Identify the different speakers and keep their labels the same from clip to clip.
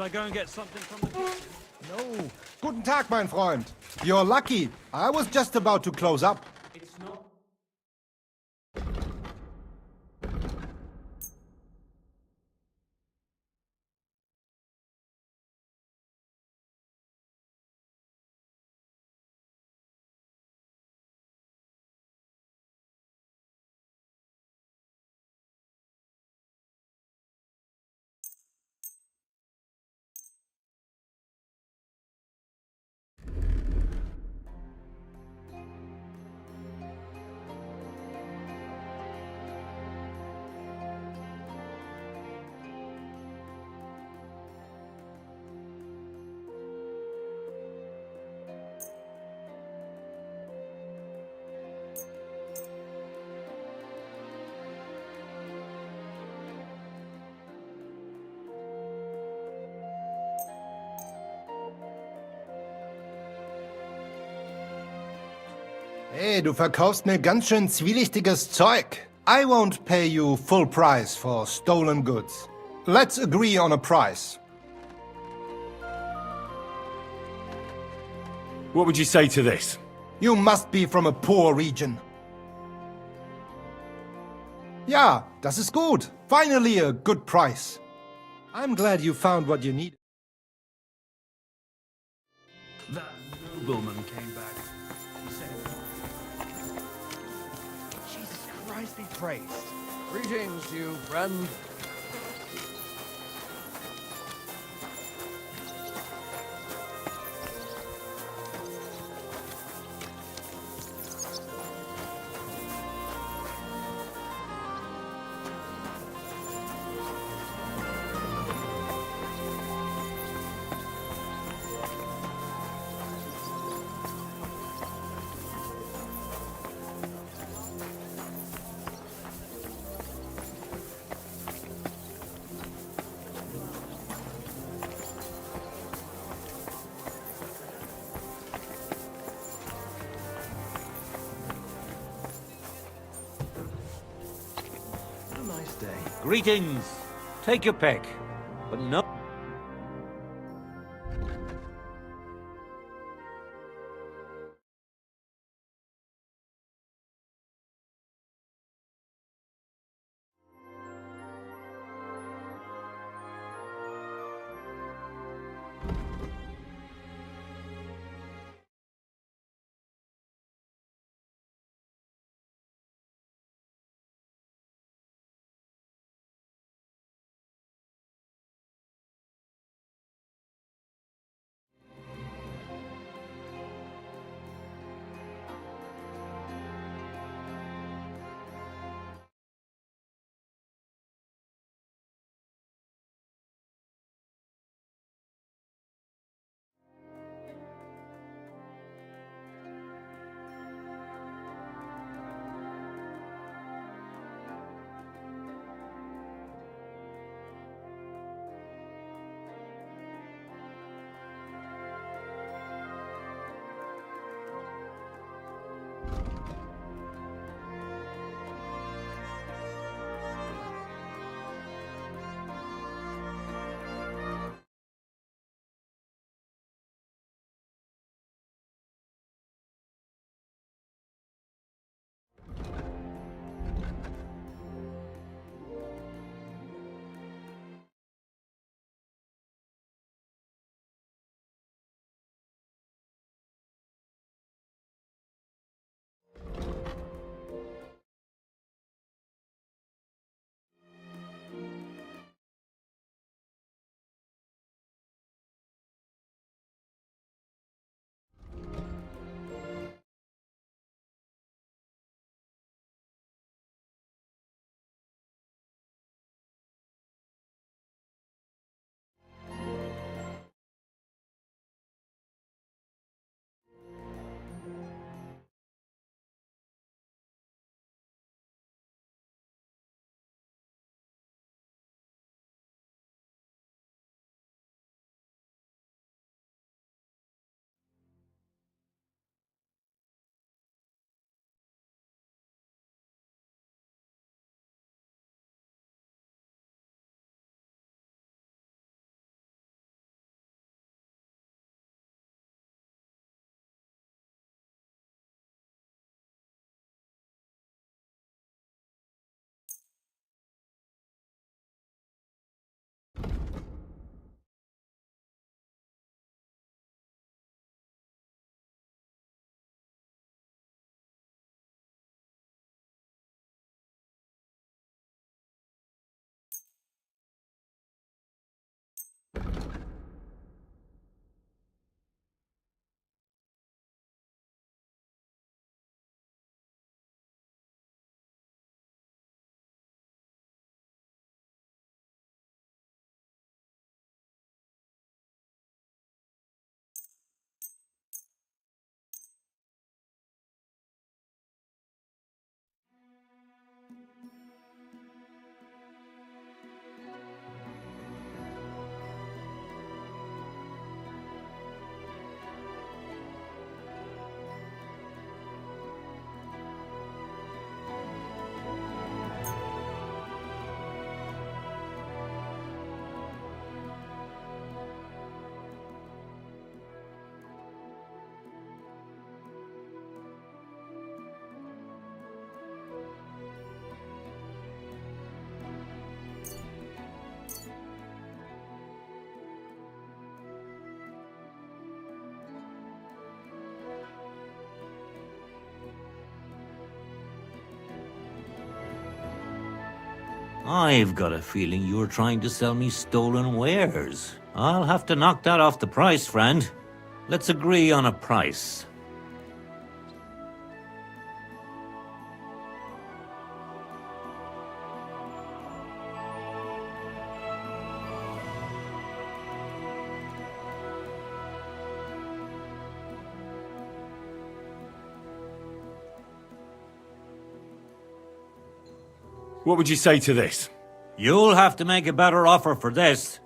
Speaker 1: Should I go and get something from the kitchen?
Speaker 2: No. Guten Tag, mein Freund. You're lucky. I was just about to close up.
Speaker 1: It's not.
Speaker 2: Hey, du verkaufst mir ganz schön zwielichtiges Zeug. I won't pay you full price for stolen goods. Let's agree on a price.
Speaker 3: What would you say to this?
Speaker 2: You must be from a poor region. Ja, das ist gut. Finally a good price. I'm glad you found what you need.
Speaker 1: That nobleman came back. He said,
Speaker 4: Jesus Christ be praised. Greetings, you friend. Nice day.
Speaker 1: greetings. Take your pick. But no.
Speaker 3: I've got a feeling you're trying to sell me stolen wares. I'll have to knock that off the price, friend. Let's agree on a price.
Speaker 1: What would you say to this?
Speaker 3: You'll have to make a better offer for this.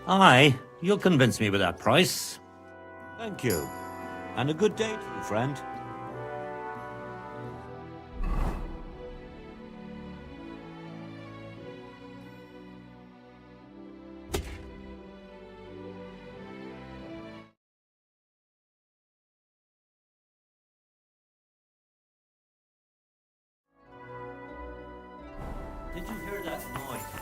Speaker 3: Aye, you'll convince me with that price. Thank you. And a good day to you, friend. Did you hear that noise?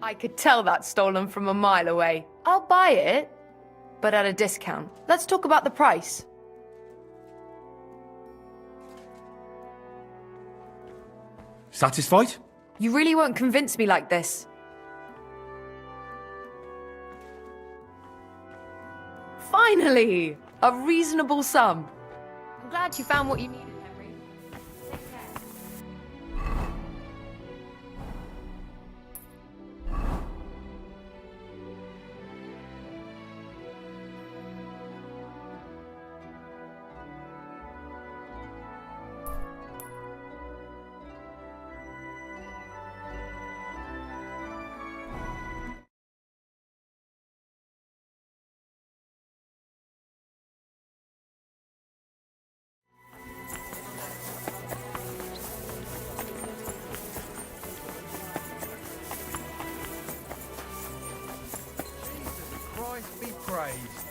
Speaker 5: I could tell that's stolen from a mile away. I'll buy it, but at a discount. Let's talk about the price.
Speaker 1: Satisfied?
Speaker 5: You really won't convince me like this. Finally! A reasonable sum. I'm glad you found what you needed, Henry. Take care.
Speaker 4: Christ be praised.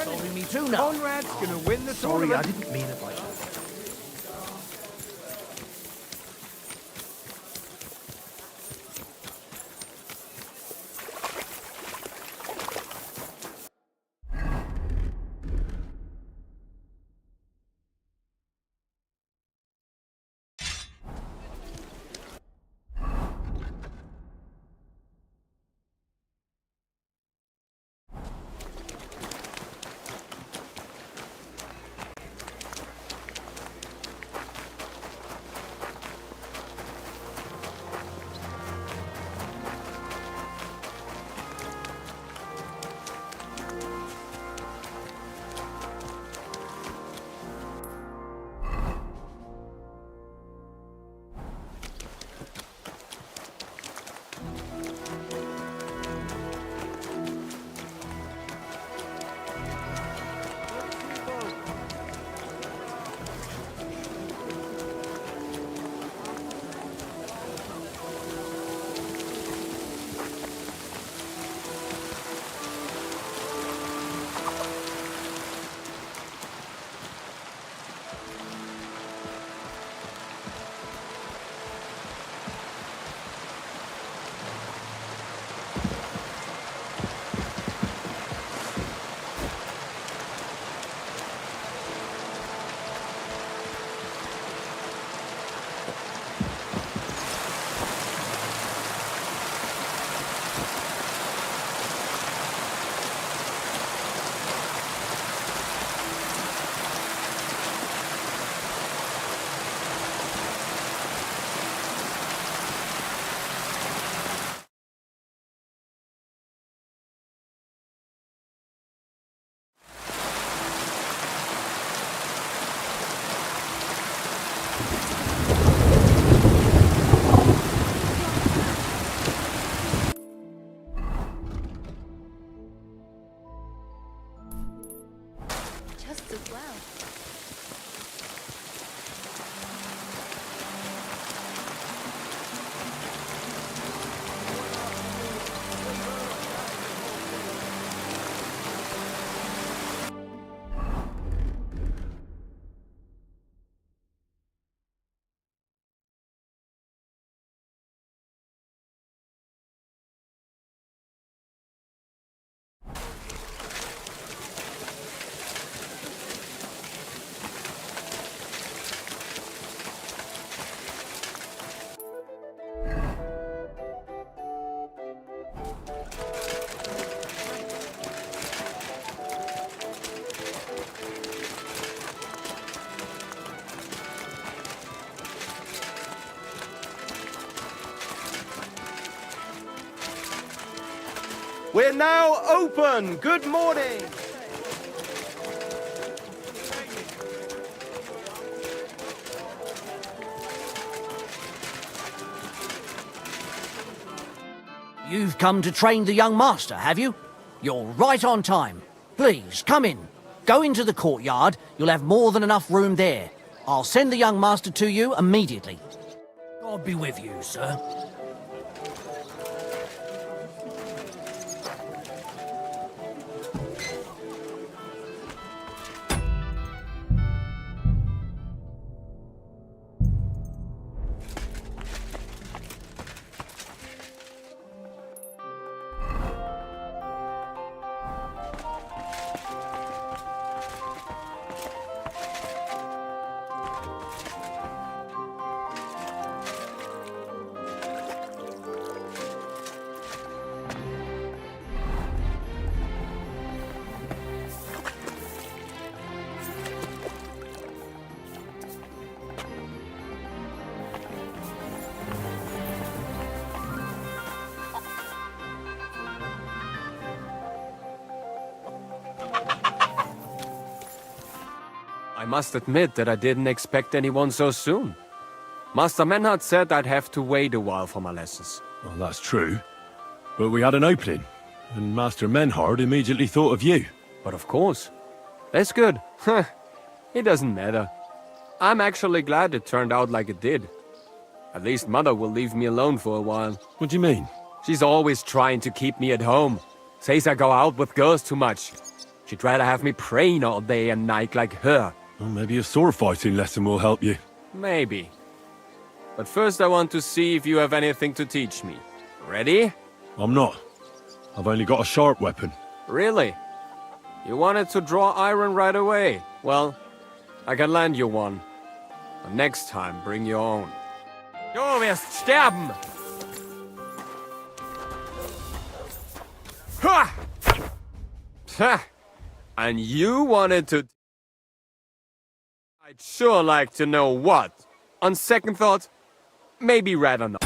Speaker 4: Sorry, me too now.
Speaker 1: Conrad's gonna win the
Speaker 4: Sorry, I
Speaker 1: tournament.
Speaker 4: didn't mean it like that.
Speaker 5: Just as well.
Speaker 1: We're now open. Good morning.
Speaker 4: You've come to train the young master, have you? You're right on time. Please, come in. Go into the courtyard. You'll have more than enough room there. I'll send the young master to you immediately. God be with you, sir.
Speaker 6: I must admit that I didn't expect anyone so soon. Master Menhard said I'd have to wait a while for my lessons.
Speaker 7: Well, that's true. But we had an opening, and Master Menhard immediately thought of you.
Speaker 6: But of course. That's good. It doesn't matter. I'm actually glad it turned out like it did. At least Mother will leave me alone for a while.
Speaker 7: What do you mean?
Speaker 6: She's always trying to keep me at home. Says I go out with girls too much. She'd rather have me praying all day and night like her.
Speaker 7: Well, maybe a sword fighting lesson will help you.
Speaker 6: Maybe. But first I want to see if you have anything to teach me. Ready?
Speaker 7: I'm not. I've only got a sharp weapon.
Speaker 6: Really? You wanted to draw iron right away. Well, I can lend you one. But next time, bring your own. Du wirst sterben! Ha! Ha! And you wanted to... I'd sure like to know what. On second thought, maybe rather not.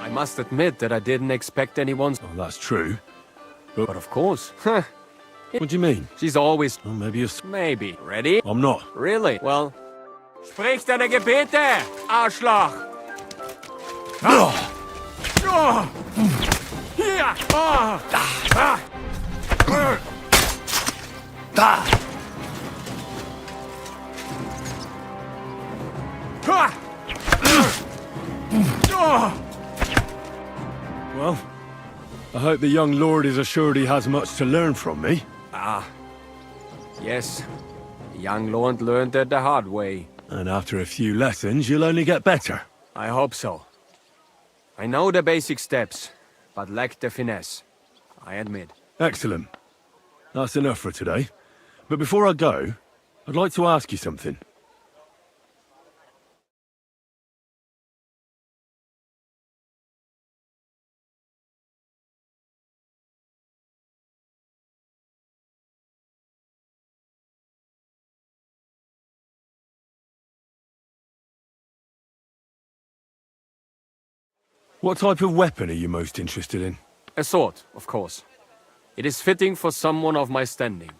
Speaker 6: I must admit that I didn't expect anyone's...
Speaker 7: Well, that's true.
Speaker 6: But of course. Huh.
Speaker 7: What do you mean?
Speaker 6: She's always...
Speaker 7: Well, maybe a...
Speaker 6: Maybe. Ready?
Speaker 7: I'm not.
Speaker 6: Really? Well... Sprich deine Gebete, Arschloch! Ah. Ah. Hier! Ah. Ah. Ah. Ah.
Speaker 7: Well, I hope the young lord is assured he has much to learn from me.
Speaker 6: Ah. Yes. The young lord learned it the hard way.
Speaker 7: And after a few lessons, you'll only get better.
Speaker 6: I hope so. I know the basic steps, but lack the finesse. I admit.
Speaker 7: Excellent. That's enough for today. But before I go, I'd like to ask you something. What type of weapon are you most interested in?
Speaker 6: A sword, of course. It is fitting for someone of my standing.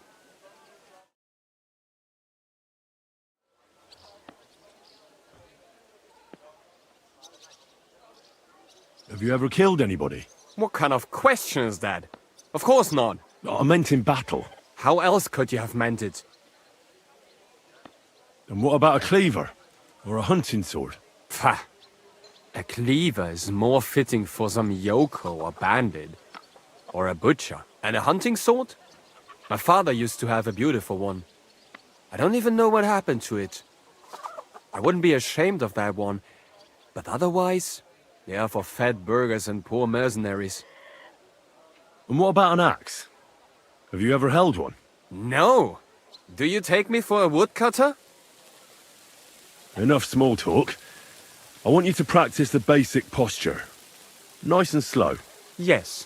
Speaker 7: Have you ever killed anybody?
Speaker 6: What kind of question is that? Of course not.
Speaker 7: I meant in battle.
Speaker 6: How else could you have meant it?
Speaker 7: And what about a cleaver? Or a hunting sword?
Speaker 6: Pah! A cleaver is more fitting for some yokel or bandit. Or a butcher. And a hunting sword? My father used to have a beautiful one. I don't even know what happened to it. I wouldn't be ashamed of that one. But otherwise, they are for fat burghers and poor mercenaries.
Speaker 7: And what about an axe? Have you ever held one?
Speaker 6: No! Do you take me for a woodcutter?
Speaker 7: Enough small talk. I want you to practice the basic posture. Nice and slow.
Speaker 6: Yes,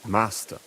Speaker 6: master.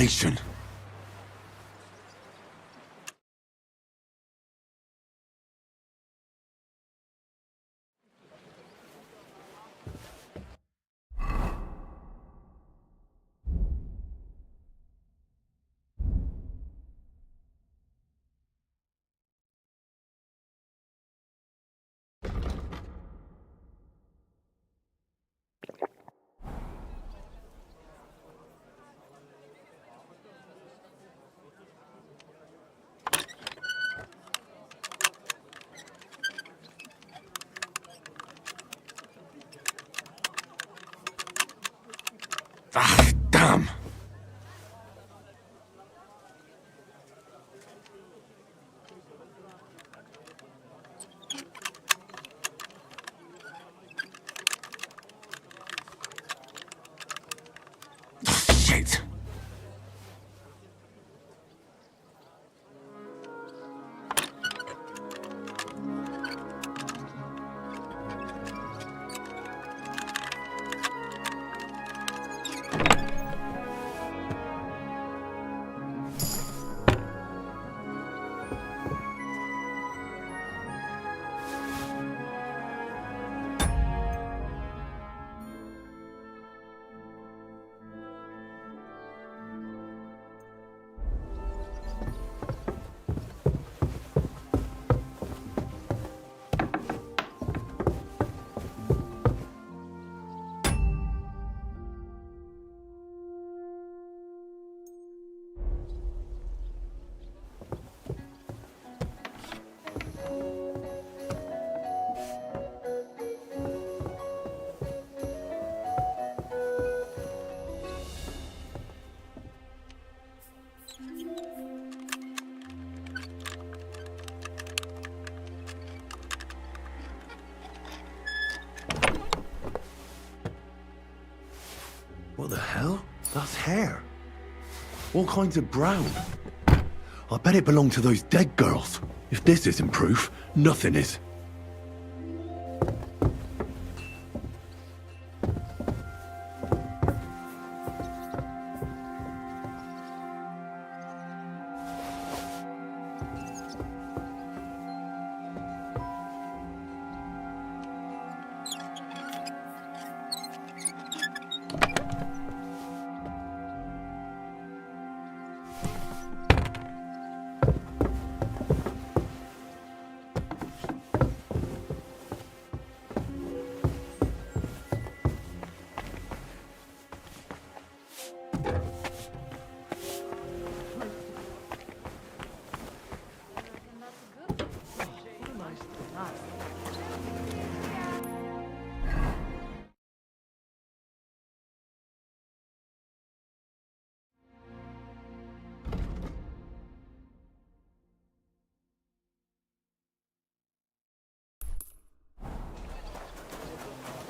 Speaker 7: information. Ah, damn. Shit.
Speaker 1: What the hell? That's hair. All kinds of brown. I bet it belonged to those dead girls. If this isn't proof, nothing is.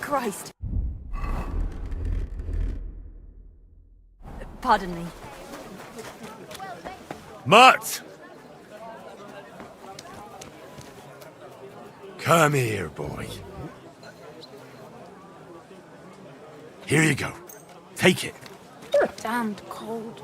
Speaker 5: Christ. Pardon me.
Speaker 7: Mutt! Come here, boy. Here you go. Take it.
Speaker 5: Damned cold.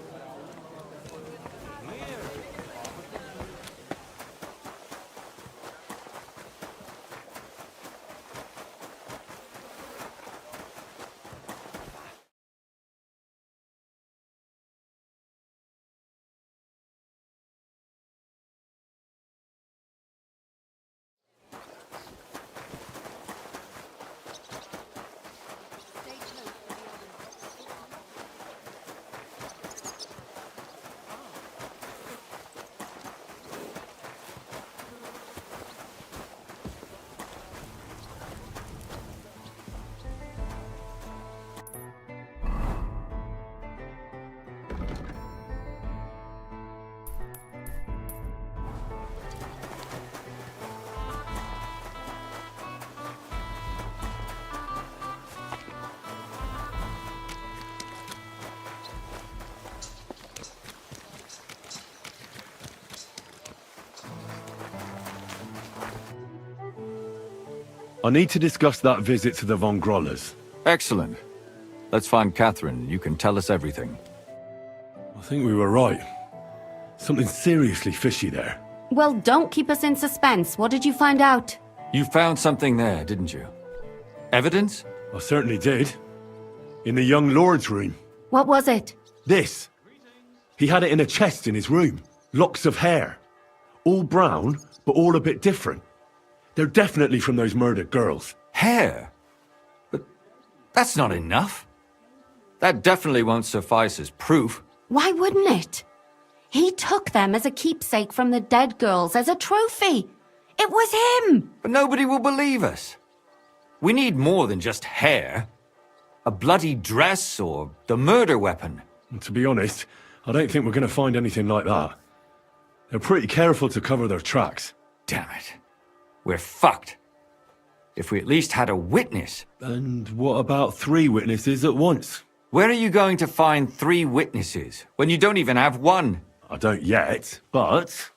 Speaker 7: I need to discuss that visit to the Von Grollers.
Speaker 8: Excellent. Let's find Catherine. You can tell us everything.
Speaker 1: I think we were right. Something seriously fishy there.
Speaker 8: Well, don't keep us in suspense. What did you find out?
Speaker 9: You found something there, didn't you? Evidence?
Speaker 1: I certainly did. In the young lord's room.
Speaker 8: What was it?
Speaker 1: This. He had it in a chest in his room. Locks of hair. All brown, but all a bit different. They're definitely from those murdered girls.
Speaker 9: Hair? But that's not enough. That definitely won't suffice as proof.
Speaker 8: Why wouldn't it? He took them as a keepsake from the dead girls, as a trophy. It was him!
Speaker 9: But nobody will believe us. We need more than just hair. A bloody dress or the murder weapon.
Speaker 1: And to be honest, I don't think we're going to find anything like that. They're pretty careful to cover their tracks.
Speaker 9: Damn it. We're fucked. If we at least had a witness.
Speaker 1: And what about 3 witnesses at once?
Speaker 9: Where are you going to find 3 witnesses when you don't even have one?
Speaker 1: I don't yet, but...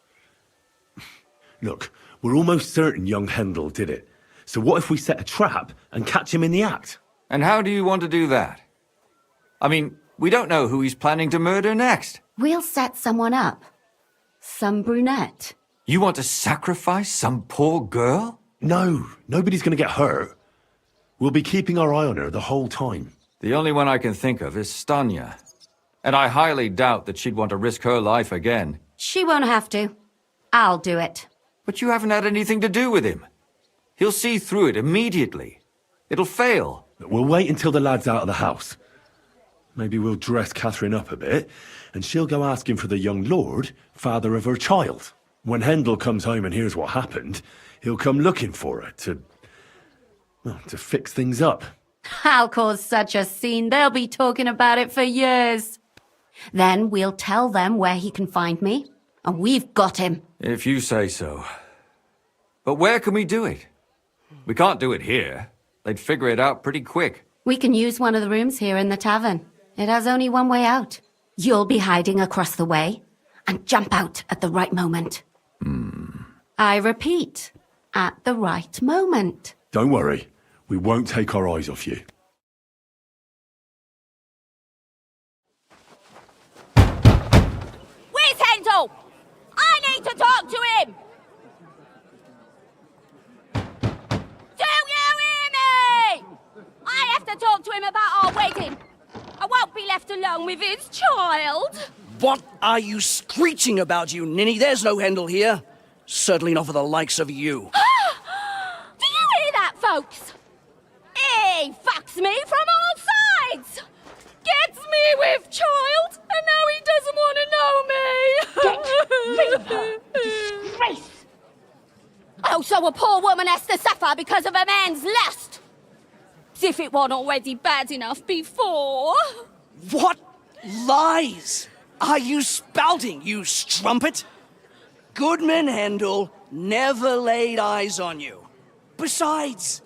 Speaker 1: Look, we're almost certain young Hendel did it. So what if we set a trap and catch him in the act?
Speaker 9: And how do you want to do that? I mean, we don't know who he's planning to murder next.
Speaker 8: We'll set someone up. Some brunette.
Speaker 9: You want to sacrifice some poor girl?
Speaker 1: No, nobody's going to get hurt. We'll be keeping our eye on her the whole time.
Speaker 9: The only one I can think of is Stanya. And I highly doubt that she'd want to risk her life again.
Speaker 8: She won't have to. I'll do it.
Speaker 9: But you haven't had anything to do with him. He'll see through it immediately. It'll fail.
Speaker 1: We'll wait until the lad's out of the house. Maybe we'll dress Catherine up a bit, and she'll go asking for the young lord, father of her child. When Hendel comes home and hears what happened, he'll come looking for her to fix things up.
Speaker 8: I'll cause such a scene, they'll be talking about it for years. Then we'll tell them where he can find me, and we've got him.
Speaker 9: If you say so. But where can we do it? We can't do it here. They'd figure it out pretty quick.
Speaker 8: We can use one of the rooms here in the tavern. It has only one way out. You'll be hiding across the way, and jump out at the right moment. I repeat, at the right moment.
Speaker 1: Don't worry, we won't take our eyes off you.
Speaker 10: Where's Hendel? I need to talk to him! Do you hear me? I have to talk to him about our wedding. I won't be left alone with his child.
Speaker 4: What are you screeching about, you ninny? There's no Hendel here. Certainly not for the likes of you.
Speaker 10: Do you hear that, folks? He fucks me from all sides. Gets me with child, and now he doesn't want to know me.
Speaker 11: Get rid of her. Disgrace.
Speaker 10: Oh, so a poor woman has to suffer because of a man's lust. As if it wasn't already bad enough before.
Speaker 4: What lies are you spouting, you strumpet? Goodman Hendel never laid eyes on you. Besides,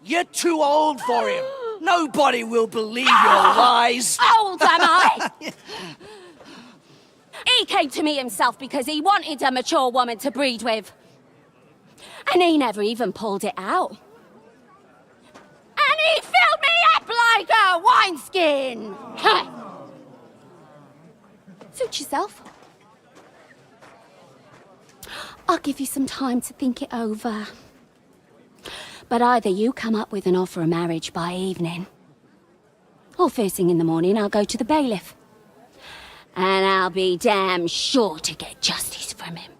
Speaker 4: you're too old for him. Nobody will believe your lies.
Speaker 10: Old am I? He came to me himself because he wanted a mature woman to breed with. And he never even pulled it out. And he filled me up like a wineskin. Suit yourself. I'll give you some time to think it over. But either you come up with an offer of marriage by evening, or first thing in the morning I'll go to the bailiff. And I'll be damn sure to get justice from him.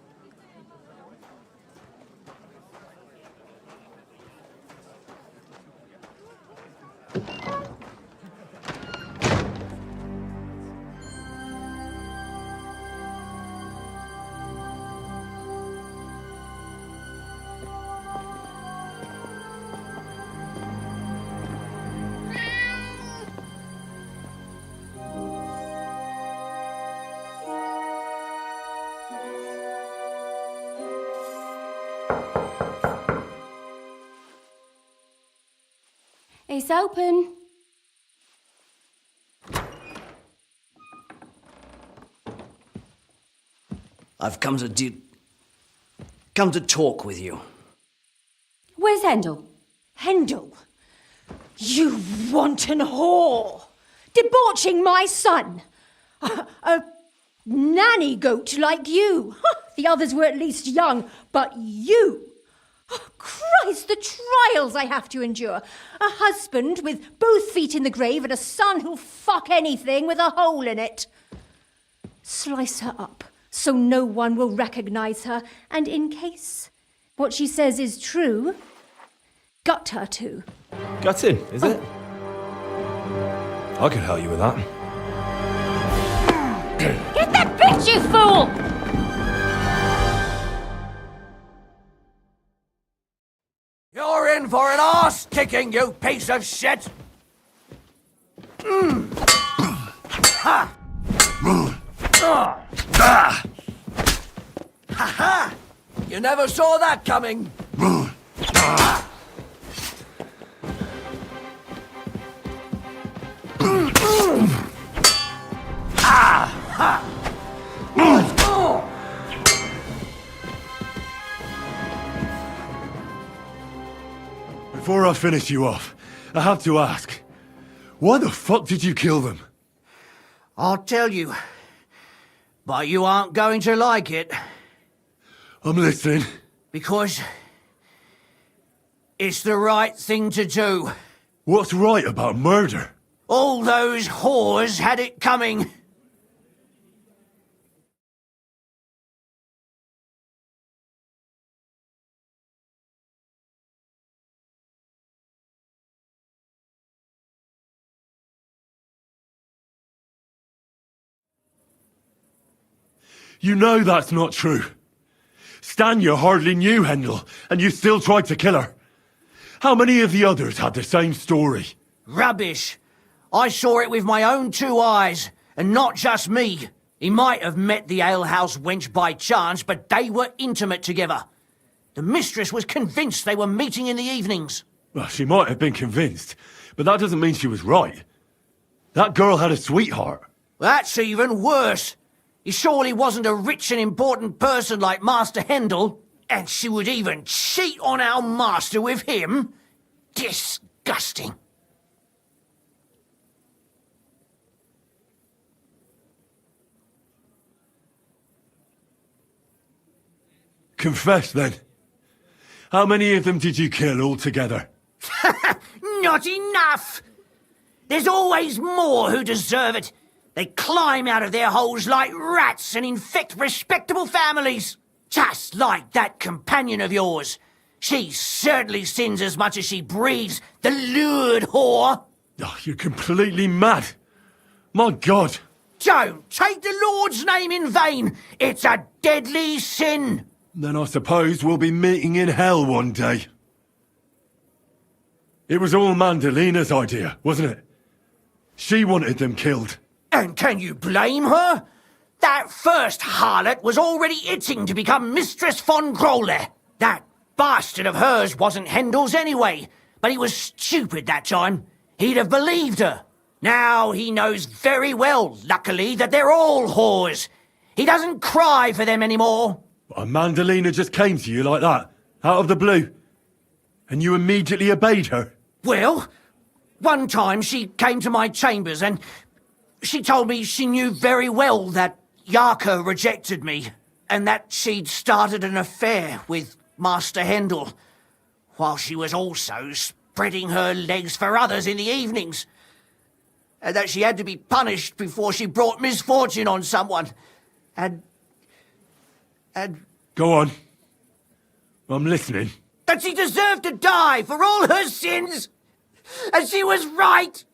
Speaker 10: It's open.
Speaker 4: I've come to talk with you.
Speaker 10: Where's Hendel?
Speaker 11: Hendel, you wanton whore! Debauching my son! A Nanny goat like you. The others were at least young, but you... Oh, Christ, the trials I have to endure. A husband with both feet in the grave and a son who'll fuck anything with a hole in it. Slice her up so no one will recognize her, and in case what she says is true, gut her too.
Speaker 1: Gutting, is it? I could help you with that.
Speaker 11: Get that bitch, you fool!
Speaker 4: You're in for an arse kicking, you piece of shit! Ha! Ha ha! You never saw that coming!
Speaker 1: Before I finish you off, I have to ask, why the fuck did you kill them?
Speaker 4: I'll tell you, but you aren't going to like it.
Speaker 1: I'm listening.
Speaker 4: Because it's the right thing to do.
Speaker 1: What's right about murder?
Speaker 4: All those whores had it coming.
Speaker 1: You know that's not true. Stanya hardly knew Hendel, and you still tried to kill her. How many of the others had the same story?
Speaker 4: Rubbish. I saw it with my own 2 eyes, and not just me. He might have met the alehouse wench by chance, but they were intimate together. The mistress was convinced they were meeting in the evenings.
Speaker 1: Well, she might have been convinced, but that doesn't mean she was right. That girl had a sweetheart.
Speaker 4: That's even worse. He surely wasn't a rich and important person like Master Hendel, and she would even cheat on our master with him? Disgusting.
Speaker 1: Confess, then. How many of them did you kill altogether?
Speaker 4: Not enough! There's always more who deserve it. They climb out of their holes like rats and infect respectable families. Just like that companion of yours. She certainly sins as much as she breeds, the lured whore.
Speaker 1: Oh, you're completely mad. My God.
Speaker 4: Don't take the Lord's name in vain. It's a deadly sin.
Speaker 1: Then I suppose we'll be meeting in hell one day. It was all Mandalina's idea, wasn't it? She wanted them killed.
Speaker 4: And can you blame her? That first harlot was already itching to become Mistress von Grole. That bastard of hers wasn't Hendel's anyway, but he was stupid that time. He'd have believed her. Now he knows very well, luckily, that they're all whores. He doesn't cry for them anymore.
Speaker 1: And Mandalina just came to you like that, out of the blue. And you immediately obeyed her.
Speaker 4: Well, one time she came to my chambers and she told me she knew very well that Yarka rejected me and that she'd started an affair with Master Hendel, while she was also spreading her legs for others in the evenings, and that she had to be punished before she brought misfortune on someone, and...
Speaker 1: Go on. I'm listening.
Speaker 4: That she deserved to die for all her sins, and she was right.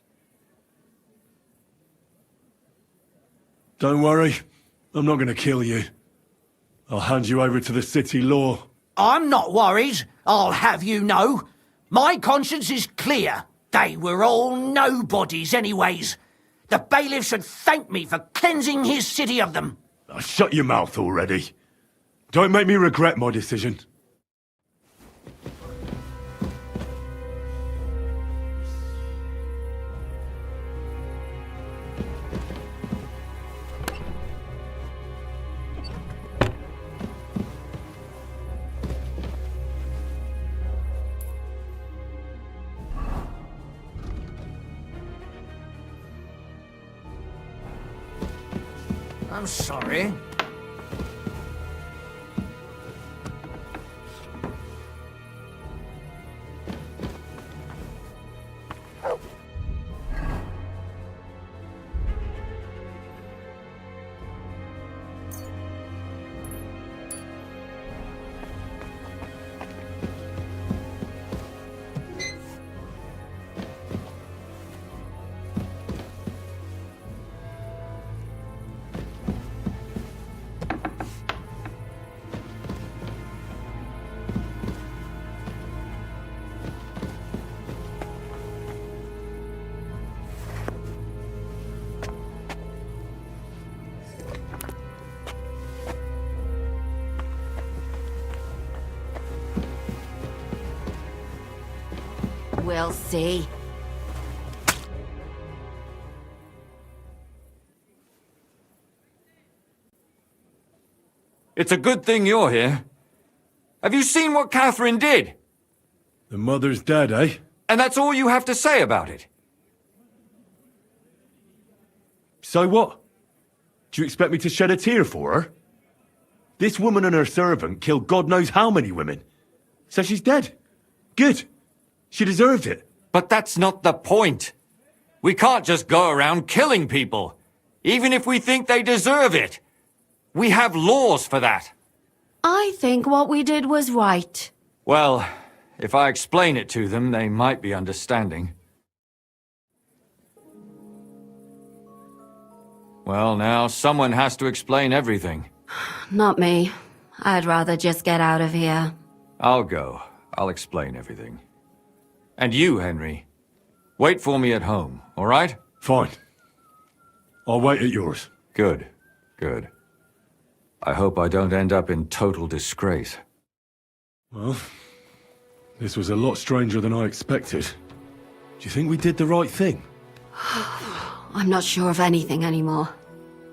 Speaker 1: Don't worry, I'm not going to kill you. I'll hand you over to the city law.
Speaker 4: I'm not worried, I'll have you know. My conscience is clear. They were all nobodies anyways. The bailiff should thank me for cleansing his city of them.
Speaker 1: Shut your mouth already. Don't make me regret my decision.
Speaker 9: I'm sorry.
Speaker 8: We'll see.
Speaker 9: It's a good thing you're here. Have you seen what Catherine did?
Speaker 1: The mother's dead, eh?
Speaker 9: And that's all you have to say about it?
Speaker 1: So what? Do you expect me to shed a tear for her? This woman and her servant killed God knows how many women. So she's dead. Good. She deserved it.
Speaker 9: But that's not the point. We can't just go around killing people, even if we think they deserve it. We have laws for that.
Speaker 8: I think what we did was right.
Speaker 9: Well, if I explain it to them, they might be understanding. Well, now, someone has to explain everything.
Speaker 8: Not me. I'd rather just get out of here.
Speaker 9: I'll go. I'll explain everything. And you, Henry, wait for me at home, all right?
Speaker 1: Fine. I'll wait at yours.
Speaker 9: Good, good. I hope I don't end up in total disgrace.
Speaker 1: Well, this was a lot stranger than I expected. Do you think we did the right thing?
Speaker 8: I'm not sure of anything anymore.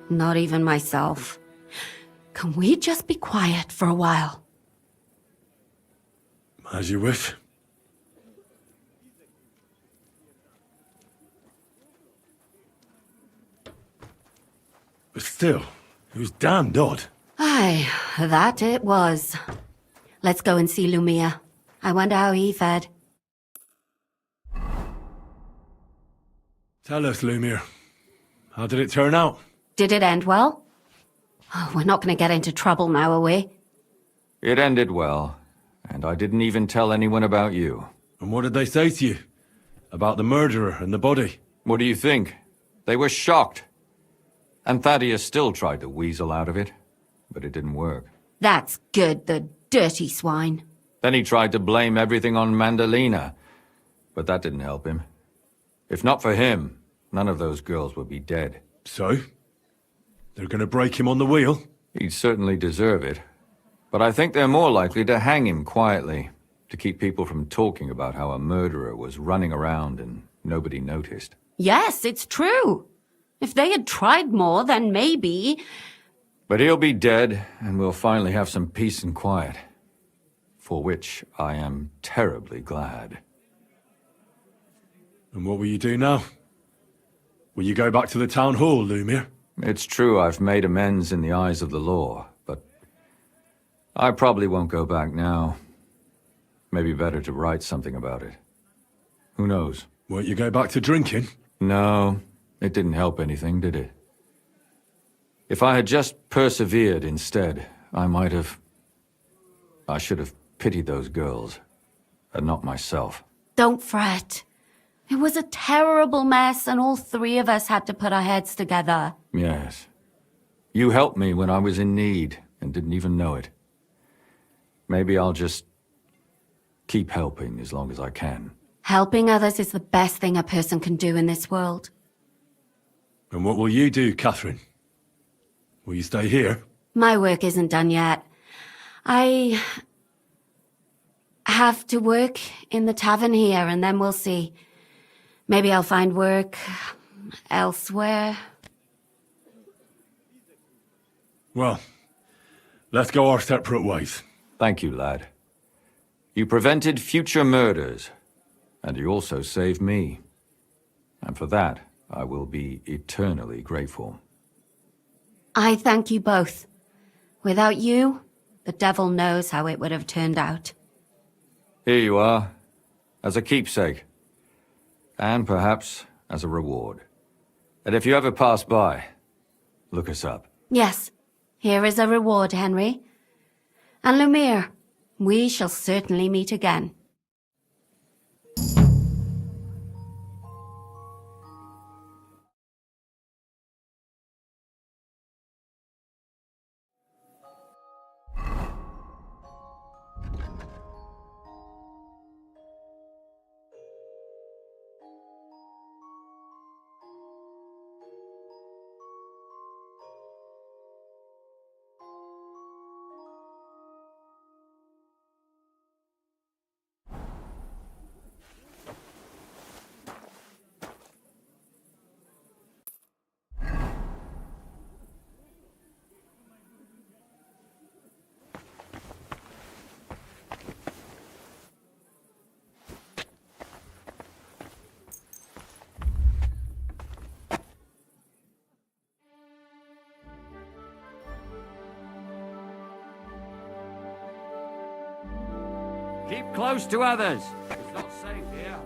Speaker 8: Not even myself. Can we just be quiet for a while?
Speaker 1: As you wish. But still, it was damned odd.
Speaker 8: Aye, that it was. Let's go and see Lumia. I wonder how he fared.
Speaker 1: Tell us, Lumiere. How did it turn out?
Speaker 8: Did it end well? Oh, we're not going to get into trouble now, are we?
Speaker 9: It ended well, and I didn't even tell anyone about you.
Speaker 1: And what did they say to you? About the murderer and the body?
Speaker 9: What do you think? They were shocked. And Thaddeus still tried to weasel out of it, but it didn't work.
Speaker 8: That's good, the dirty swine.
Speaker 9: Then he tried to blame everything on Mandalina, but that didn't help him. If not for him, none of those girls would be dead.
Speaker 1: So? They're gonna break him on the wheel?
Speaker 9: He'd certainly deserve it. But I think they're more likely to hang him quietly, to keep people from talking about how a murderer was running around and nobody noticed.
Speaker 8: Yes, it's true. If they had tried more, then maybe...
Speaker 9: But he'll be dead, and we'll finally have some peace and quiet. For which I am terribly glad.
Speaker 1: And what will you do now? Will you go back to the town hall, Lumiere?
Speaker 9: It's true I've made amends in the eyes of the law, but I probably won't go back now. Maybe better to write something about it. Who knows?
Speaker 1: Won't you go back to drinking?
Speaker 9: No, it didn't help anything, did it? If I had just persevered instead, I should have pitied those girls, and not myself.
Speaker 8: Don't fret. It was a terrible mess, and all three of us had to put our heads together.
Speaker 9: Yes. You helped me when I was in need, and didn't even know it. Maybe I'll just keep helping as long as I can.
Speaker 8: Helping others is the best thing a person can do in this world.
Speaker 1: And what will you do, Catherine? Will you stay here?
Speaker 8: My work isn't done yet. I have to work in the tavern here, and then we'll see. Maybe I'll find work elsewhere.
Speaker 1: Well, let's go our separate ways.
Speaker 9: Thank you, lad. You prevented future murders, and you also saved me. And for that, I will be eternally grateful.
Speaker 8: I thank you both. Without you, the devil knows how it would have turned out.
Speaker 9: Here you are, as a keepsake. And perhaps as a reward. And if you ever pass by, look us up.
Speaker 8: Yes, here is a reward, Henry. And Lumiere, we shall certainly meet again.
Speaker 9: Keep close to others. It's not safe here.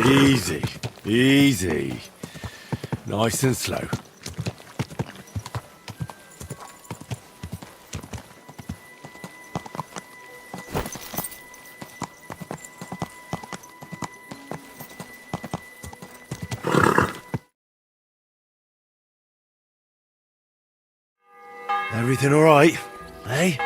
Speaker 1: Easy, easy. Nice and slow. Everything all right, eh?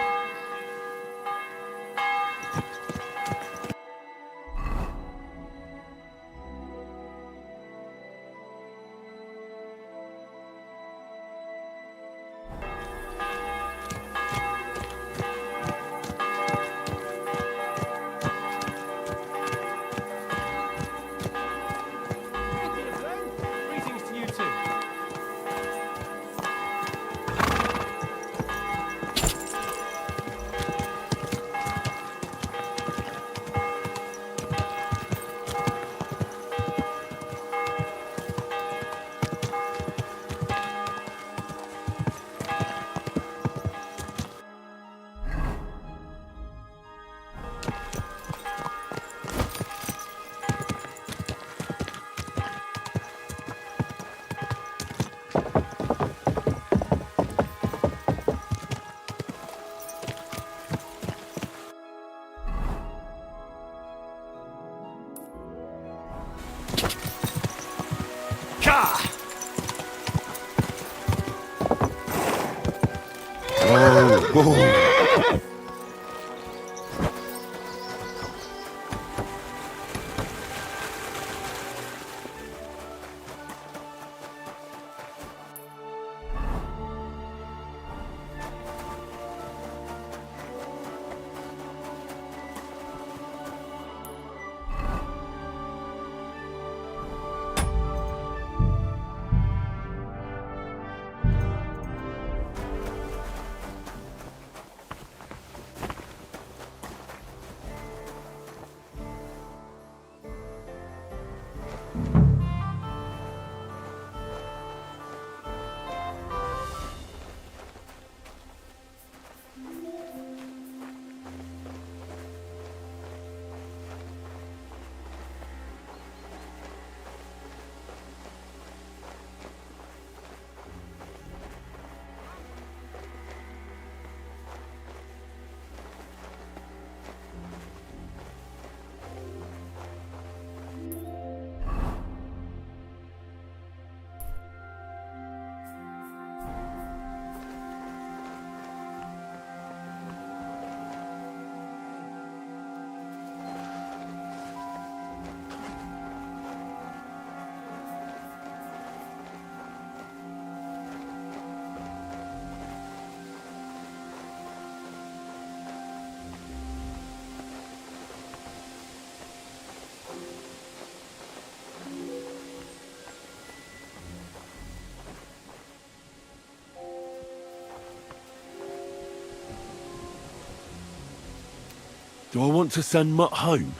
Speaker 1: Do I want to send Mutt home?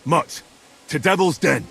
Speaker 1: Mutt, to Devil's Den!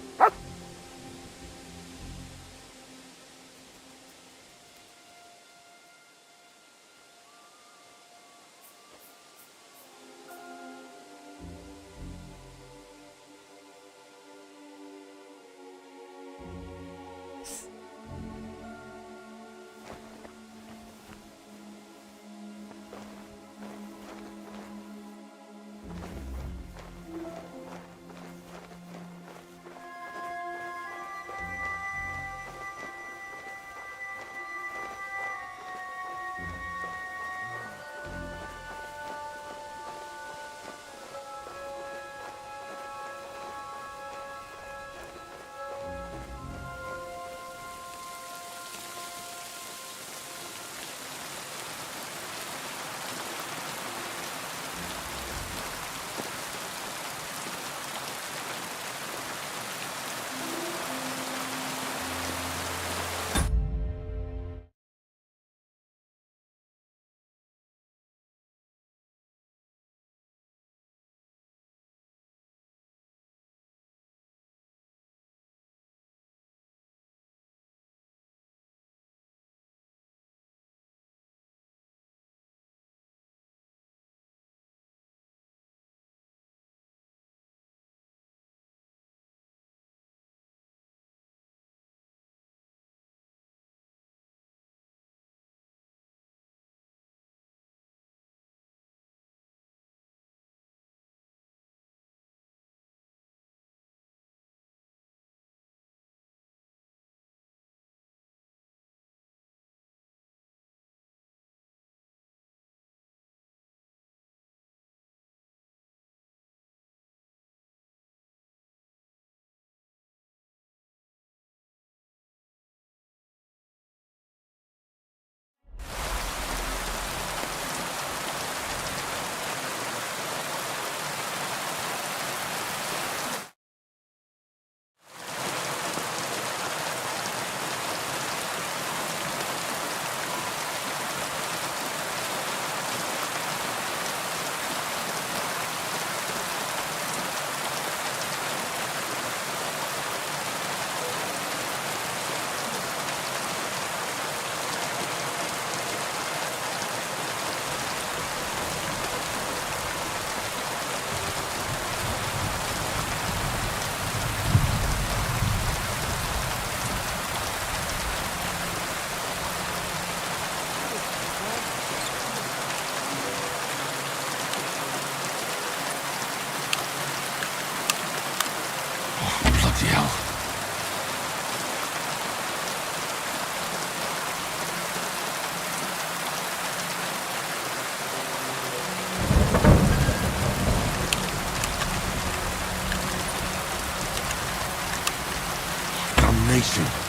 Speaker 1: station.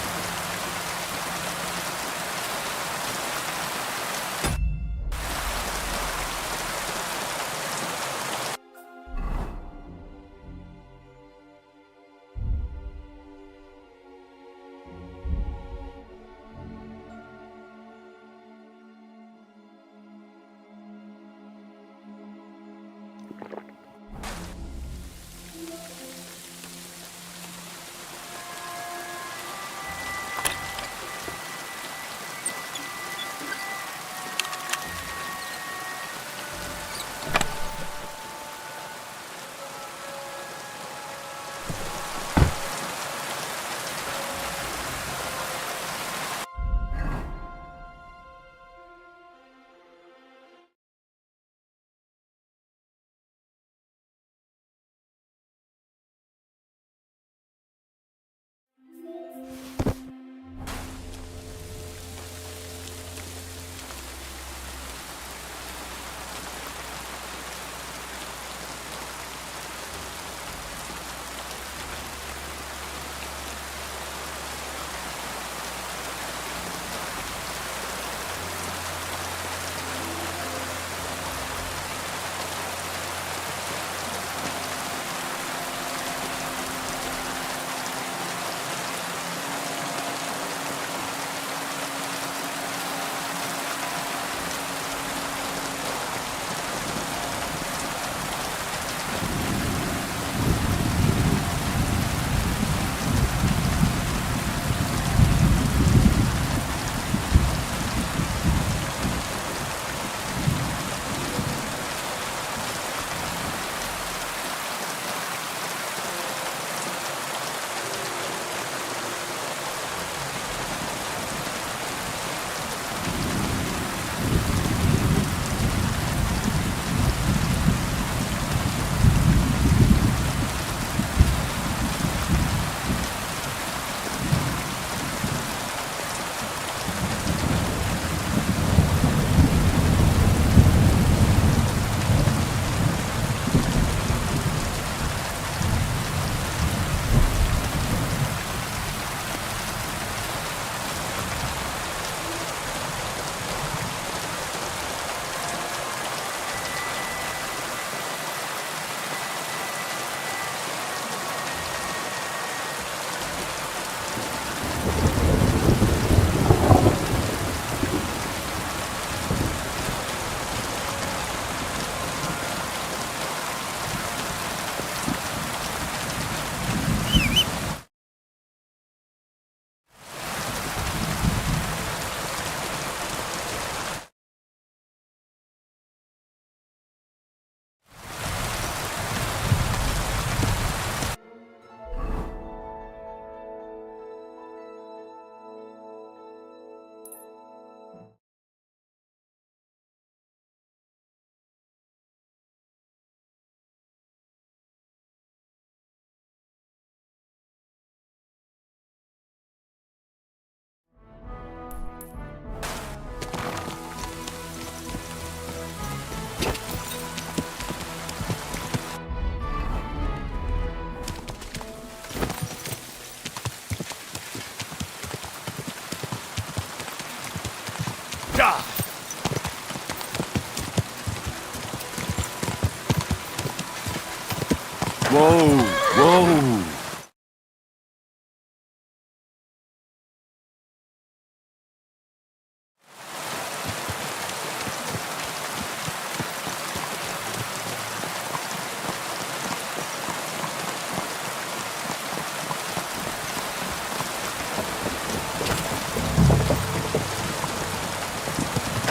Speaker 1: Whoa, whoa.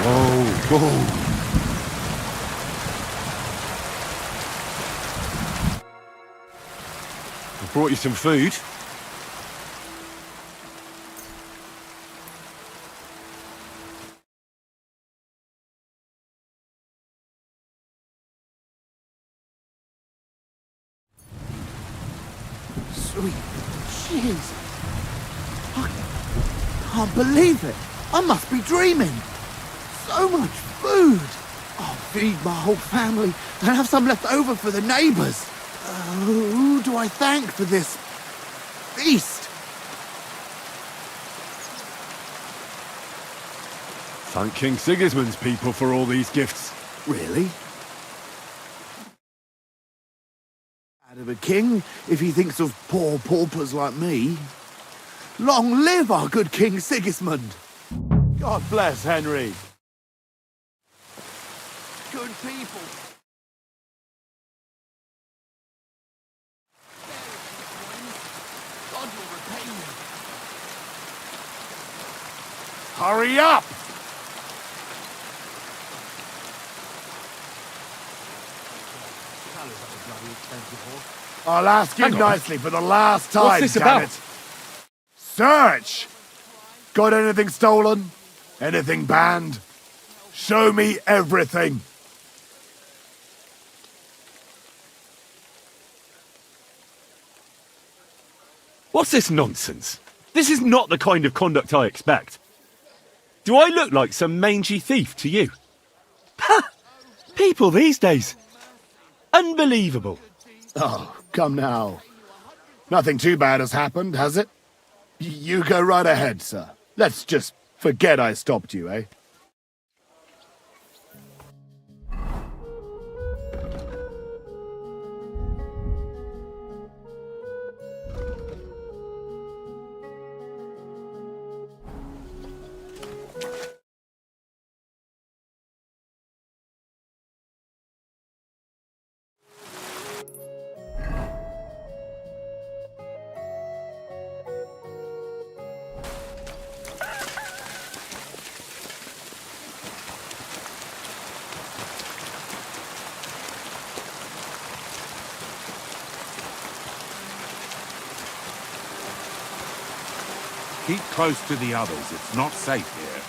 Speaker 1: Whoa, whoa. I brought you some food.
Speaker 12: Sweet Jesus. I can't believe it. I must be dreaming. So much food. I'll feed my whole family and have some left over for the neighbors. Who do I thank for this feast?
Speaker 7: Thank King Sigismund's people for all these gifts.
Speaker 12: Really? Out of a king if he thinks of poor paupers like me. Long live our good King Sigismund!
Speaker 7: God bless Henry.
Speaker 12: Good people. God will repay me.
Speaker 7: Hurry up!
Speaker 13: I'll ask you nicely for the last time,
Speaker 7: What's this
Speaker 13: damn
Speaker 7: about?
Speaker 13: it. Search! Got anything stolen? Anything banned? Show me everything.
Speaker 7: What's this nonsense? This is not the kind of conduct I expect. Do I look like some mangy thief to you? Ha! People these days. Unbelievable.
Speaker 13: Oh, come now. Nothing too bad has happened, has it? You go right ahead, sir. Let's just forget I stopped you, eh?
Speaker 14: Keep close to the others. It's not safe here.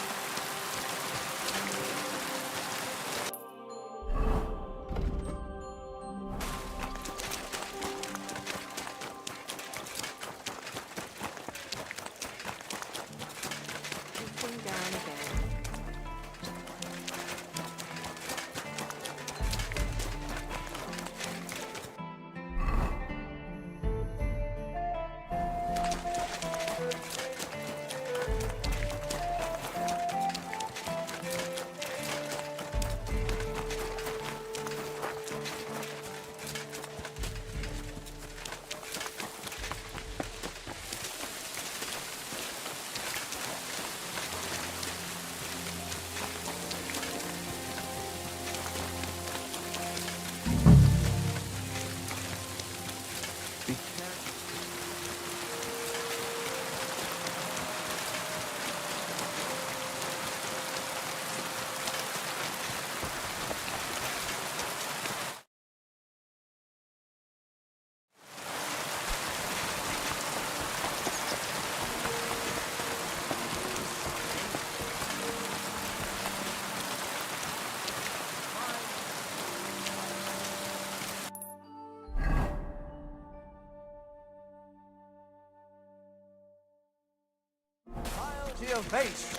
Speaker 4: To your face.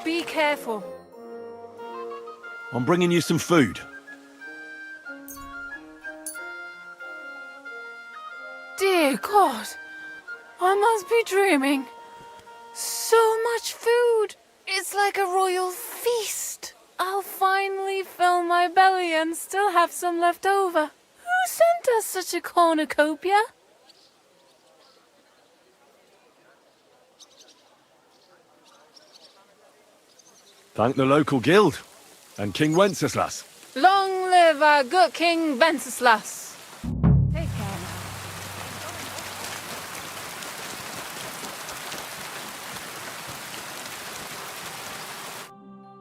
Speaker 5: Be careful.
Speaker 7: I'm bringing you some food.
Speaker 5: Dear God, I must be dreaming. So much food. It's like a royal feast. I'll finally fill my belly and still have some left over. Who sent us such a cornucopia?
Speaker 7: Thank the local guild and King Wenceslas.
Speaker 5: Long live our good King Wenceslas. Take care now.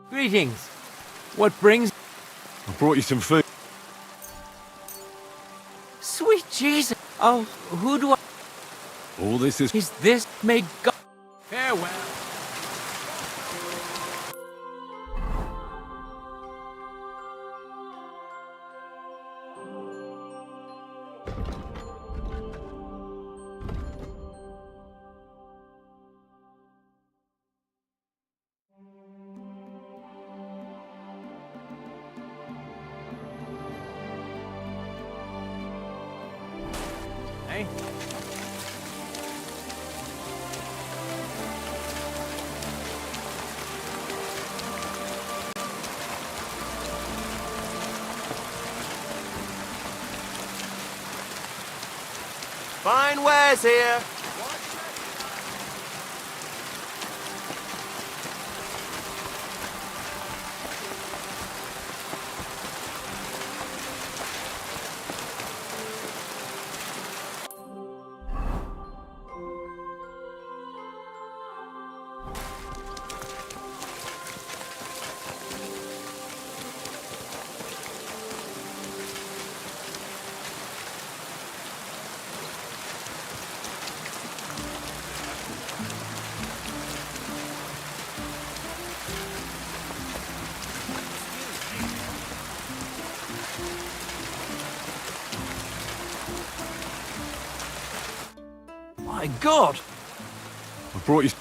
Speaker 4: Greetings. What brings...
Speaker 7: I brought you some food.
Speaker 4: Sweet Jesus. Oh, who do I...
Speaker 7: All this is...
Speaker 4: Is this... May God... Farewell.
Speaker 6: eh? Fine wares here.
Speaker 7: My God! I brought you...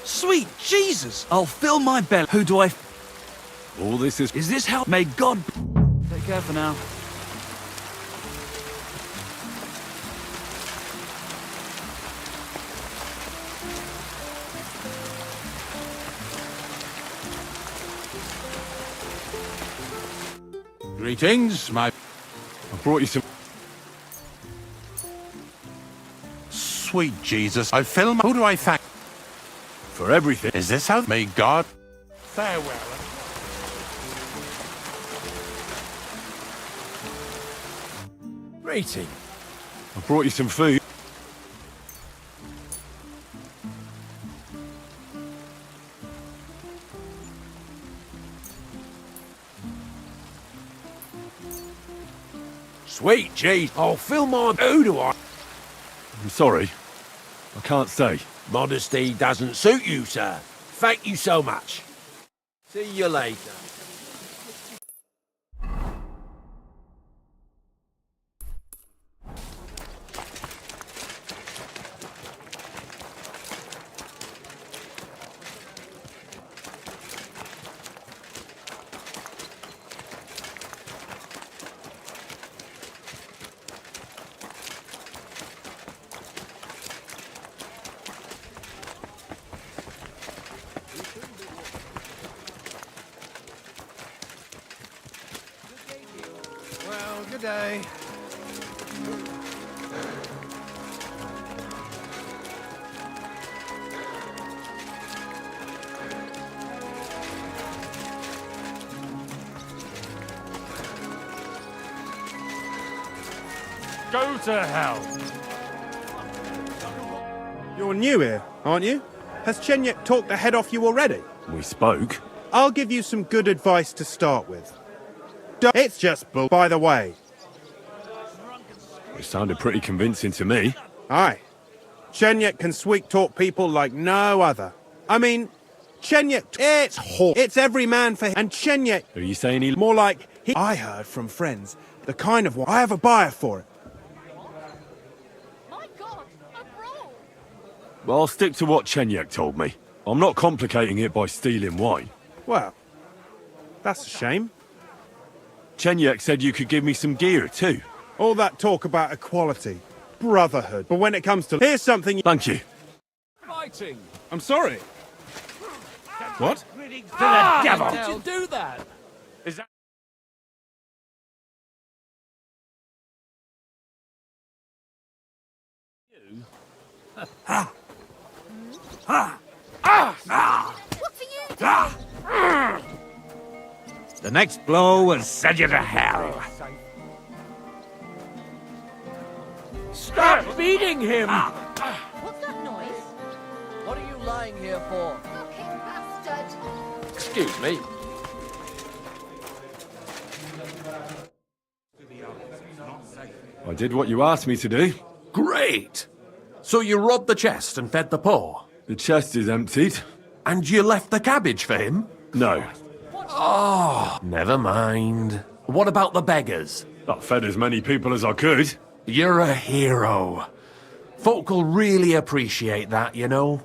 Speaker 15: Sweet Jesus! I'll fill my belly. Who do I...
Speaker 7: All this is...
Speaker 15: Is this how... May God... Take care for now.
Speaker 14: Greetings, my...
Speaker 7: I brought you some...
Speaker 14: Sweet Jesus, I film... Who do I thank?
Speaker 7: For everything.
Speaker 14: Is this how... May God... Farewell.
Speaker 7: Greeting. I brought you some food.
Speaker 15: Sweet jeez, I'll fill my... Who do I...
Speaker 7: I'm sorry. I can't say.
Speaker 15: Modesty doesn't suit you, sir. Thank you so much. See you later.
Speaker 2: Well, good day.
Speaker 14: Go to hell.
Speaker 16: You're new here, aren't you? Has Chenyek talked the head off you already?
Speaker 7: We spoke.
Speaker 16: I'll give you some good advice to start with. It's just bull, by the way.
Speaker 7: It sounded pretty convincing to me.
Speaker 16: Aye. Chenyek can sweet-talk people like no other. I mean, Chenyek, it's whore. It's every man for him. And Chenyek...
Speaker 7: Are you saying he...
Speaker 16: More like... I heard from friends, the kind of one... I have a buyer for it.
Speaker 7: Well, I'll stick to what Chenyek told me. I'm not complicating it by stealing wine.
Speaker 16: Well, that's a shame.
Speaker 7: Chenyek said you could give me some gear, too.
Speaker 16: All that talk about equality, brotherhood, but when it comes to... Here's something...
Speaker 7: Thank you.
Speaker 15: Fighting!
Speaker 16: I'm sorry. What?
Speaker 15: To the devil! How did you do that?
Speaker 14: Is that...
Speaker 3: The next blow will send you to hell.
Speaker 15: Stop beating him!
Speaker 11: What's that noise?
Speaker 4: What are you lying here for?
Speaker 11: Fucking bastard!
Speaker 6: Excuse me.
Speaker 7: I did what you asked me to do.
Speaker 6: Great! So you robbed the chest and fed the poor?
Speaker 1: The chest is emptied.
Speaker 15: And you left the cabbage for him?
Speaker 1: No.
Speaker 15: Oh, never mind. What about the beggars?
Speaker 1: I fed as many people as I could.
Speaker 15: You're a hero. Folk will really appreciate that, you know.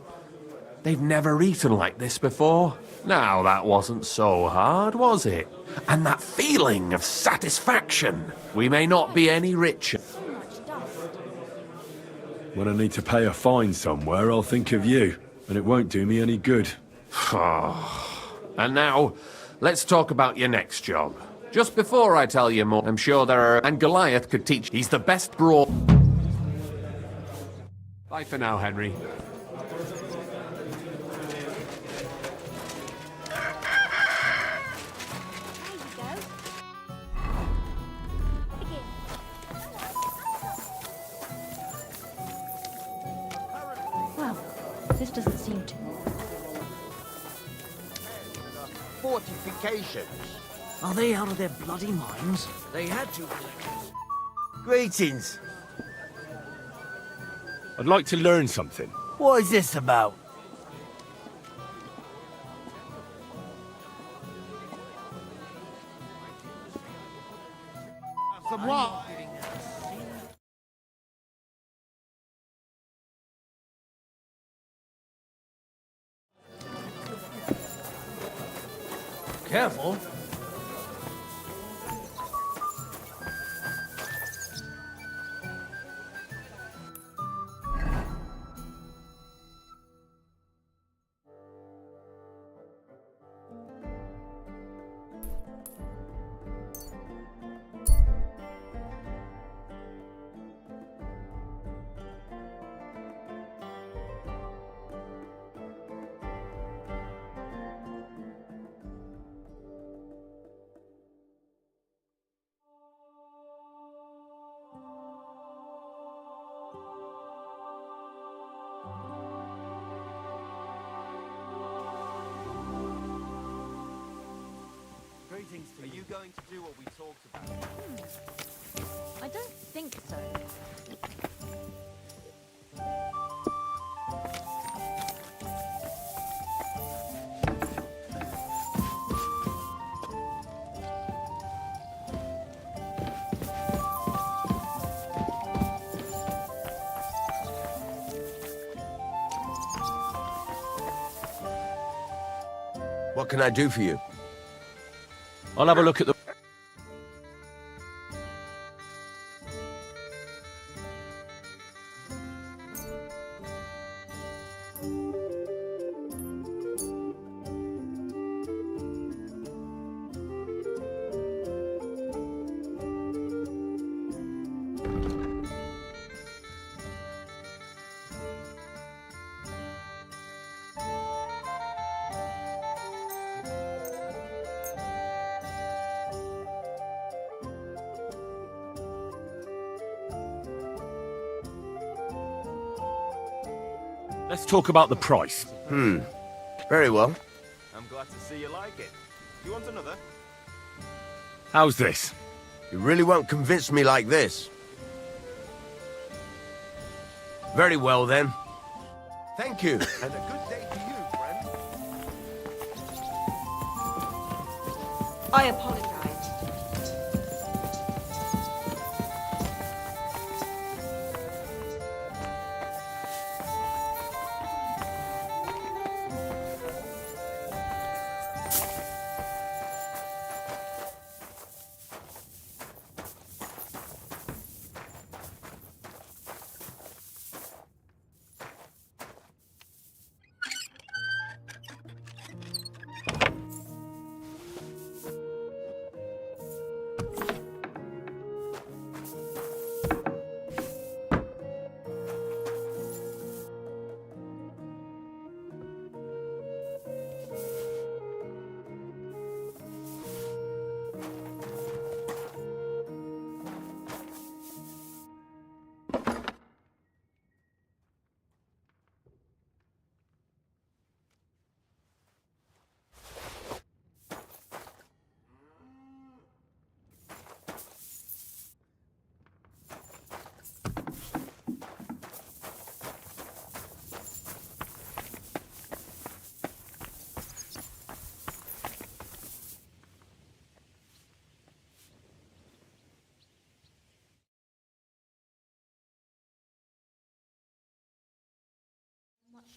Speaker 15: They've never eaten like this before. Now, that wasn't so hard, was it? And that feeling of satisfaction. We may not be any richer.
Speaker 1: When I need to pay a fine somewhere, I'll think of you, and it won't do me any good.
Speaker 15: And now, let's talk about your next job. Just before I tell you more, I'm sure there are... And Goliath could teach. He's the best brawl...
Speaker 6: Bye for now, Henry.
Speaker 11: Well, this doesn't seem to...
Speaker 17: Fortifications.
Speaker 4: Are they out of their bloody minds? They had to.
Speaker 17: Greetings.
Speaker 1: I'd like to learn something.
Speaker 17: What is this about?
Speaker 12: Some what?
Speaker 4: Careful.
Speaker 17: Are you going to do what we talked about?
Speaker 11: I don't think so.
Speaker 15: What can I do for you?
Speaker 7: I'll have a look at the... Let's talk about the price.
Speaker 15: Very well.
Speaker 17: I'm glad to see you like it. Do you want another?
Speaker 1: How's this?
Speaker 15: You really won't convince me like this. Very well, then. Thank you. And a good day to you, friend.
Speaker 11: I apologize.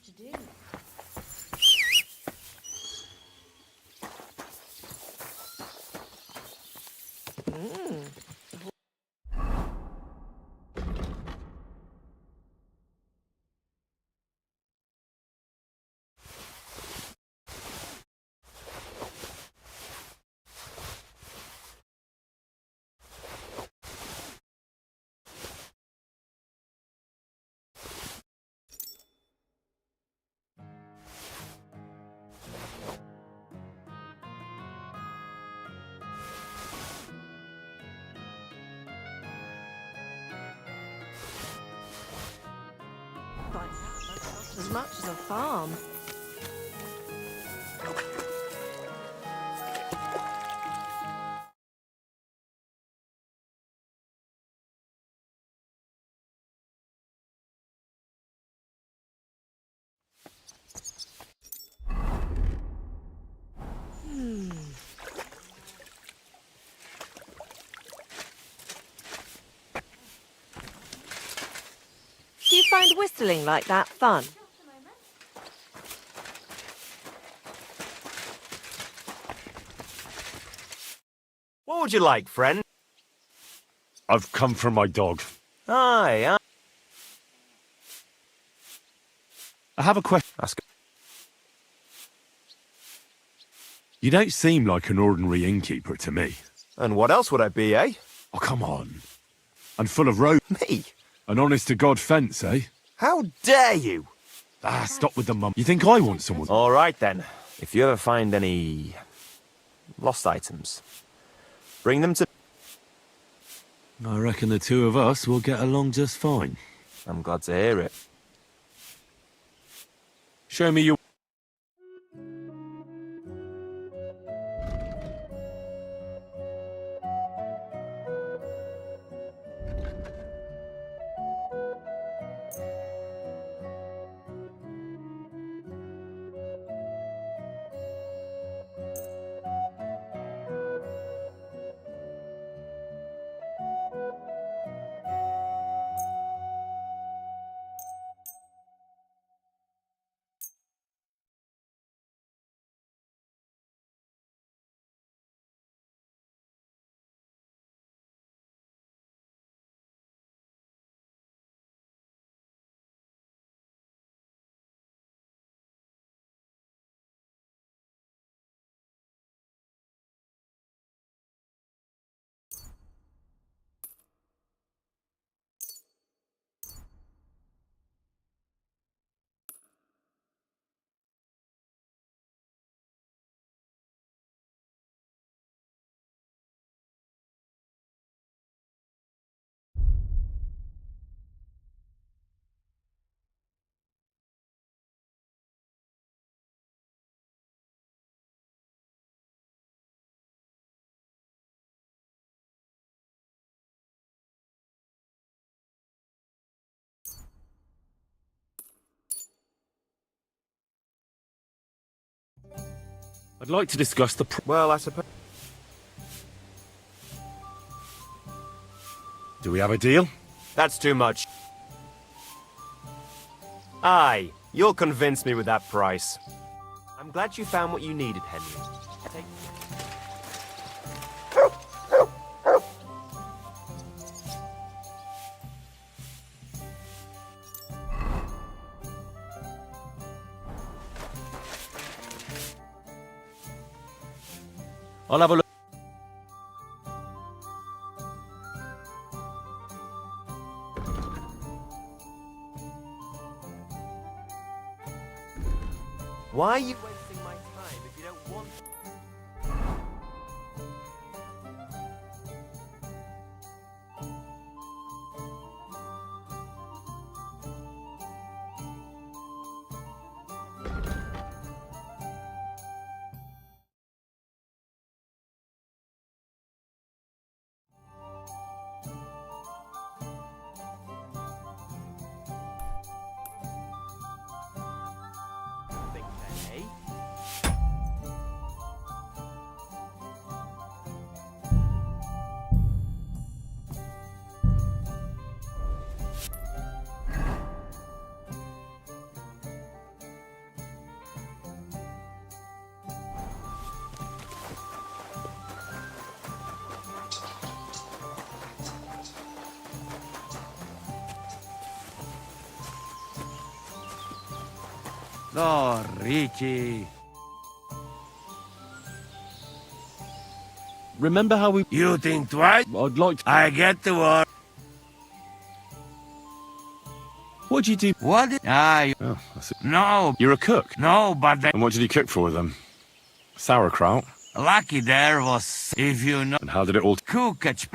Speaker 11: much to do.
Speaker 18: As much as a farm. Do you find whistling like that fun?
Speaker 17: What would you like, friend?
Speaker 1: I've come for my dog.
Speaker 17: Aye.
Speaker 1: I have a question. You don't seem like an ordinary innkeeper to me.
Speaker 17: And what else would I be, eh?
Speaker 1: Oh, come on. And full of rope.
Speaker 17: Me?
Speaker 1: An honest-to-God fence, eh?
Speaker 17: How dare you?
Speaker 1: Ah, stop with the mum. You think I want someone?
Speaker 17: All right, then. If you ever find any lost items, bring them to...
Speaker 1: I reckon the two of us will get along just fine.
Speaker 17: I'm glad to hear it.
Speaker 1: Show me your... I'd like to discuss the...
Speaker 17: Well, I suppose...
Speaker 1: Do we have a deal?
Speaker 17: That's too much. Aye, you'll convince me with that price. I'm glad you found what you needed, Henry. Take...
Speaker 1: I'll have a look.
Speaker 17: Why are you wasting my time if you don't want... Think then, eh?
Speaker 15: Oh, Ricky.
Speaker 7: Remember how we...
Speaker 15: You think twice?
Speaker 7: I'd like to...
Speaker 15: I get to work.
Speaker 7: What'd you do?
Speaker 15: What did I...
Speaker 7: Oh, I see.
Speaker 15: No.
Speaker 7: You're a cook?
Speaker 15: No, but they...
Speaker 7: And what did you cook for them? Sauerkraut?
Speaker 15: Lucky there was... If you know...
Speaker 7: And how did it all...
Speaker 15: Cook it.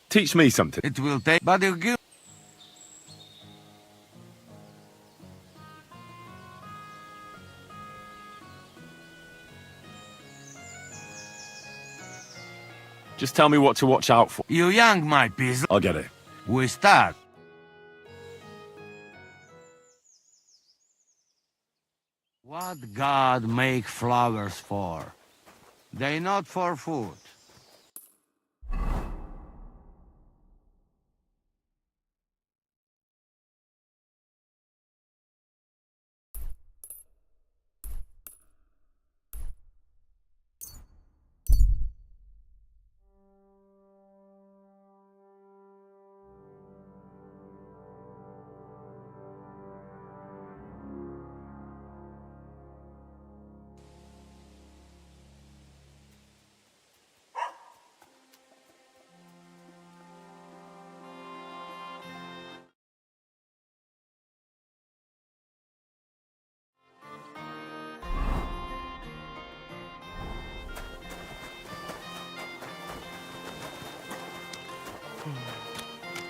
Speaker 7: Teach me something.
Speaker 15: It will take... But you give...
Speaker 7: Just tell me what to watch out for.
Speaker 15: You young, my piece.
Speaker 7: I'll get it.
Speaker 15: We start. What God make flowers for? They not for food.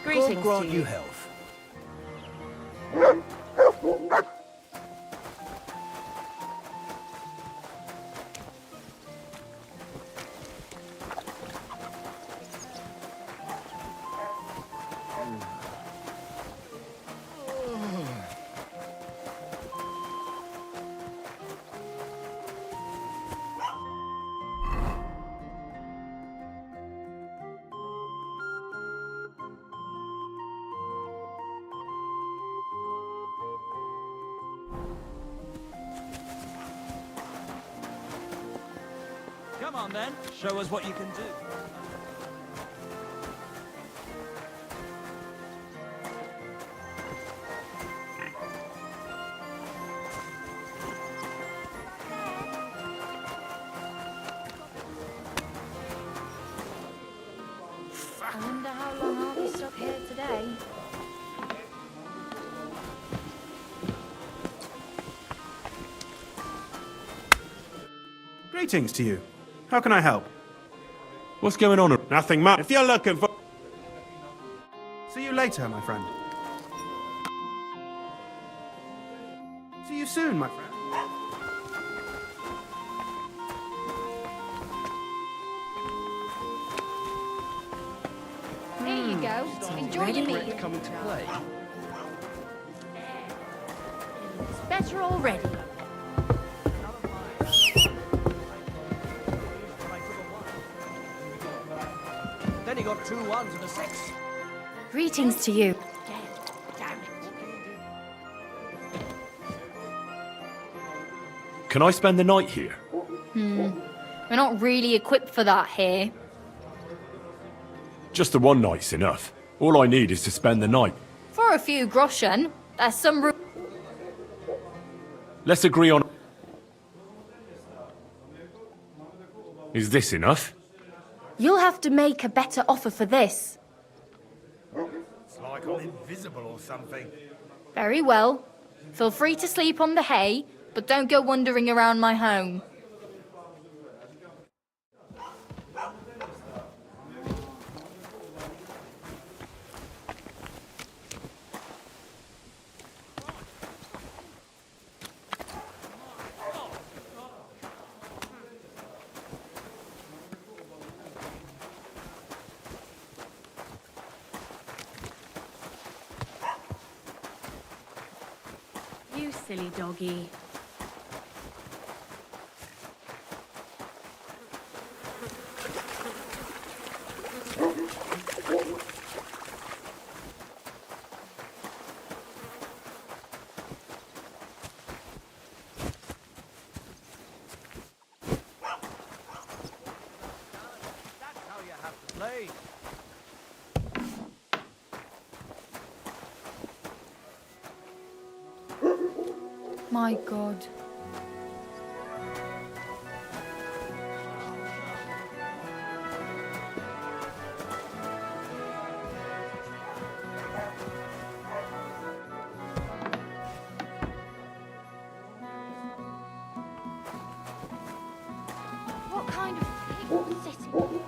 Speaker 18: Greetings
Speaker 12: God grant
Speaker 18: to
Speaker 12: you
Speaker 18: you.
Speaker 12: health.
Speaker 4: Come on then, show us what you can do.
Speaker 11: I wonder how long I'll be stuck here today.
Speaker 16: Greetings to you. How can I help?
Speaker 7: What's going on?
Speaker 16: Nothing much. If you're looking for... See you later, my friend. See you soon, my friend.
Speaker 11: Here you go. Enjoy your meal.
Speaker 12: Coming to play.
Speaker 11: It's better already.
Speaker 4: Then he got 2 1s and a 6.
Speaker 8: Greetings to you.
Speaker 11: Damn it.
Speaker 1: Can I spend the night here?
Speaker 19: We're not really equipped for that here.
Speaker 1: Just the one night's enough. All I need is to spend the night.
Speaker 19: For a few groschen, there's some room.
Speaker 1: Let's agree on... Is this enough?
Speaker 19: You'll have to make a better offer for this.
Speaker 12: It's like I'm invisible or something.
Speaker 19: Very well. Feel free to sleep on the hay, but don't go wandering around my home.
Speaker 8: You silly doggy.
Speaker 5: My God.
Speaker 8: What kind of pig sitting?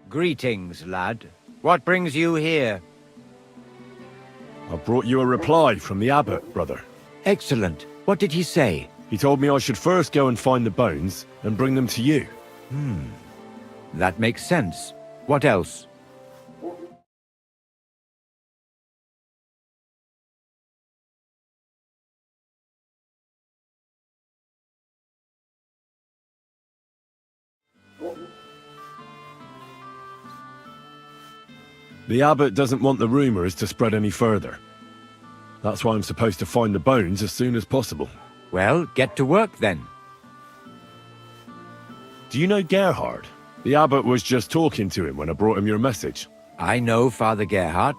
Speaker 20: Greetings, lad. What brings you here?
Speaker 1: I brought you a reply from the abbot, brother.
Speaker 20: Excellent. What did he say?
Speaker 1: He told me I should first go and find the bones and bring them to you.
Speaker 20: That makes sense. What else?
Speaker 1: The abbot doesn't want the rumours to spread any further. That's why I'm supposed to find the bones as soon as possible.
Speaker 20: Well, get to work then.
Speaker 1: Do you know Gerhard? The abbot was just talking to him when I brought him your message.
Speaker 20: I know Father Gerhard.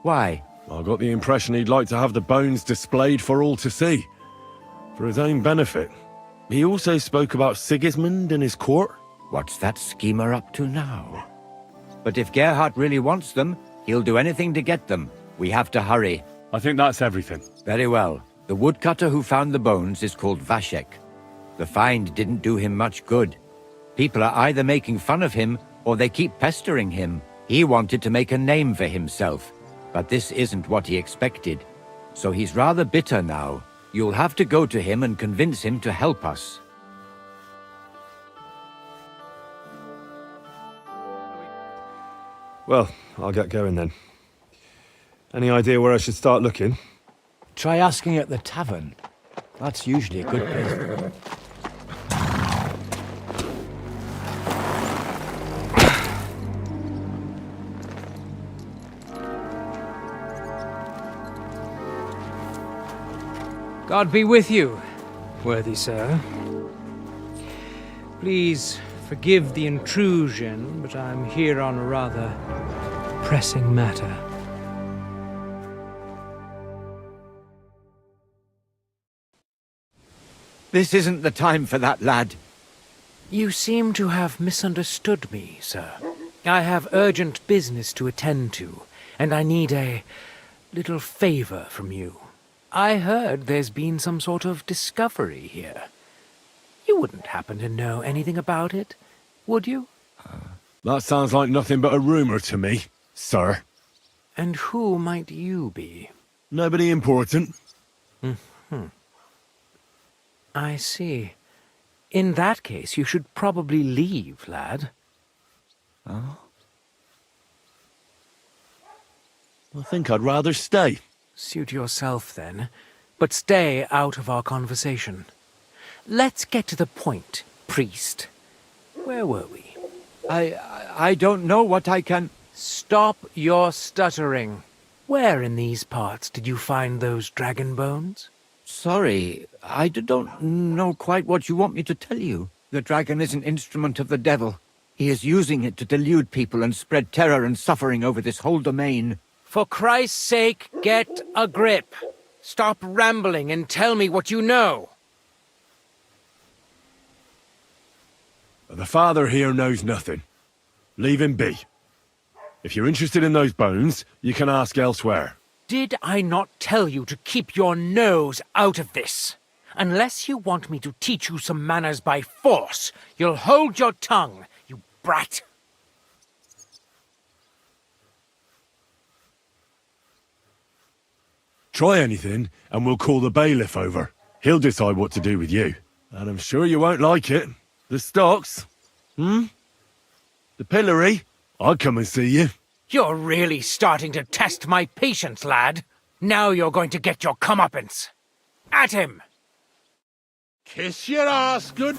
Speaker 20: Why?
Speaker 1: I got the impression he'd like to have the bones displayed for all to see, for his own benefit. He also spoke about Sigismund and his court.
Speaker 20: What's that schemer up to now? But if Gerhard really wants them, he'll do anything to get them. We have to hurry.
Speaker 1: I think that's everything.
Speaker 20: Very well. The woodcutter who found the bones is called Vashek. The find didn't do him much good. People are either making fun of him, or they keep pestering him. He wanted to make a name for himself, but this isn't what he expected. So he's rather bitter now. You'll have to go to him and convince him to help us.
Speaker 1: Well, I'll get going then. Any idea where I should start looking?
Speaker 21: Try asking at the tavern. That's usually a good place.
Speaker 22: God be with you, worthy sir. Please forgive the intrusion, but I'm here on a rather pressing matter.
Speaker 20: This isn't the time for that, lad.
Speaker 22: You seem to have misunderstood me, sir. I have urgent business to attend to, and I need a little favor from you. I heard there's been some sort of discovery here. You wouldn't happen to know anything about it, would you?
Speaker 1: That sounds like nothing but a rumour to me, sir.
Speaker 22: And who might you be?
Speaker 1: Nobody important.
Speaker 22: I see. In that case, you should probably leave, lad.
Speaker 1: Oh? I think I'd rather stay.
Speaker 22: Suit yourself, then. But stay out of our conversation. Let's get to the point, priest. Where were we?
Speaker 20: I don't know what I can...
Speaker 22: Stop your stuttering. Where in these parts did you find those dragon bones?
Speaker 20: Sorry, I don't know quite what you want me to tell you. The dragon is an instrument of the devil. He is using it to delude people and spread terror and suffering over this whole domain.
Speaker 22: For Christ's sake, get a grip. Stop rambling and tell me what you know.
Speaker 1: The father here knows nothing. Leave him be. If you're interested in those bones, you can ask elsewhere.
Speaker 22: Did I not tell you to keep your nose out of this? Unless you want me to teach you some manners by force, you'll hold your tongue, you brat.
Speaker 1: Try anything, and we'll call the bailiff over. He'll decide what to do with you. And I'm sure you won't like it. The stocks? The pillory? I'll come and see you.
Speaker 22: You're really starting to test my patience, lad. Now you're going to get your comeuppance. At him!
Speaker 14: Kiss your ass, good.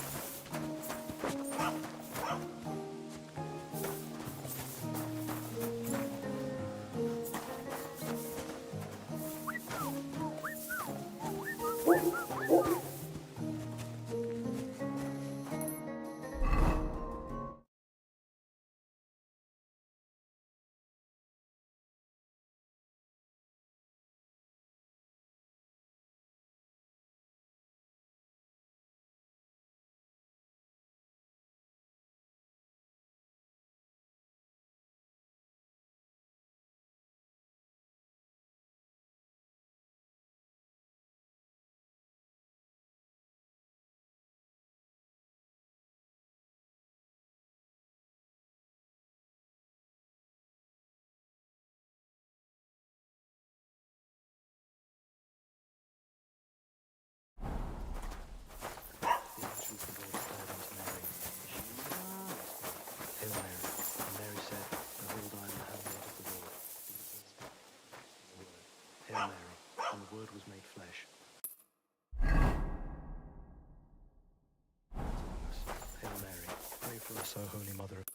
Speaker 9: O Holy Mother of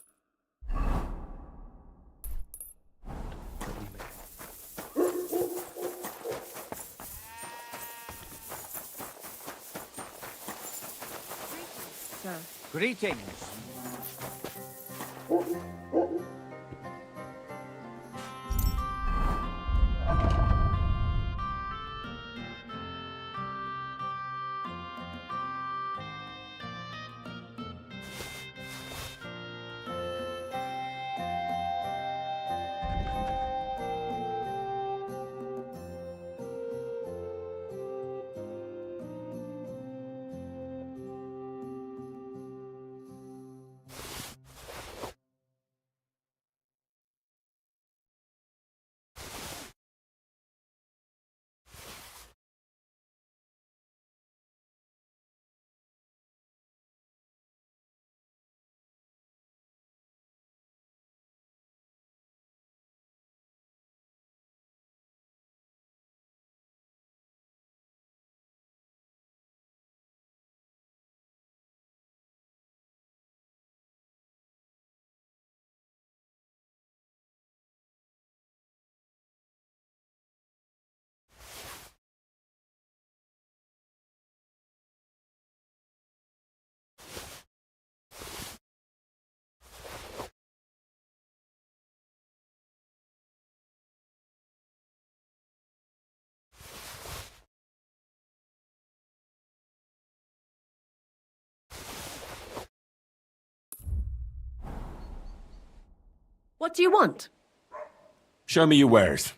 Speaker 20: Sir. Greetings.
Speaker 10: What do you want?
Speaker 1: Show me your wares.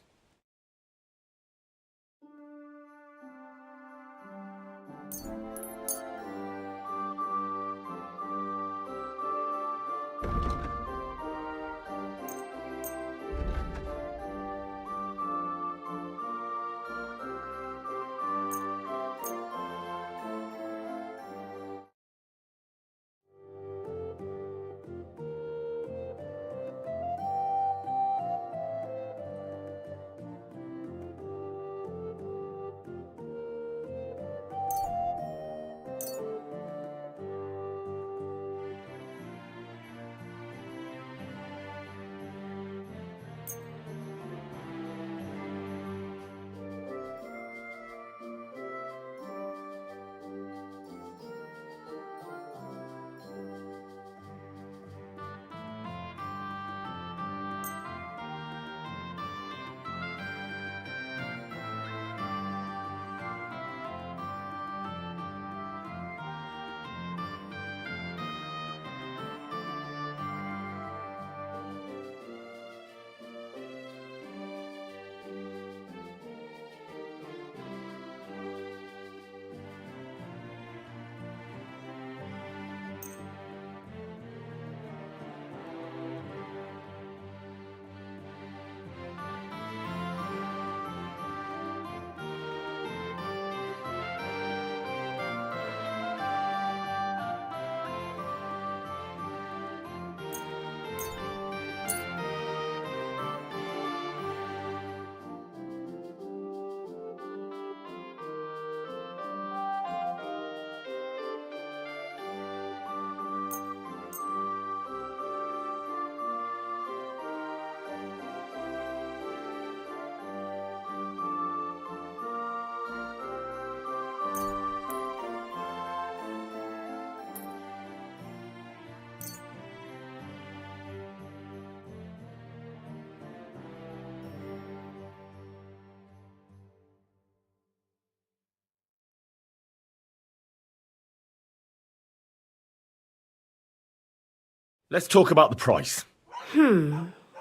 Speaker 1: Let's talk about the price.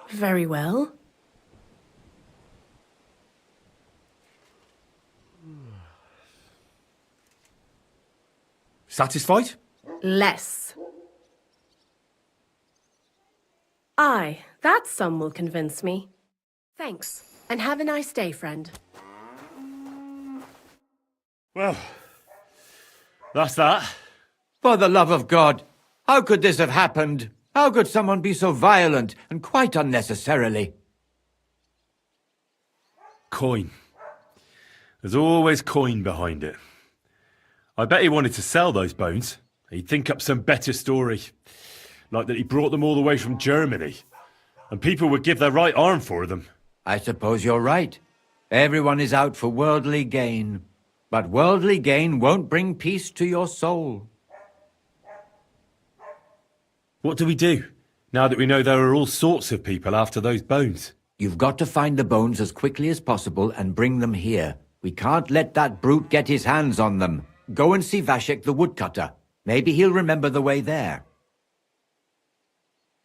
Speaker 10: Very well.
Speaker 1: Satisfied?
Speaker 10: Less. Aye, that sum will convince me. Thanks, and have a nice day, friend.
Speaker 1: Well, that's that.
Speaker 20: For the love of God, how could this have happened? How could someone be so violent, and quite unnecessarily?
Speaker 1: Coin. There's always coin behind it. I bet he wanted to sell those bones. He'd think up some better story. Like that he brought them all the way from Germany. And people would give their right arm for them.
Speaker 20: I suppose you're right. Everyone is out for worldly gain. But worldly gain won't bring peace to your soul.
Speaker 1: What do we do, now that we know there are all sorts of people after those bones?
Speaker 20: You've got to find the bones as quickly as possible and bring them here. We can't let that brute get his hands on them. Go and see Vashek the woodcutter. Maybe he'll remember the way there.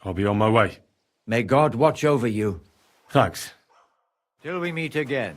Speaker 1: I'll be on my way.
Speaker 20: May God watch over you.
Speaker 1: Thanks.
Speaker 20: Till we meet again.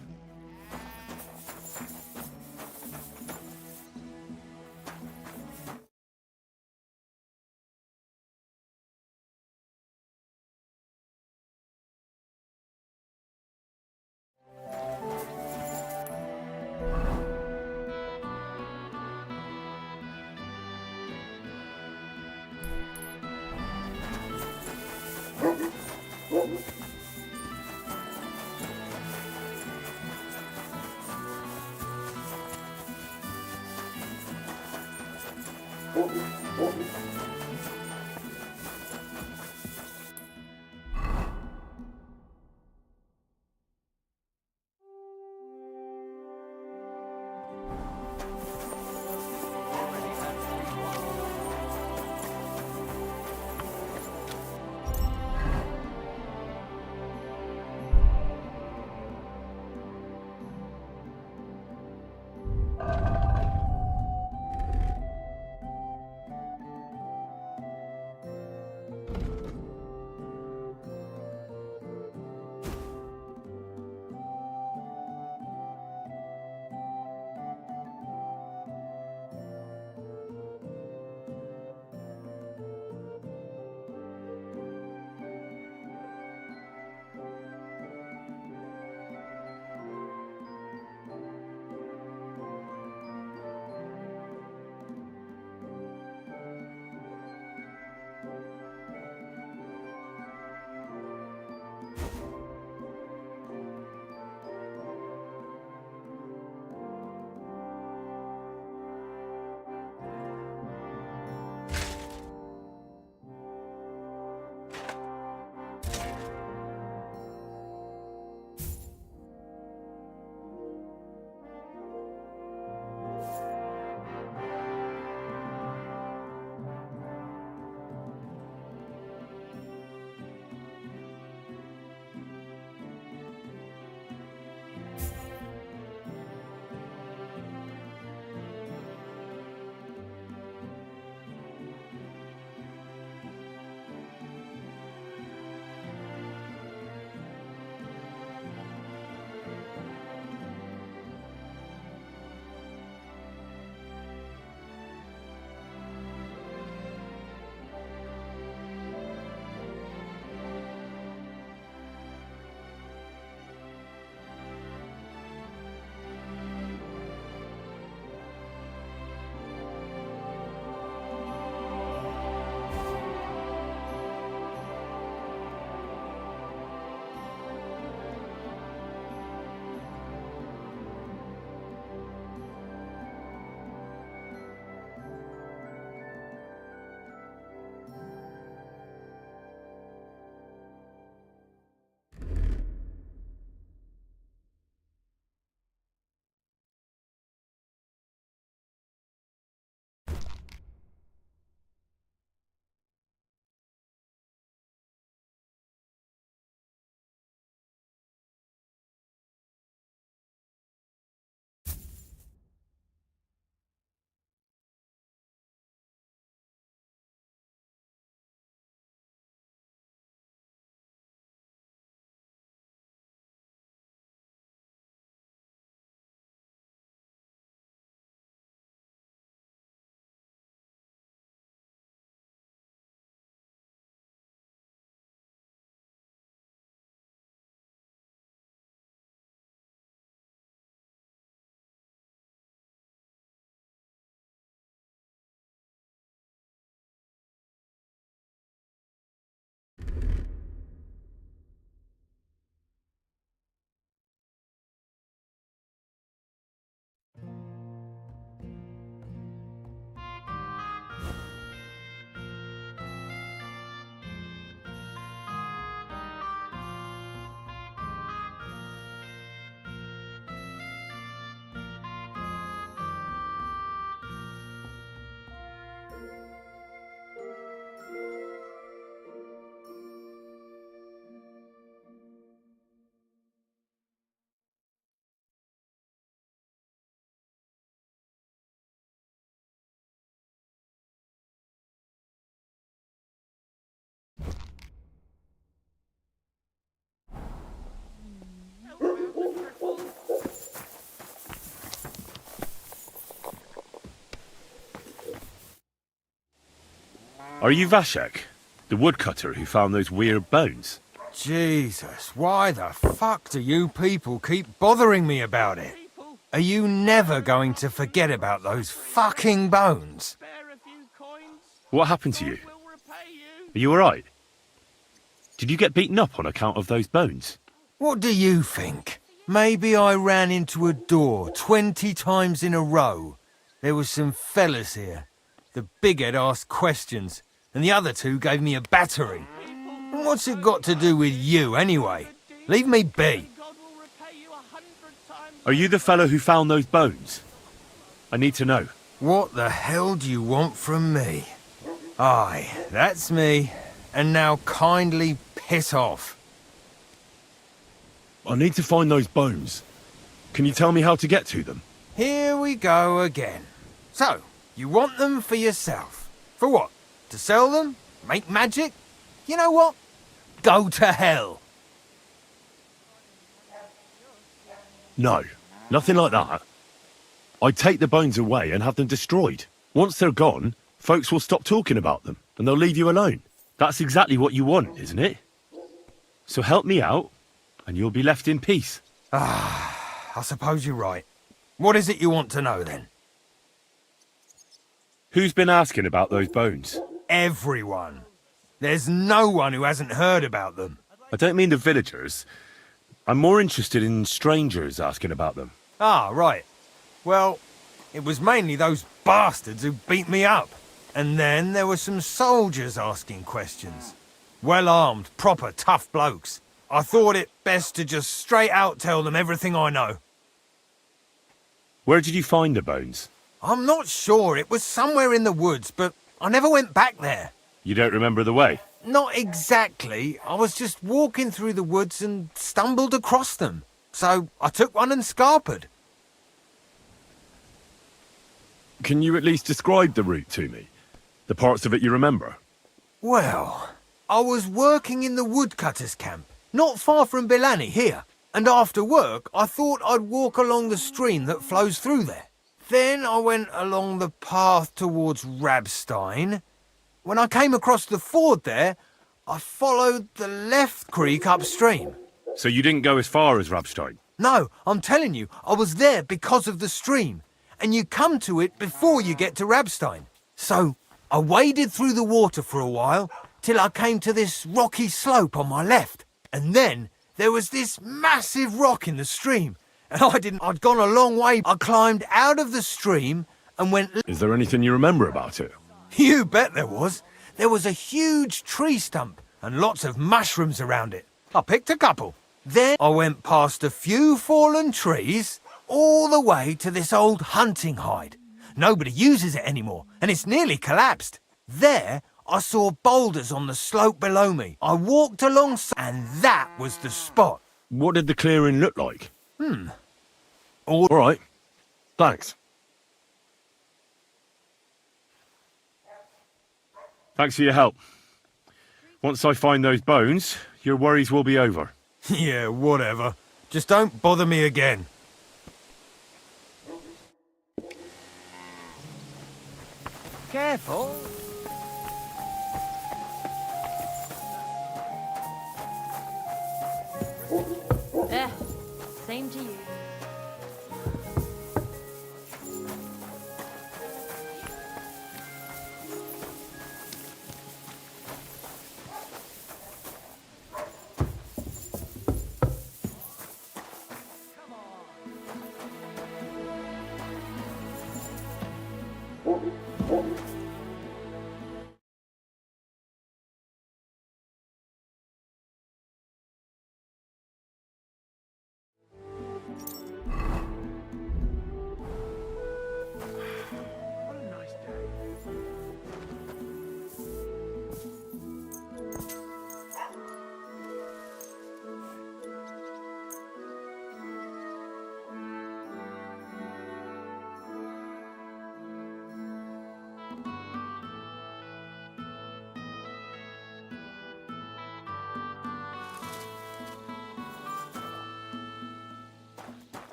Speaker 1: Are you Vashek, the woodcutter who found those weird bones?
Speaker 2: Jesus, why the fuck do you people keep bothering me about it? Are you never going to forget about those fucking bones?
Speaker 1: What happened to you? Are you alright? Did you get beaten up on account of those bones?
Speaker 2: What do you think? Maybe I ran into a door 20 times in a row. There was some fellas here. The bighead asked questions, and the other two gave me a battering. What's it got to do with you, anyway? Leave me be.
Speaker 1: Are you the fellow who found those bones? I need to know.
Speaker 2: What the hell do you want from me? Aye, that's me. And now kindly piss off.
Speaker 1: I need to find those bones. Can you tell me how to get to them?
Speaker 2: Here we go again. So, you want them for yourself. For what? To sell them? Make magic? You know what? Go to hell.
Speaker 1: No, nothing like that. I'd take the bones away and have them destroyed. Once they're gone, folks will stop talking about them, and they'll leave you alone. That's exactly what you want, isn't it? So help me out, and you'll be left in peace.
Speaker 2: I suppose you're right. What is it you want to know, then?
Speaker 1: Who's been asking about those bones?
Speaker 2: Everyone. There's no one who hasn't heard about them.
Speaker 1: I don't mean the villagers. I'm more interested in strangers asking about them.
Speaker 2: Ah, right. Well, it was mainly those bastards who beat me up. And then there were some soldiers asking questions. Well-armed, proper tough blokes. I thought it best to just straight out tell them everything I know.
Speaker 1: Where did you find the bones?
Speaker 2: I'm not sure. It was somewhere in the woods, but I never went back there.
Speaker 1: You don't remember the way?
Speaker 2: Not exactly. I was just walking through the woods and stumbled across them. So I took one and scarpered.
Speaker 1: Can you at least describe the route to me? The parts of it you remember?
Speaker 2: Well, I was working in the woodcutters' camp, not far from Bilani here. And after work, I thought I'd walk along the stream that flows through there. Then I went along the path towards Rabstein. When I came across the ford there, I followed the left creek upstream.
Speaker 1: So you didn't go as far as Rabstein?
Speaker 2: No, I'm telling you, I was there because of the stream. And you come to it before you get to Rabstein. So I waded through the water for a while, till I came to this rocky slope on my left. And then there was this massive rock in the stream. And I'd gone a long way. I climbed out of the stream and went...
Speaker 1: Is there anything you remember about it?
Speaker 2: You bet there was. There was a huge tree stump and lots of mushrooms around it. I picked a couple. Then I went past a few fallen trees, all the way to this old hunting hide. Nobody uses it anymore, and it's nearly collapsed. There, I saw boulders on the slope below me. I walked along, and that was the spot.
Speaker 1: What did the clearing look like?
Speaker 2: All
Speaker 1: right. Thanks. Thanks for your help. Once I find those bones, your worries will be over.
Speaker 2: Yeah, whatever. Just don't bother me again.
Speaker 4: Careful.
Speaker 19: Same to you.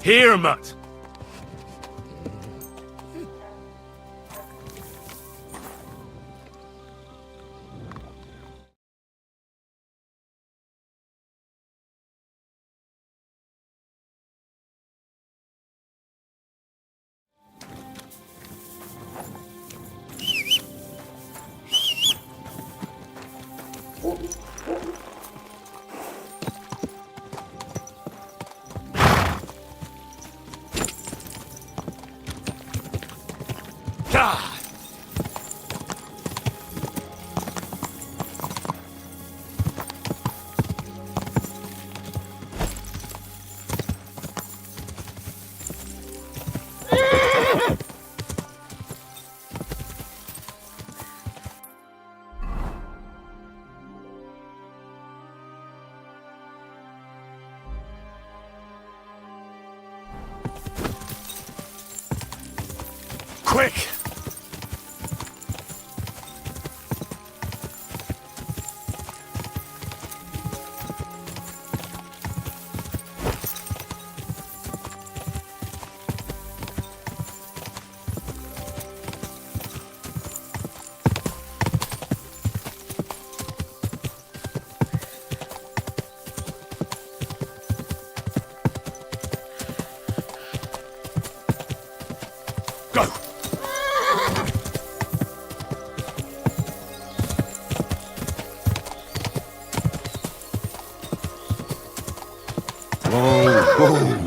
Speaker 1: Here, Mutt! Quick! Go! Whoa, whoa.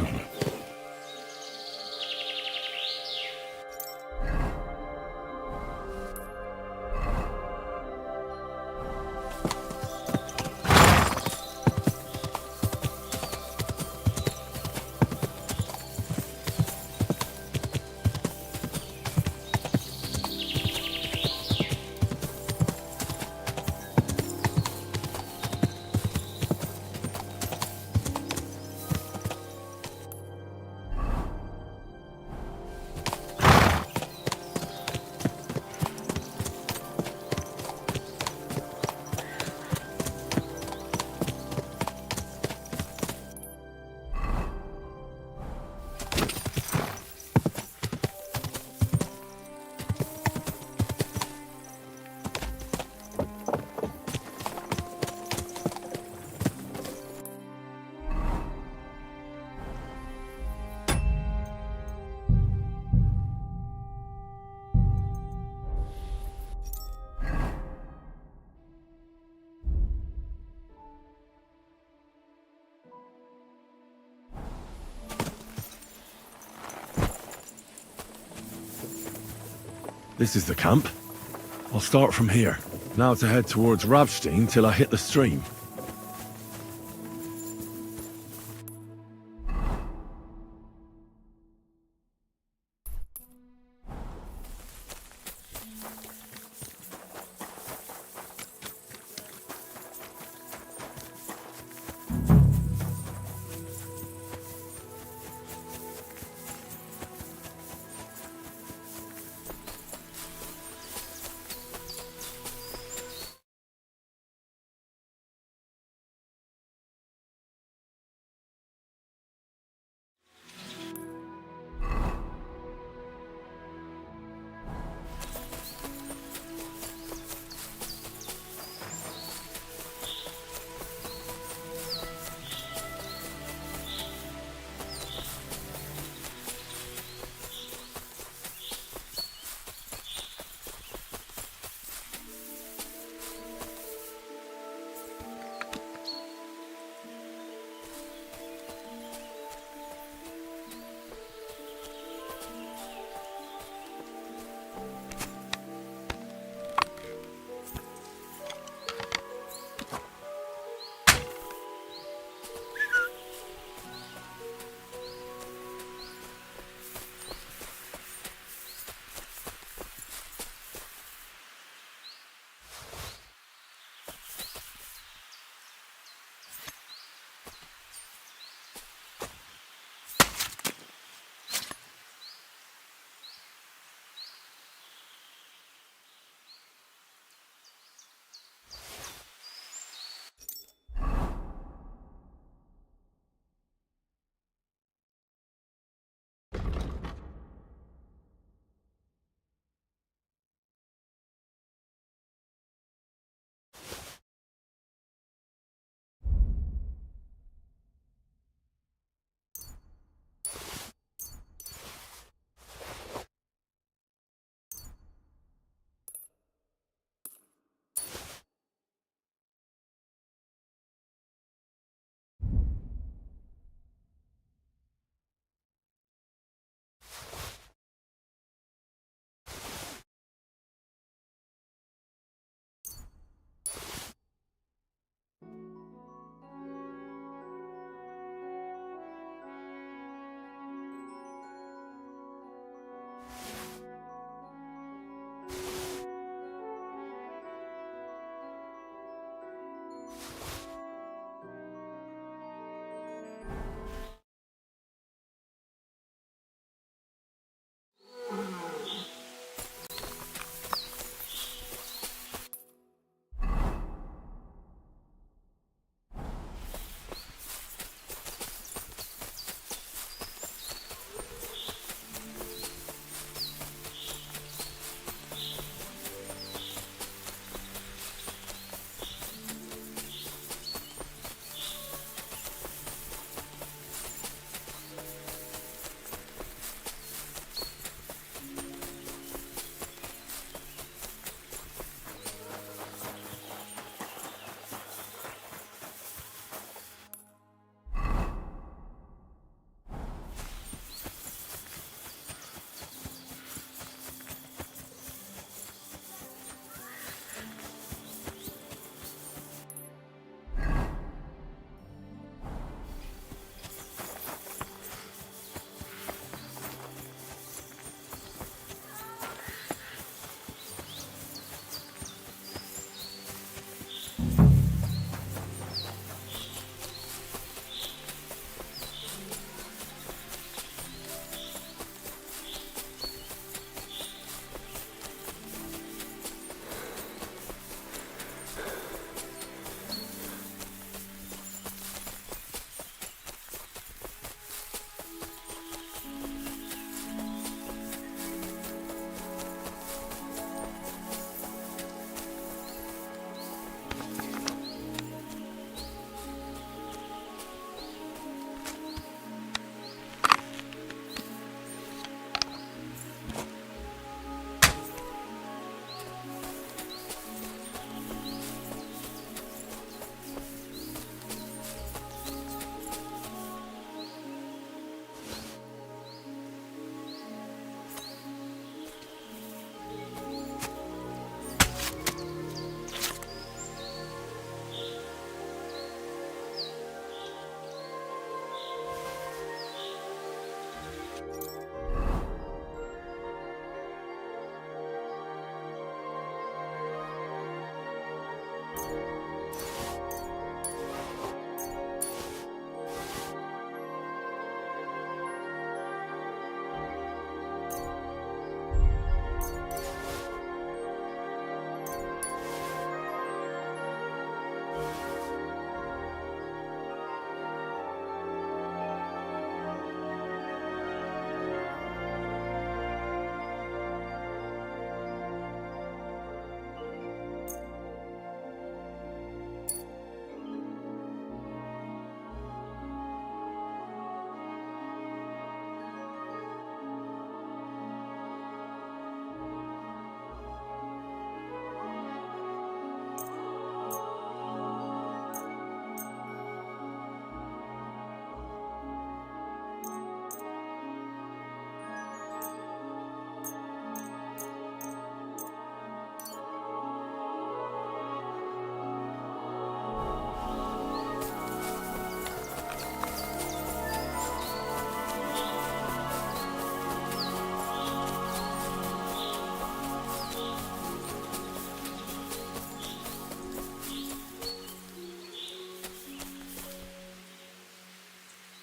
Speaker 1: This is the camp. I'll start from here. Now to head towards Ravstein till I hit the stream.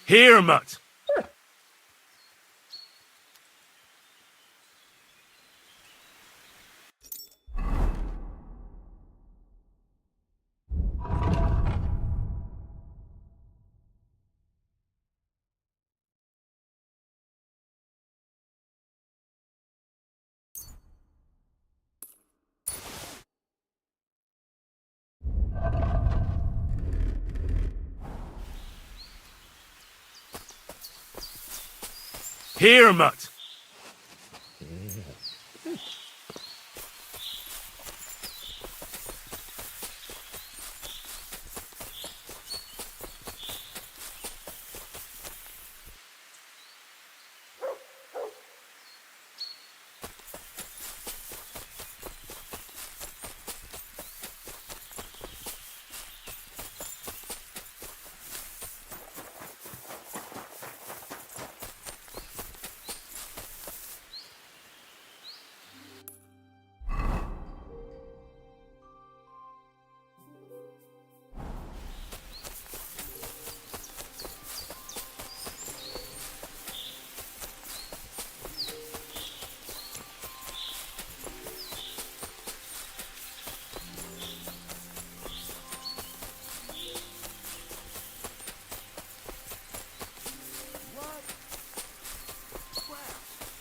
Speaker 1: Here, mutt. Here, mutt.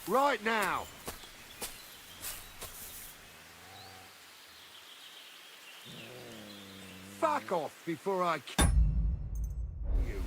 Speaker 3: Right now! Fuck off before I kill you.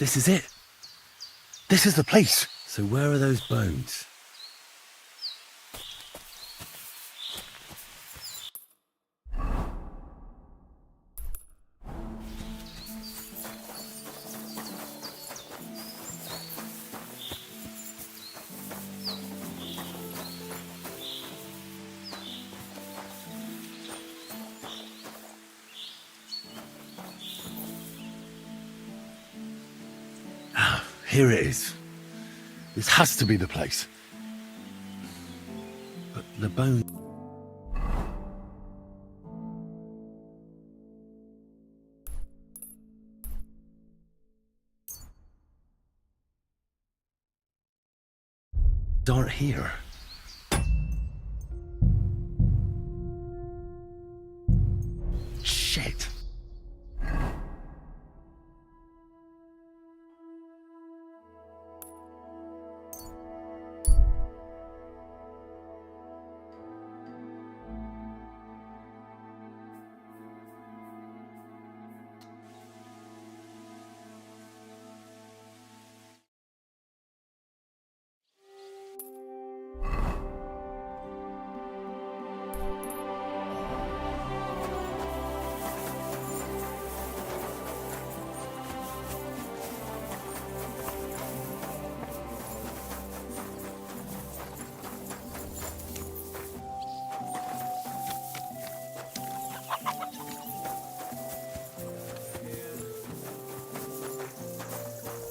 Speaker 1: This is it. This is the place. So where are those bones? Here it is. This has to be the place. But the bone... aren't here. Shit.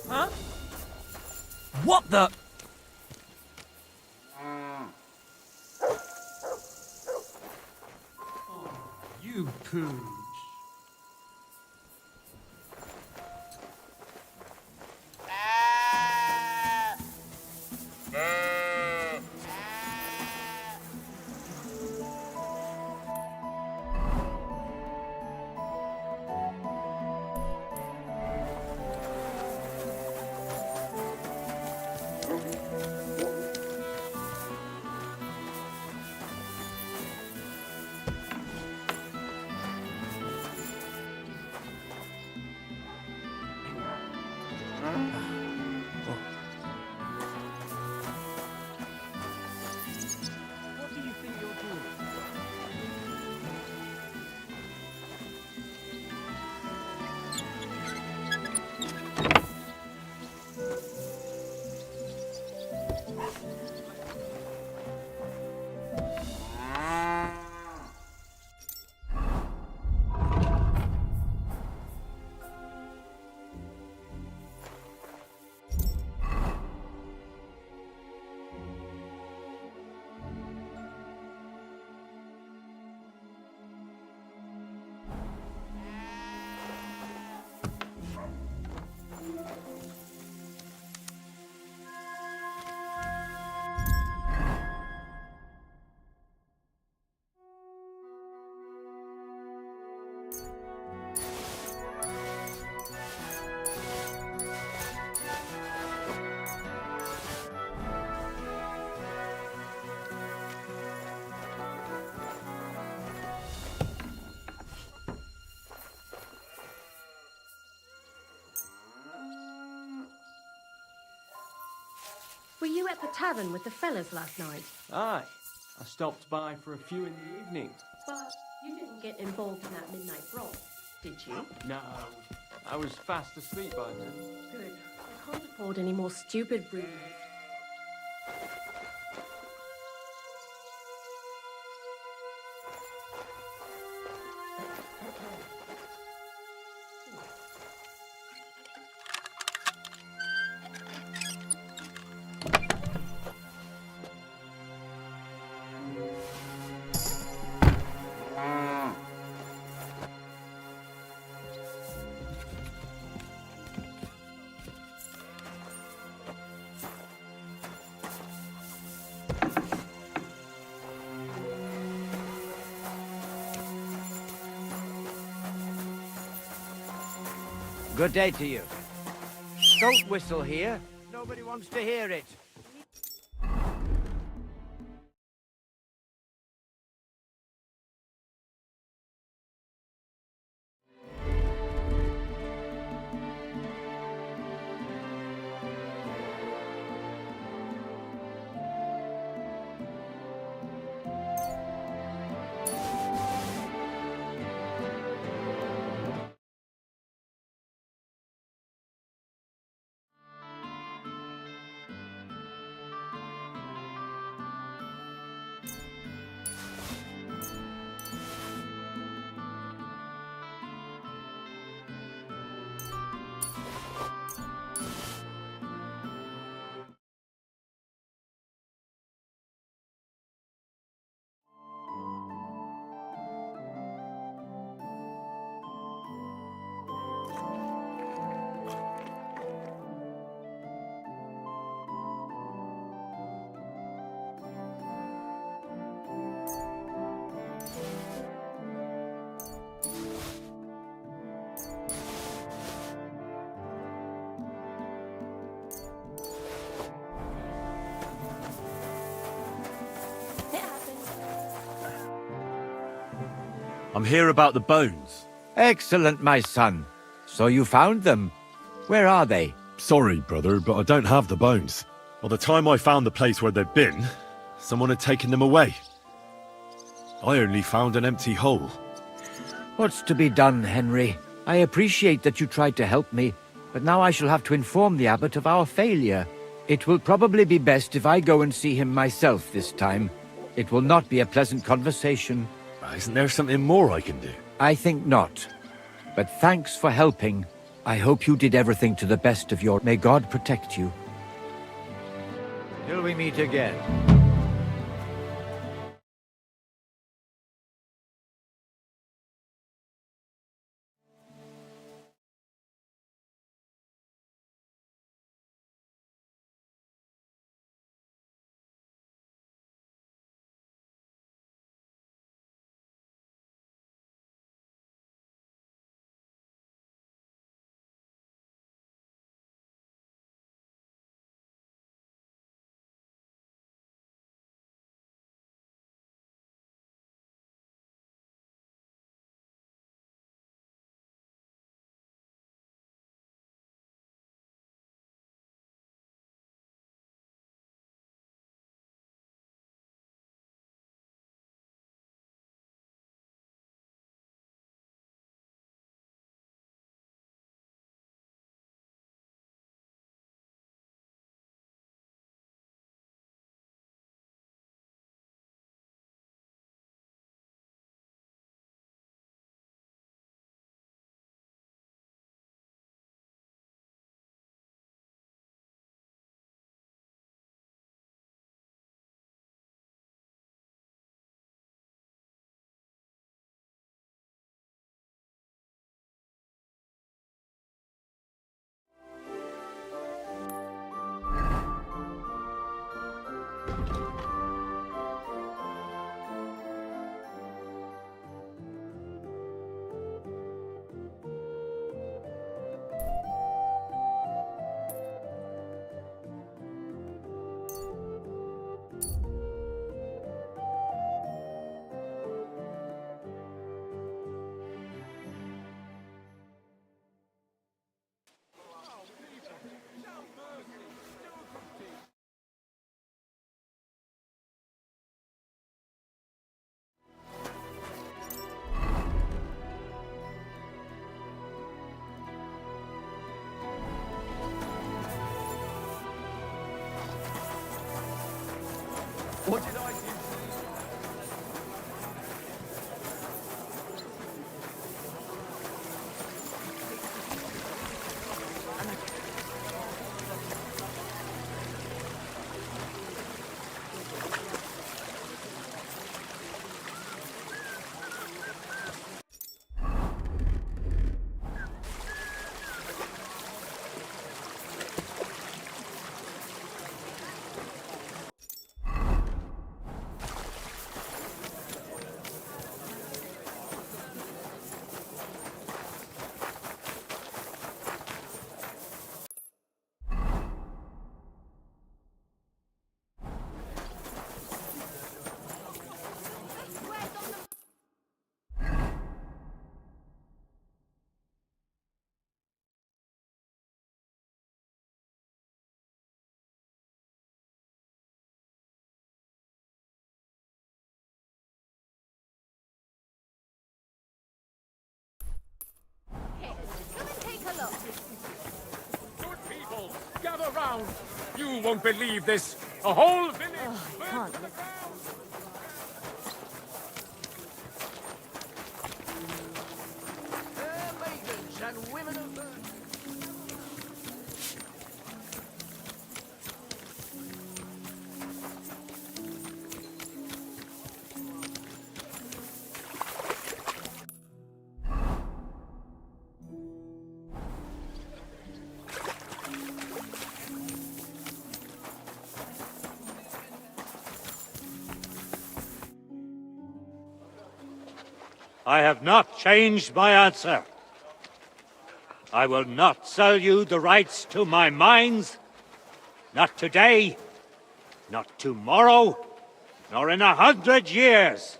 Speaker 2: Huh? What the? You pooch. What do you think you're doing?
Speaker 10: Were you at the tavern with the fellas last night?
Speaker 6: Aye. I stopped by for a few in the evening.
Speaker 10: But you didn't get involved in that midnight brawl, did you?
Speaker 6: No. I was fast asleep by then.
Speaker 10: Good. I can't afford any more stupid rumors.
Speaker 20: Good day to you. Don't whistle here. Nobody wants to hear it.
Speaker 7: I'm here about the bones.
Speaker 20: Excellent, my son. So you found them. Where are they?
Speaker 1: Sorry, brother, but I don't have the bones. By the time I found the place where they'd been, someone had taken them away. I only found an empty hole.
Speaker 20: What's to be done, Henry? I appreciate that you tried to help me, but now I shall have to inform the abbot of our failure. It will probably be best if I go and see him myself this time. It will not be a pleasant conversation.
Speaker 1: Isn't there something more I can do?
Speaker 20: I think not. But thanks for helping. I hope you did everything to the best of your... May God protect you. Till we meet again.
Speaker 7: What did I do?
Speaker 13: Good people, gather round. You won't believe this. A whole village burnt to the ground.
Speaker 2: Fair maidens and women of virtue.
Speaker 17: I have not changed my answer. I will not sell you the rights to my mines. Not today, not tomorrow, nor in 100 years.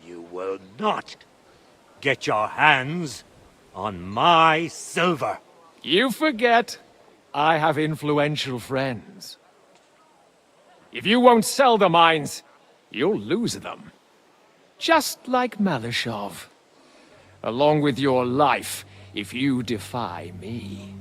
Speaker 17: You will not get your hands on my silver.
Speaker 13: You forget I have influential friends. If you won't sell the mines, you'll lose them. Just like Malishov. Along with your life, if you defy me.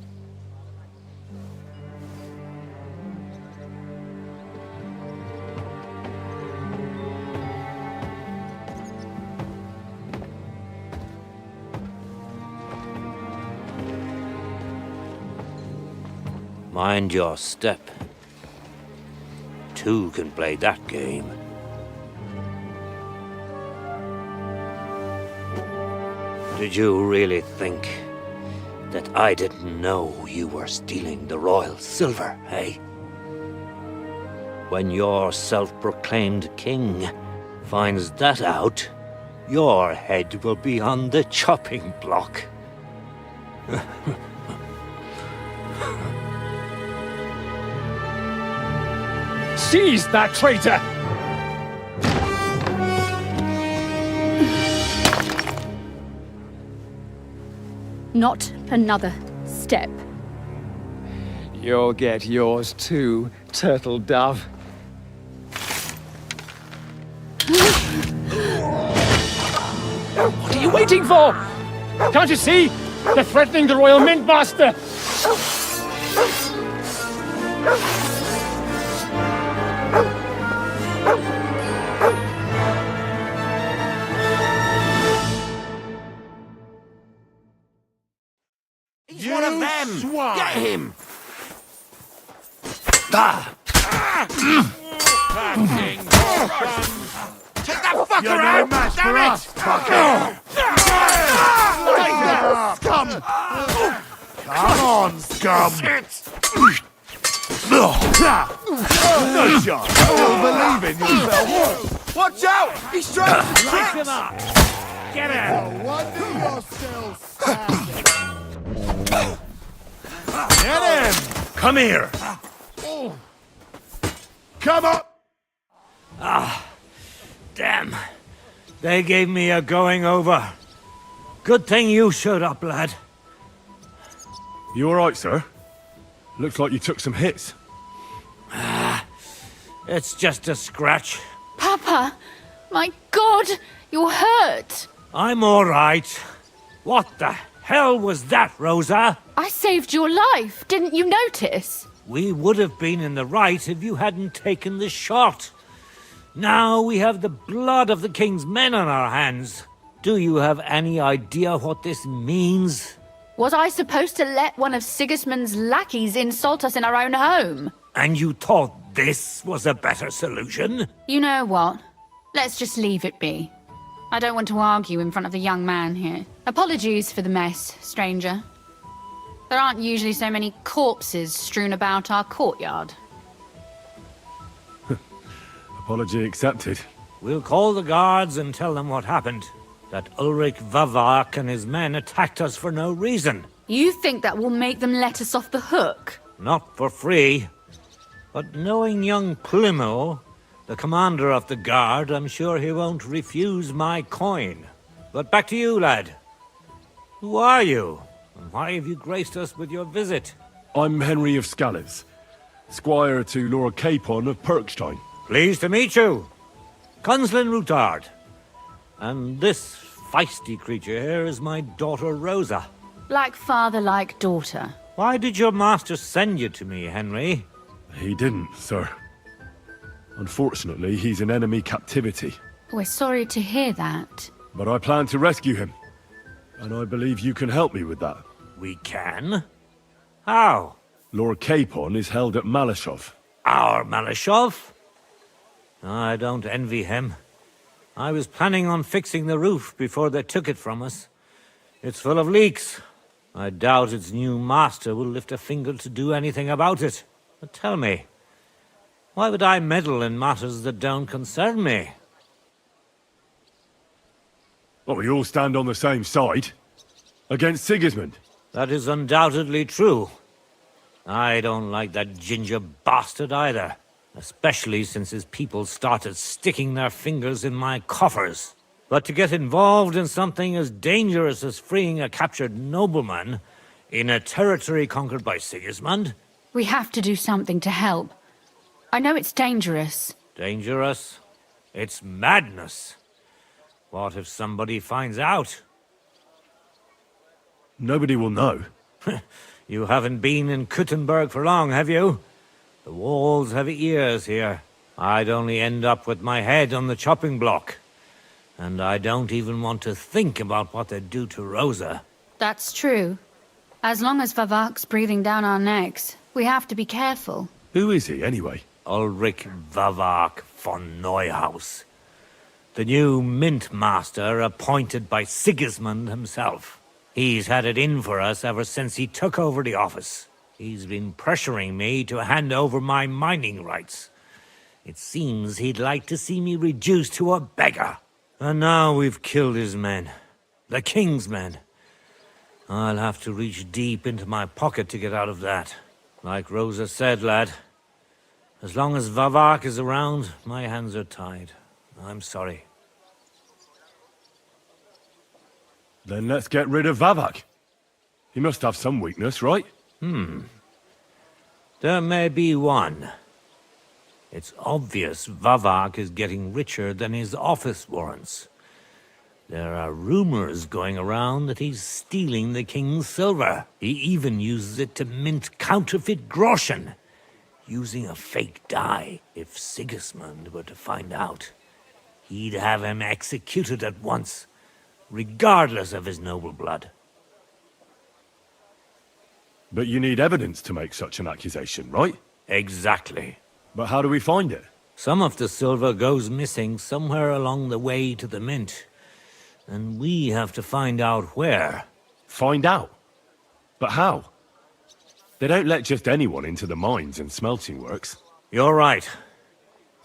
Speaker 17: Mind your step. Two can play that game. Did you really think that I didn't know you were stealing the royal silver, eh? When your self-proclaimed king finds that out, your head will be on the chopping block.
Speaker 13: Seize that traitor!
Speaker 19: Not another step.
Speaker 13: You'll get yours too, turtle dove. What are you waiting for? Can't you see? They're threatening the Royal Mint Master!
Speaker 2: He's one of them!
Speaker 16: Swine.
Speaker 2: Get him! Take that fucker
Speaker 16: You're no
Speaker 2: out!
Speaker 16: match for
Speaker 2: Damn
Speaker 16: us, fucker! Scum! Come on, scum! No shot! Still believe in yourself!
Speaker 2: Watch out! He's trying to
Speaker 17: Light him up! Get him!
Speaker 3: No wonder you're still standing.
Speaker 16: Get him!
Speaker 1: Come here!
Speaker 16: Come on!
Speaker 17: Damn. They gave me a going over. Good thing you showed up, lad.
Speaker 1: You alright, sir? Looks like you took some hits.
Speaker 17: It's just a scratch.
Speaker 5: Papa, my God, you're hurt.
Speaker 17: I'm all right. What the hell was that, Rosa?
Speaker 5: I saved your life. Didn't you notice?
Speaker 17: We would have been in the right if you hadn't taken the shot. Now we have the blood of the king's men on our hands. Do you have any idea what this means?
Speaker 5: Was I supposed to let one of Sigismund's lackeys insult us in our own home?
Speaker 17: And you thought this was a better solution?
Speaker 5: You know what? Let's just leave it be. I don't want to argue in front of the young man here. Apologies for the mess, stranger. There aren't usually so many corpses strewn about our courtyard.
Speaker 1: Apology accepted.
Speaker 17: We'll call the guards and tell them what happened. That Ulrich Vavark and his men attacked us for no reason.
Speaker 5: You think that will make them let us off the hook?
Speaker 17: Not for free. But knowing young Plimo, the commander of the guard, I'm sure he won't refuse my coin. But back to you, lad. Who are you? And why have you graced us with your visit?
Speaker 1: I'm Henry of Scales, squire to Lord Capon of Perkstein.
Speaker 17: Pleased to meet you. Conslin Routard. And this feisty creature here is my daughter Rosa.
Speaker 5: Like father, like daughter.
Speaker 17: Why did your master send you to me, Henry?
Speaker 1: He didn't, sir. Unfortunately, he's in enemy captivity.
Speaker 5: We're sorry to hear that.
Speaker 1: But I plan to rescue him. And I believe you can help me with that.
Speaker 17: We can? How?
Speaker 1: Lord Capon is held at Malishov.
Speaker 17: Our Malishov? I don't envy him. I was planning on fixing the roof before they took it from us. It's full of leaks. I doubt its new master will lift a finger to do anything about it. But tell me, why would I meddle in matters that don't concern me?
Speaker 1: Well, we all stand on the same side. Against Sigismund.
Speaker 17: That is undoubtedly true. I don't like that ginger bastard either. Especially since his people started sticking their fingers in my coffers. But to get involved in something as dangerous as freeing a captured nobleman in a territory conquered by Sigismund?
Speaker 5: We have to do something to help. I know it's dangerous.
Speaker 17: Dangerous? It's madness. What if somebody finds out?
Speaker 1: Nobody will know.
Speaker 17: You haven't been in Kuttenberg for long, have you? The walls have ears here. I'd only end up with my head on the chopping block. And I don't even want to think about what they'd do to Rosa.
Speaker 5: That's true. As long as Vavak's breathing down our necks, we have to be careful.
Speaker 1: Who is he, anyway?
Speaker 17: Ulrich Vavak von Neuhaus. The new mint master appointed by Sigismund himself. He's had it in for us ever since he took over the office. He's been pressuring me to hand over my mining rights. It seems he'd like to see me reduced to a beggar. And now we've killed his men. The king's men. I'll have to reach deep into my pocket to get out of that. Like Rosa said, lad, as long as Vavak is around, my hands are tied. I'm sorry.
Speaker 1: Then let's get rid of Vavak. He must have some weakness, right?
Speaker 17: There may be one. It's obvious Vavak is getting richer than his office warrants. There are rumors going around that he's stealing the king's silver. He even uses it to mint counterfeit groschen, using a fake die. If Sigismund were to find out, he'd have him executed at once, regardless of his noble blood.
Speaker 1: But you need evidence to make such an accusation, right?
Speaker 17: Exactly.
Speaker 1: But how do we find it?
Speaker 17: Some of the silver goes missing somewhere along the way to the mint. And we have to find out where.
Speaker 1: Find out? But how? They don't let just anyone into the mines and smelting works.
Speaker 17: You're right.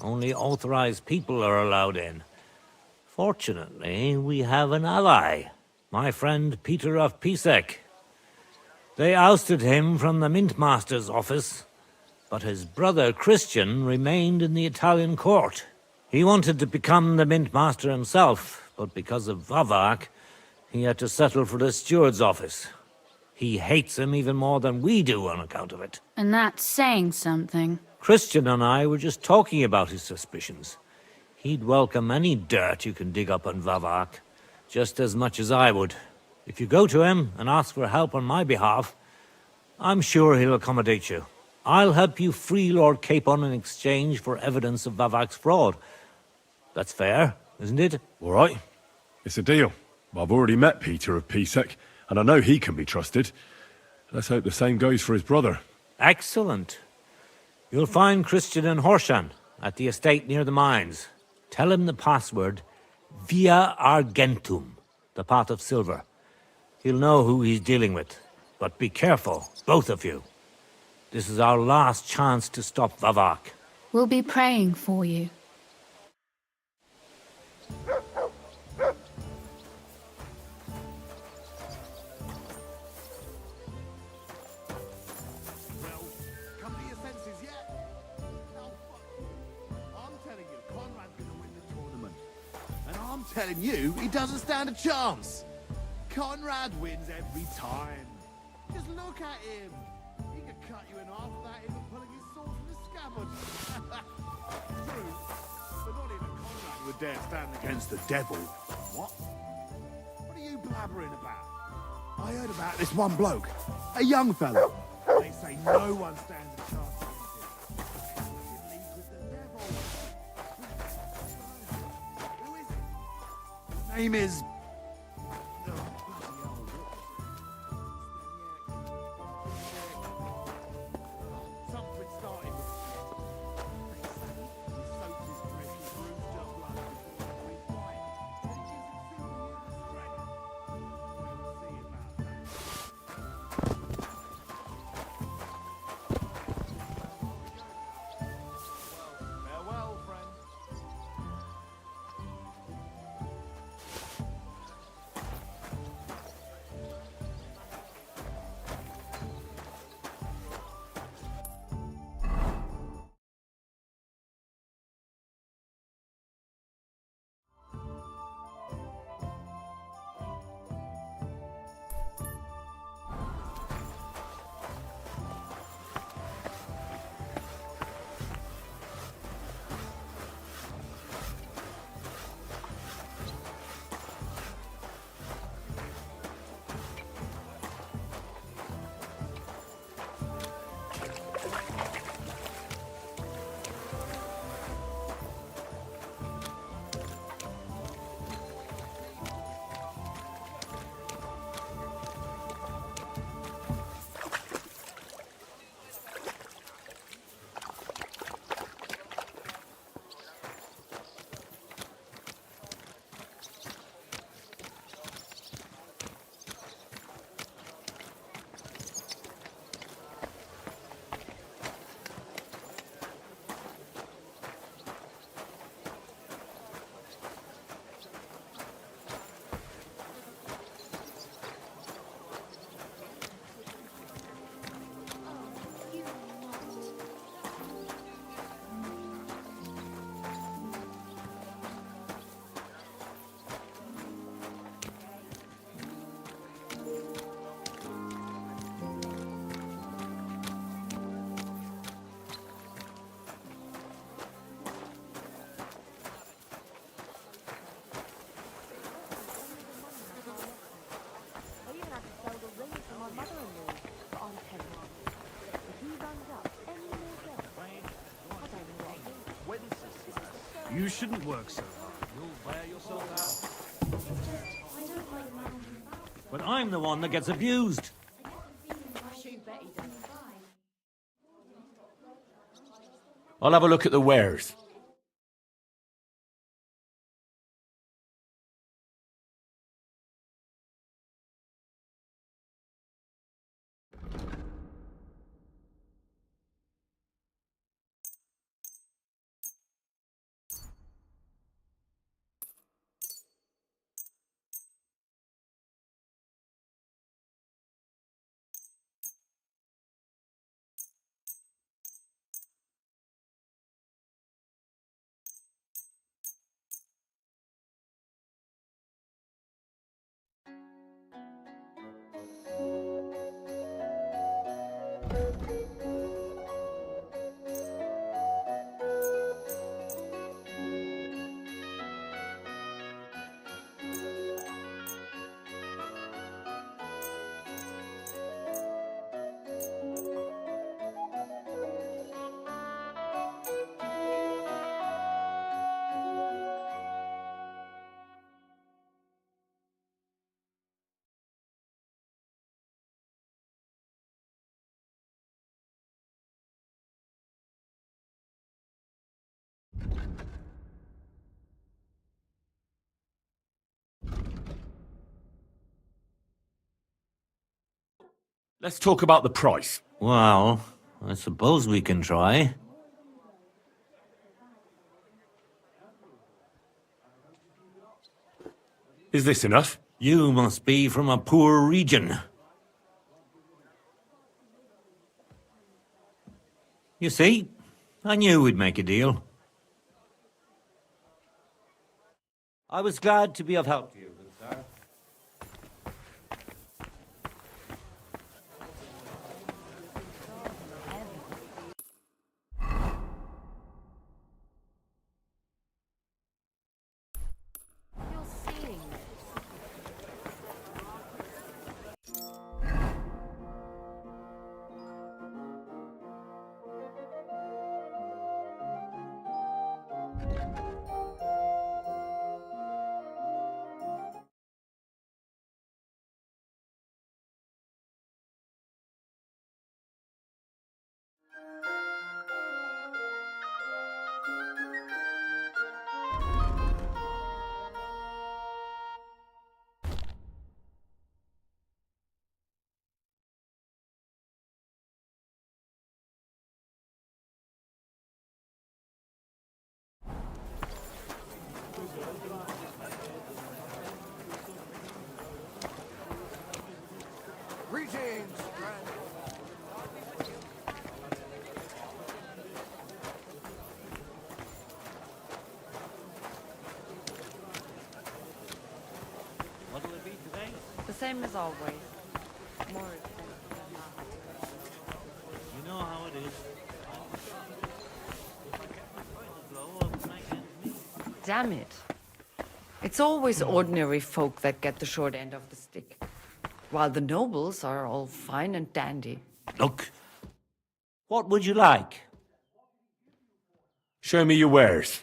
Speaker 17: Only authorized people are allowed in. Fortunately, we have an ally. My friend Peter of Pisek. They ousted him from the Mintmaster's office, but his brother Christian remained in the Italian court. He wanted to become the Mintmaster himself, but because of Vavak, he had to settle for the steward's office. He hates him even more than we do on account of it.
Speaker 5: And that's saying something.
Speaker 17: Christian and I were just talking about his suspicions. He'd welcome any dirt you can dig up on Vavak, just as much as I would. If you go to him and ask for help on my behalf, I'm sure he'll accommodate you. I'll help you free Lord Capon in exchange for evidence of Vavak's fraud. That's fair, isn't it?
Speaker 1: All right. It's a deal. I've already met Peter of Pisek, and I know he can be trusted. Let's hope the same goes for his brother.
Speaker 17: Excellent. You'll find Christian and Horshan at the estate near the mines. Tell him the password, Via Argentum, the pot of silver. He'll know who he's dealing with. But be careful, both of you. This is our last chance to stop Vavak.
Speaker 5: We'll be praying for you.
Speaker 3: Come to your senses yet? No, I'm telling you, Conrad's gonna win the tournament. And I'm telling you, he doesn't stand a chance. Conrad wins every time. Just look at him. He could cut you in half without even pulling his sword from the scabbard. True, but not even Conrad would dare stand against the devil. What? What are you blabbering about? I heard about this one bloke, a young fellow. They say no one stands a chance against him. He's in league with the devil. Who is it? His name is...
Speaker 21: You shouldn't work so hard. You'll wear yourself out.
Speaker 17: But I'm the one that gets abused.
Speaker 1: I'll have a look at the wares. Let's talk about the price.
Speaker 17: Well, I suppose we can try.
Speaker 1: Is this enough?
Speaker 17: You must be from a poor region. You see, I knew we'd make a deal. I was glad to be of help to you, good sir.
Speaker 2: Greetings, friend.
Speaker 17: What will it be today?
Speaker 15: The same as always. More expensive than that.
Speaker 17: You know how it is. If I kept my prices low, I would make ends meet.
Speaker 15: Damn it. It's always ordinary folk that get the short end of the stick, while the nobles are all fine and dandy.
Speaker 17: Look, what would you like?
Speaker 1: Show me your wares.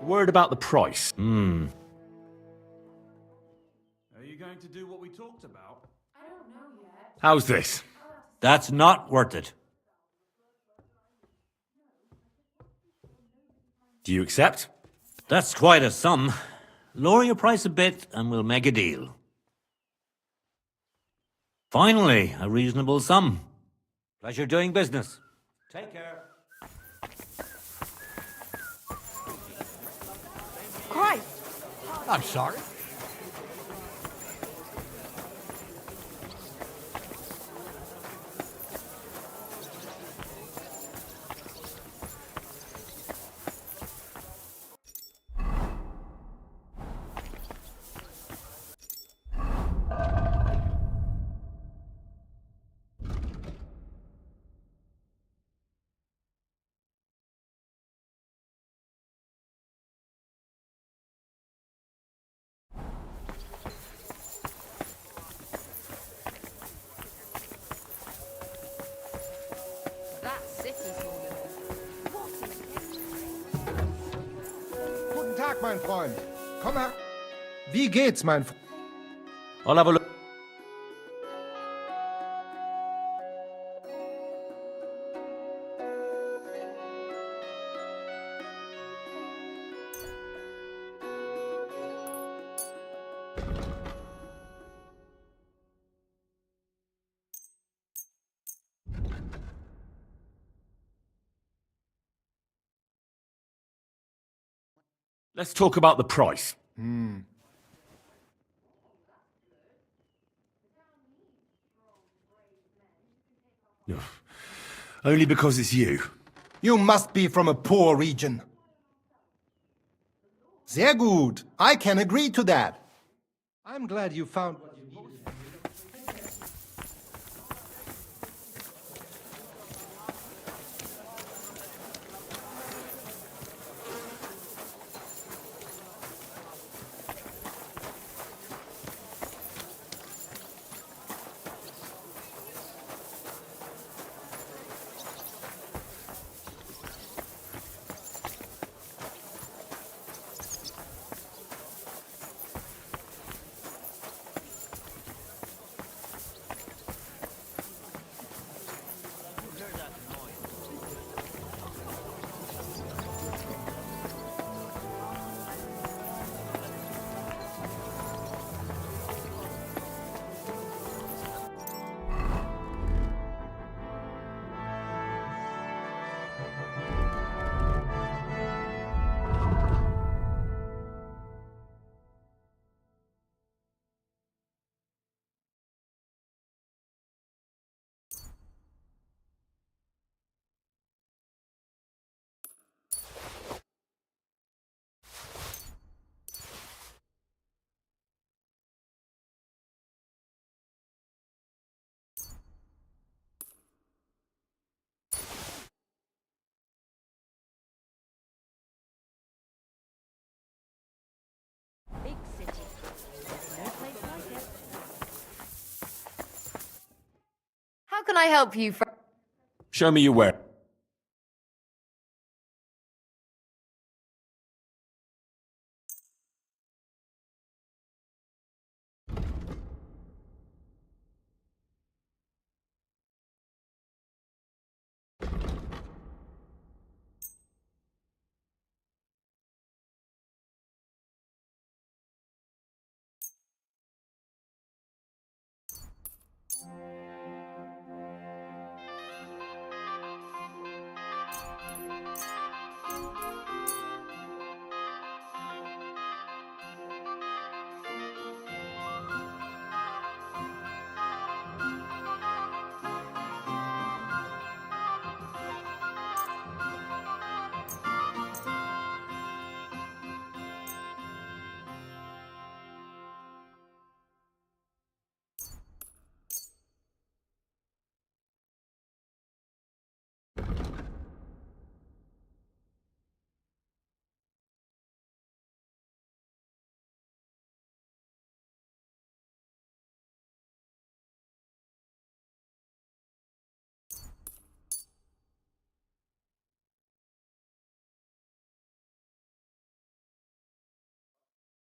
Speaker 1: Word about the price.
Speaker 7: Are you going to do what we talked about?
Speaker 5: I don't know yet.
Speaker 1: How's this?
Speaker 17: That's not worth it.
Speaker 1: Do you accept?
Speaker 17: That's quite a sum. Lower your price a bit and we'll make a deal. Finally, a reasonable sum. Pleasure doing business. Take care.
Speaker 12: Christ! I'm sorry.
Speaker 19: That city's
Speaker 11: Guten Tag, mein Freund. Komm her. Wie geht's, mein Freund?
Speaker 17: I'll have a look.
Speaker 1: Let's talk about the price. Ugh. Only because it's you.
Speaker 11: You must be from a poor region. Sehr gut. I can agree to that. I'm glad you found what you needed.
Speaker 19: big city. No place like it. How can I help you, friend?
Speaker 1: Show me your ware.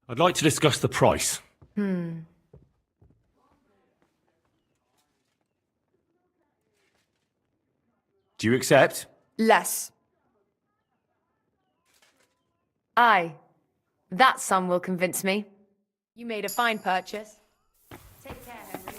Speaker 1: I'd like to discuss the price.
Speaker 10: Hmm.
Speaker 1: Do you accept?
Speaker 10: Less. Aye. That sum will convince me. You made a fine purchase. Take care, Henry.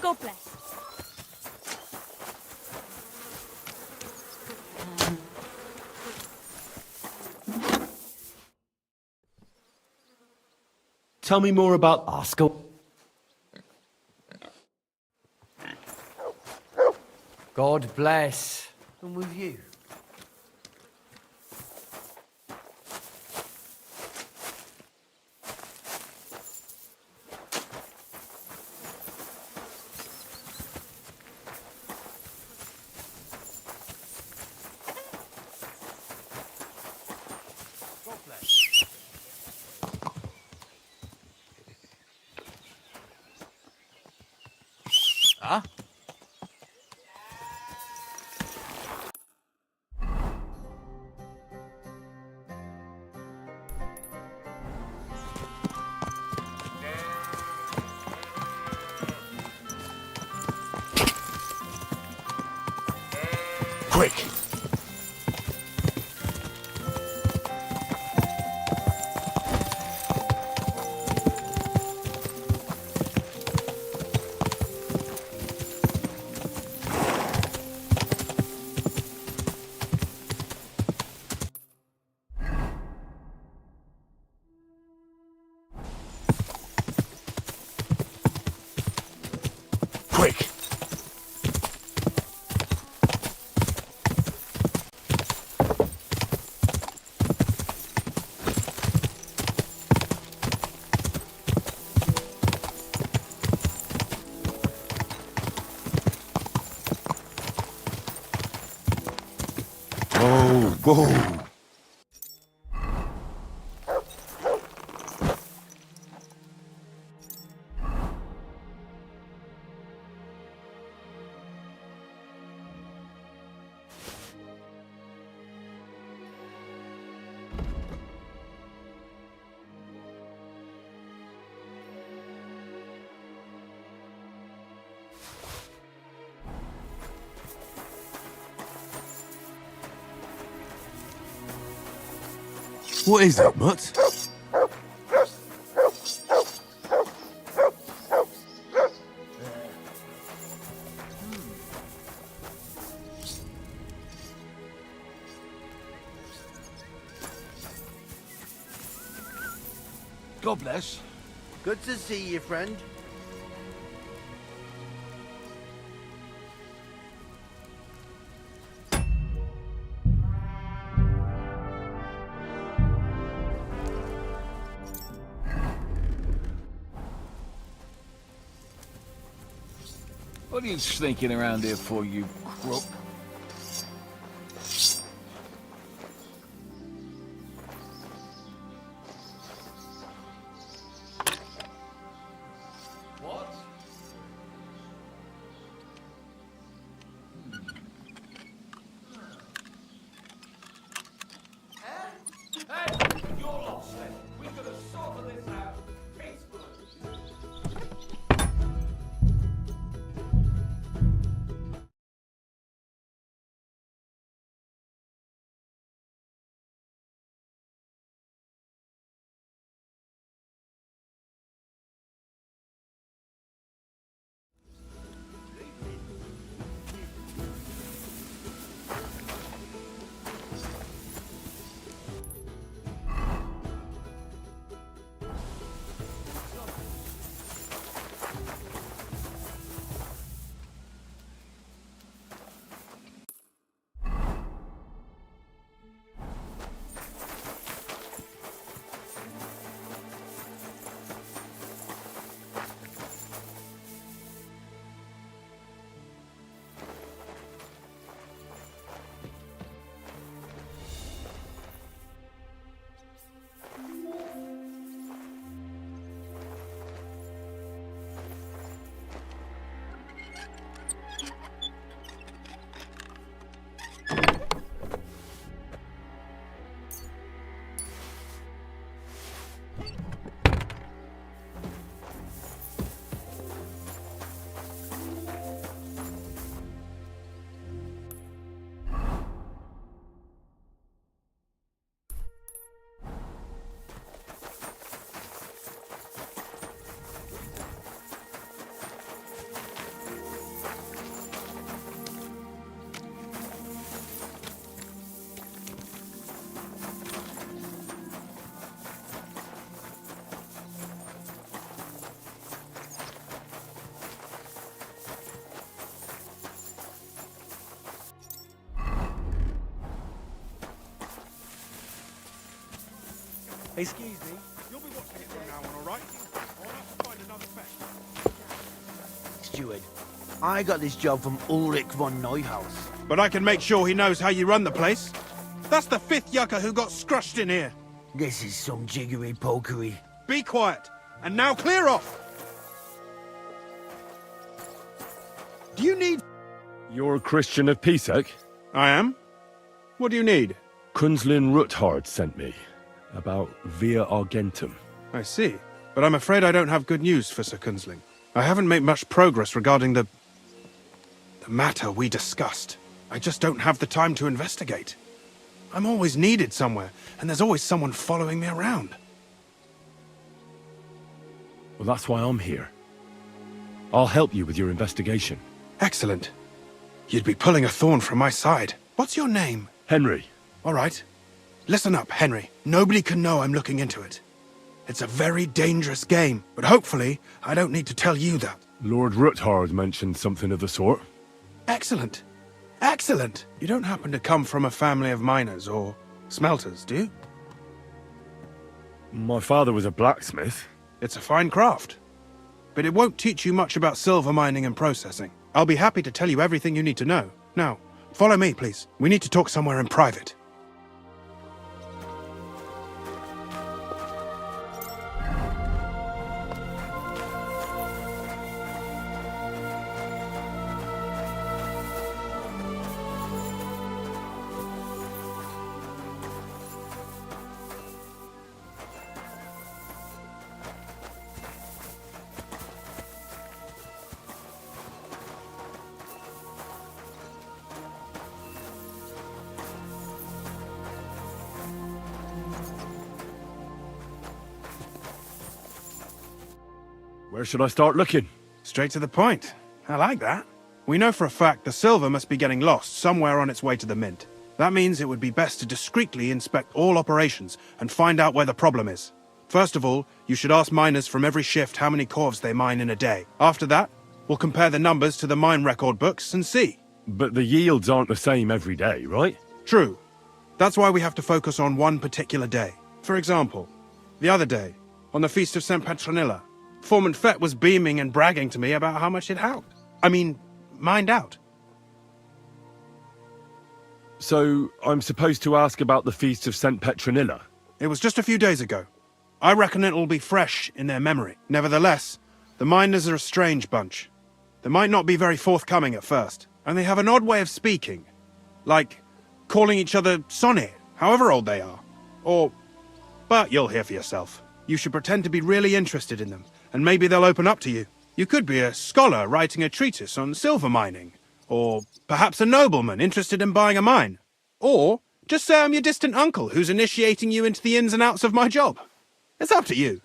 Speaker 5: God bless.
Speaker 1: Tell me more about
Speaker 21: Oscar. God bless.
Speaker 12: And with you.
Speaker 2: Huh?
Speaker 1: quick. Quick. Whoa. What is it, Mutt?
Speaker 3: God bless.
Speaker 8: Good to see you, friend.
Speaker 18: What are you sneaking around here for, you crook? What? Hey, you're lost then. We could have sorted this out peacefully.
Speaker 16: Excuse me. You'll be watching it from now on, all right? I'll have to find another fetch.
Speaker 8: Steward, I got this job from Ulrich von Neuhaus.
Speaker 16: But I can make sure he knows how you run the place. That's the 5th yucca who got scrushed in here.
Speaker 8: This is some jiggery-pokery.
Speaker 16: Be quiet. And now clear off. Do you need...
Speaker 1: You're a Christian of Pisek?
Speaker 16: I am. What do you need?
Speaker 1: Kunzlin Ruthard sent me. About Via Argentum.
Speaker 16: I see. But I'm afraid I don't have good news for Sir Kunzling. I haven't made much progress regarding the matter we discussed. I just don't have the time to investigate. I'm always needed somewhere, and there's always someone following me around.
Speaker 1: Well, that's why I'm here. I'll help you with your investigation.
Speaker 16: Excellent. You'd be pulling a thorn from my side. What's your name?
Speaker 1: Henry.
Speaker 16: All right. Listen up, Henry. Nobody can know I'm looking into it. It's a very dangerous game, but hopefully I don't need to tell you that.
Speaker 1: Lord Ruthard mentioned something of the sort.
Speaker 16: Excellent. Excellent! You don't happen to come from a family of miners or smelters, do you?
Speaker 1: My father was a blacksmith.
Speaker 16: It's a fine craft. But it won't teach you much about silver mining and processing. I'll be happy to tell you everything you need to know. Now, follow me, please. We need to talk somewhere in private.
Speaker 1: Where should I start looking?
Speaker 16: Straight to the point. I like that. We know for a fact the silver must be getting lost somewhere on its way to the mint. That means it would be best to discreetly inspect all operations and find out where the problem is. First of all, you should ask miners from every shift how many corves they mine in a day. After that, we'll compare the numbers to the mine record books and see.
Speaker 1: But the yields aren't the same every day, right?
Speaker 16: True. That's why we have to focus on one particular day. For example, the other day, on the Feast of St. Petronilla, Foreman Fett was beaming and bragging to me about how much he'd mined out.
Speaker 1: So, I'm supposed to ask about the Feast of St. Petronilla?
Speaker 16: It was just a few days ago. I reckon it'll be fresh in their memory. Nevertheless, the miners are a strange bunch. They might not be very forthcoming at first, and they have an odd way of speaking. Like, calling each other Sonny, however old they are. But you'll hear for yourself. You should pretend to be really interested in them, and maybe they'll open up to you. You could be a scholar writing a treatise on silver mining, or perhaps a nobleman interested in buying a mine. Or just say I'm your distant uncle who's initiating you into the ins and outs of my job. It's up to you.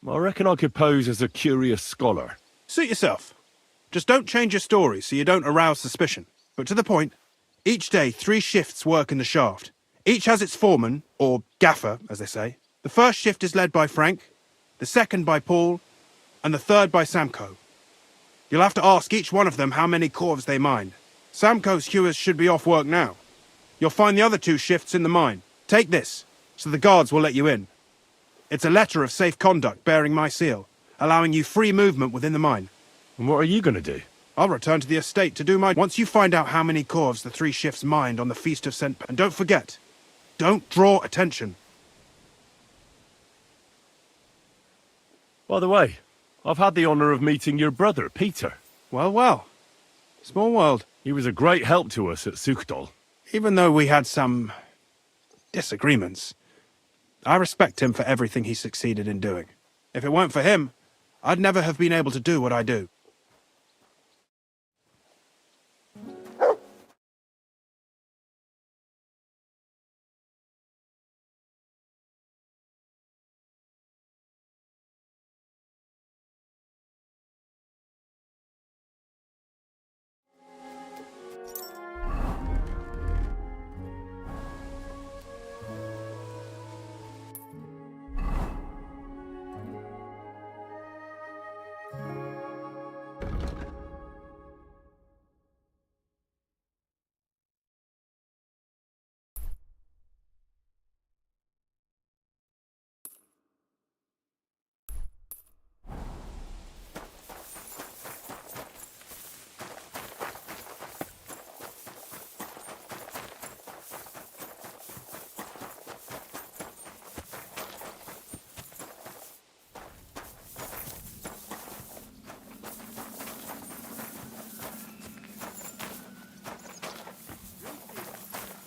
Speaker 1: I reckon I could pose as a curious scholar.
Speaker 16: Suit yourself. Just don't change your story so you don't arouse suspicion. But to the point, each day 3 shifts work in the shaft. Each has its foreman, or gaffer, as they say. The first shift is led by Frank, the second by Paul, and the third by Samko. You'll have to ask each one of them how many corves they mine. Samko's hewers should be off work now. You'll find the other 2 shifts in the mine. Take this, so the guards will let you in. It's a letter of safe conduct bearing my seal, allowing you free movement within the mine.
Speaker 1: And what are you going to do?
Speaker 16: I'll return to the estate to do my... Once you find out how many corves the 3 shifts mined on the Feast of St. And don't forget, don't draw attention.
Speaker 1: By the way, I've had the honour of meeting your brother, Peter.
Speaker 16: Well. Small world.
Speaker 1: He was a great help to us at Sukdal.
Speaker 16: Even though we had some disagreements, I respect him for everything he succeeded in doing. If it weren't for him, I'd never have been able to do what I do.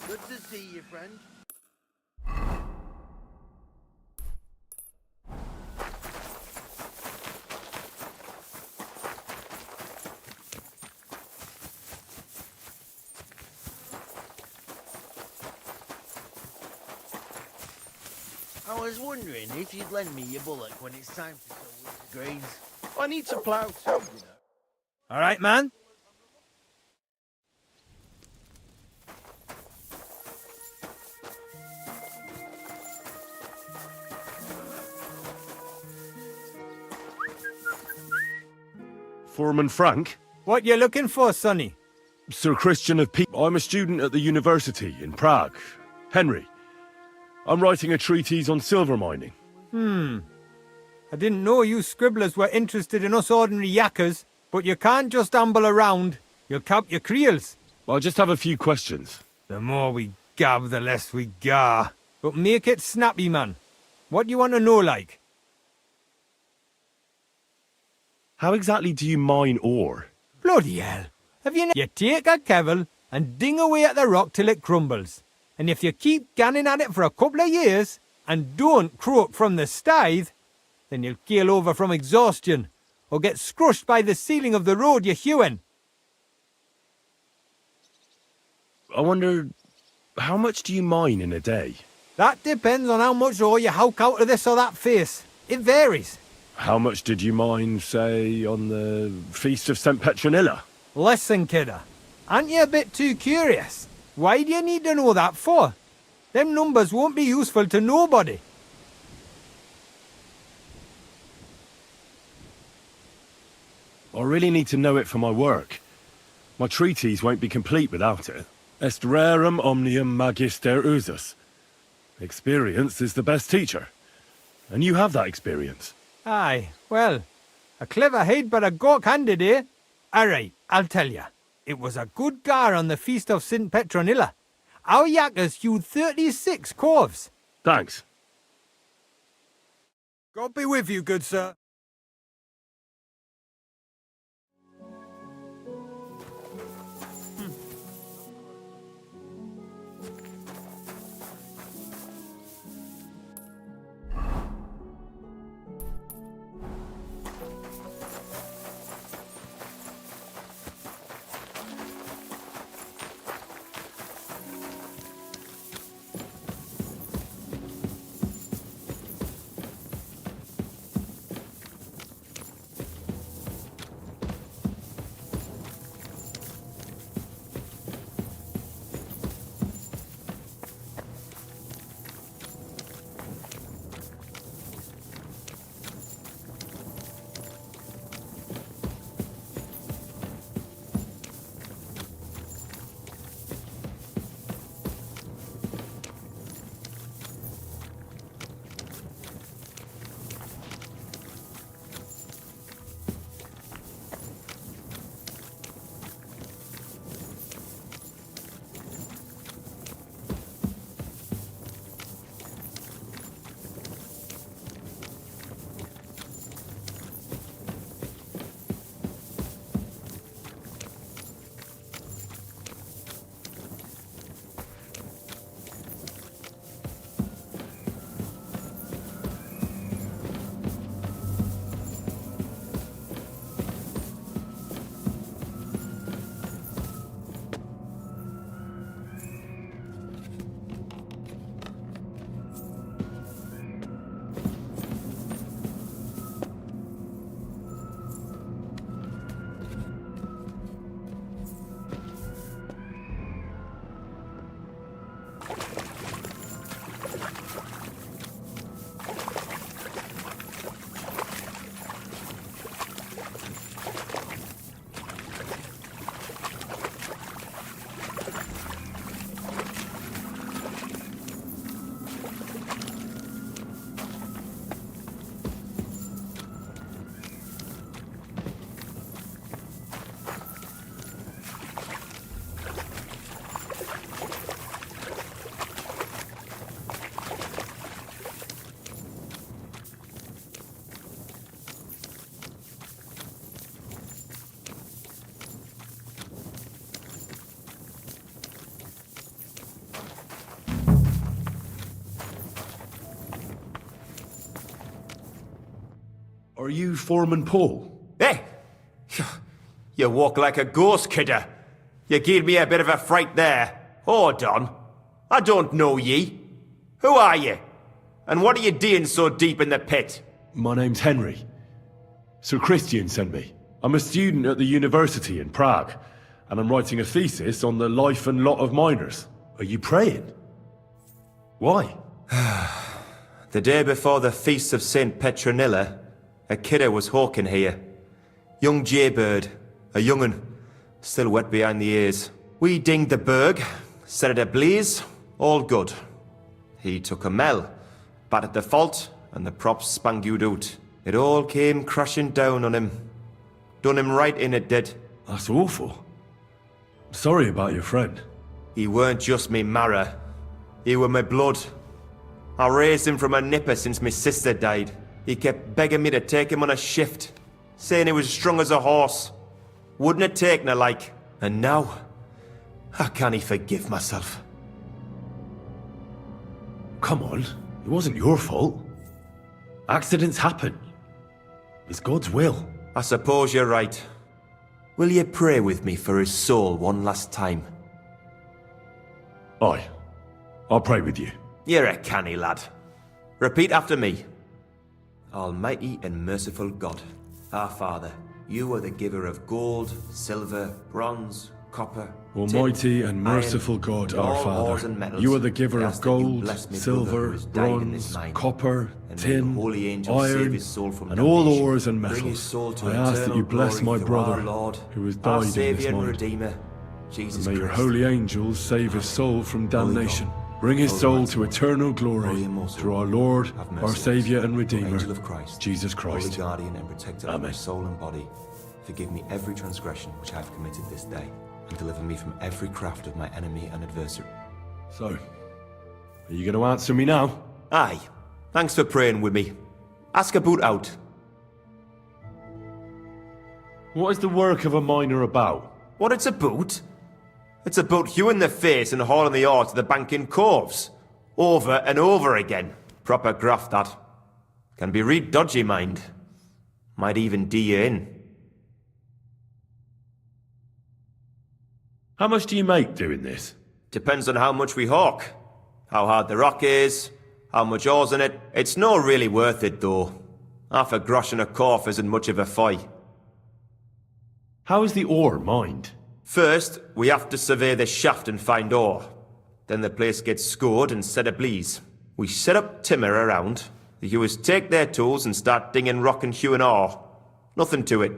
Speaker 8: Good to see you, friend. I was wondering if you'd lend me your bullock when it's time to sow winter grains. I need to plough too, you know.
Speaker 2: All right, man.
Speaker 1: Foreman Frank?
Speaker 2: What you looking for, Sonny?
Speaker 1: Sir Christian of I'm a student at the university in Prague. Henry. I'm writing a treatise on silver mining.
Speaker 2: I didn't know you scribblers were interested in us ordinary yakkers, but you can't just amble around. You'll count your creels.
Speaker 1: I just have a few questions.
Speaker 2: The more we gab, the less we gar. But make it snappy, man. What do you want to know, like?
Speaker 1: How exactly do you mine ore?
Speaker 2: Bloody hell. You take a kevel and ding away at the rock till it crumbles. And if you keep ganning at it for a couple of years, and don't croak from the stithe, then you'll keel over from exhaustion, or get scrushed by the ceiling of the road you're hewing.
Speaker 1: I wonder, how much do you mine in a day?
Speaker 2: That depends on how much ore you howk out of this or that face. It varies.
Speaker 1: How much did you mine, say, on the Feast of St. Petronilla?
Speaker 2: Listen, kidder. Aren't you a bit too curious? Why do you need to know that for? Them numbers won't be useful to nobody.
Speaker 1: I really need to know it for my work. My treatise won't be complete without it. Est rerum omnium magister usus. Experience is the best teacher. And you have that experience.
Speaker 2: Aye, well, a clever head but a gawk-handed, eh? Alright, I'll tell ya. It was a good gar on the feast of St. Petronilla. Our yakkers hewed 36 corves.
Speaker 1: Thanks.
Speaker 2: God be with you, good sir.
Speaker 1: Are you Foreman Paul?
Speaker 14: Hey! You walk like a ghost, kidder. You gave me a bit of a fright there. Hold on. I don't know ye. Who are you? And what are you doing so deep in the pit?
Speaker 1: My name's Henry. Sir Christian sent me. I'm a student at the university in Prague, and I'm writing a thesis on the life and lot of miners. Are you praying? Why?
Speaker 14: The day before the feast of St. Petronilla, a kidder was hawking here. Young jaybird, a young'un, still wet behind the ears. We dinged the berg, set it ablaze, all good. He took a mell, battered the fault, and the props spangued out. It all came crashing down on him. Done him right in, it did.
Speaker 1: That's awful. Sorry about your friend.
Speaker 14: He weren't just me marrow. He were my blood. I raised him from a nipper since my sister died. He kept begging me to take him on a shift, saying he was strong as a horse. Wouldn't it take no like? And now, I can't forgive myself.
Speaker 1: Come on, it wasn't your fault. Accidents happen. It's God's will.
Speaker 14: I suppose you're right. Will you pray with me for his soul one last time?
Speaker 1: Aye. I'll pray with you.
Speaker 14: You're a canny lad. Repeat after me. Almighty and merciful God, our Father, you are the giver of gold, silver, bronze, copper,
Speaker 1: Almighty and
Speaker 14: iron,
Speaker 1: merciful God,
Speaker 14: and
Speaker 1: our
Speaker 14: all ores and
Speaker 1: Father,
Speaker 14: metals,
Speaker 1: you are the giver
Speaker 14: I
Speaker 1: of
Speaker 14: ask that you
Speaker 1: gold,
Speaker 14: bless me brother
Speaker 1: silver,
Speaker 14: who has died in this
Speaker 1: bronze,
Speaker 14: mine.
Speaker 1: copper,
Speaker 14: And may the
Speaker 1: tin,
Speaker 14: holy angels save
Speaker 1: iron,
Speaker 14: his soul from
Speaker 1: and all
Speaker 14: damnation.
Speaker 1: ores and
Speaker 14: Bring his
Speaker 1: metals.
Speaker 14: soul to
Speaker 1: I ask that
Speaker 14: eternal
Speaker 1: you bless
Speaker 14: glory
Speaker 1: my
Speaker 14: through our
Speaker 1: brother,
Speaker 14: Lord,
Speaker 1: who has
Speaker 14: our
Speaker 1: died in this
Speaker 14: Saviour and
Speaker 1: mine.
Speaker 14: Redeemer, Jesus
Speaker 1: And may your
Speaker 14: Christ.
Speaker 1: holy angels save his soul from
Speaker 14: Holy
Speaker 1: damnation.
Speaker 14: God,
Speaker 1: Bring his
Speaker 14: Holy
Speaker 1: soul
Speaker 14: Mighty
Speaker 1: to
Speaker 14: One,
Speaker 1: eternal glory
Speaker 14: Holy and Most
Speaker 1: through our
Speaker 14: Holy,
Speaker 1: Lord,
Speaker 14: have
Speaker 1: our
Speaker 14: mercy on us.
Speaker 1: Saviour and
Speaker 14: O
Speaker 1: Redeemer,
Speaker 14: Angel of Christ,
Speaker 1: Jesus
Speaker 14: Holy
Speaker 1: Christ.
Speaker 14: guardian and protector of my
Speaker 1: Amen.
Speaker 14: soul and body, forgive me every transgression which I have committed this day, and deliver me from every craft of my enemy and adversary.
Speaker 1: So, are you going to answer me now?
Speaker 14: Aye. Thanks for praying with me. Ask about out.
Speaker 1: What is the work of a miner about?
Speaker 14: What it's about? It's about hewing the face and hauling the ore to the banking coves. Over and over again. Proper graft, that. Can be real dodgy, mind. Might even do you in.
Speaker 1: How much do you make doing this?
Speaker 14: Depends on how much we hawk. How hard the rock is, how much ore's in it. It's not really worth it, though. Half a grosh and a corf isn't much of a fight.
Speaker 1: How is the ore mined?
Speaker 14: First, we have to survey the shaft and find ore. Then the place gets scored and set ablaze. We set up timber around. The hewers take their tools and start dinging rock and hewing ore. Nothing to it.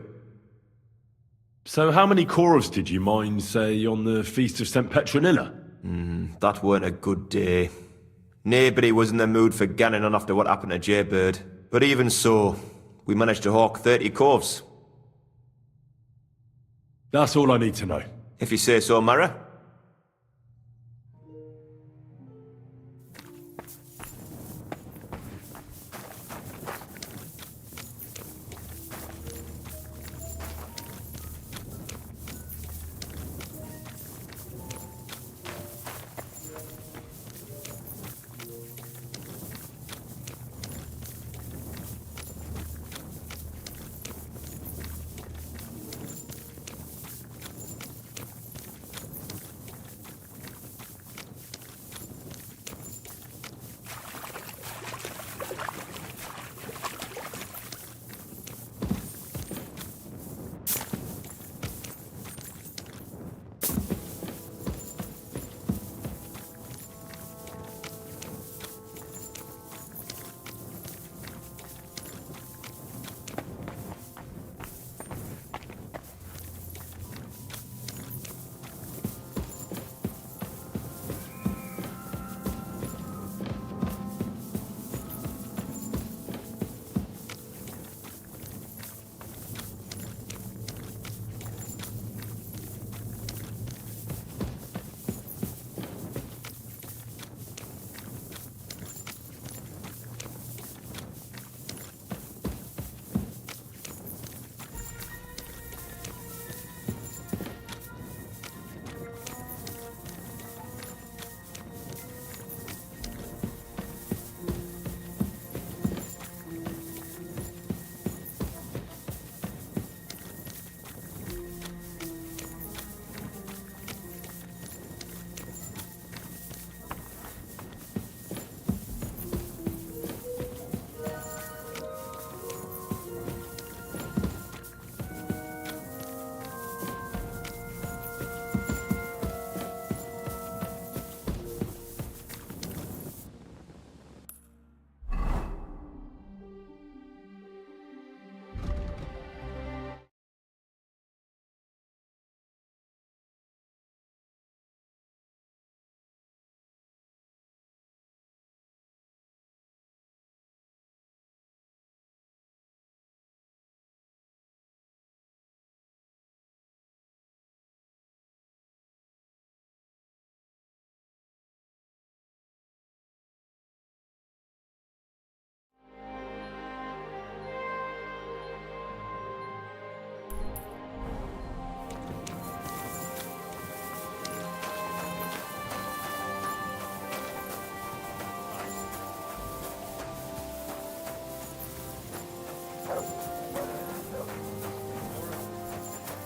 Speaker 1: So how many cores did you mine, say, on the Feast of St. Petronilla?
Speaker 14: That weren't a good day. Nobody was in the mood for ganning on after what happened to Jaybird. But even so, we managed to hawk 30 coves.
Speaker 1: That's all I need to know.
Speaker 14: If you say so, Mara.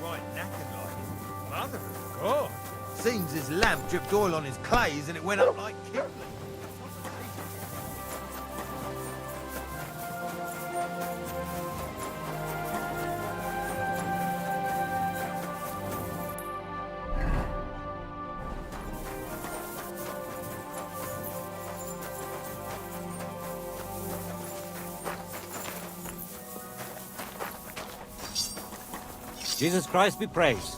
Speaker 2: Right knackered like. Mother of God. Seems his lamp dripped oil on his clays and it went up like kindling.
Speaker 17: Jesus Christ be praised.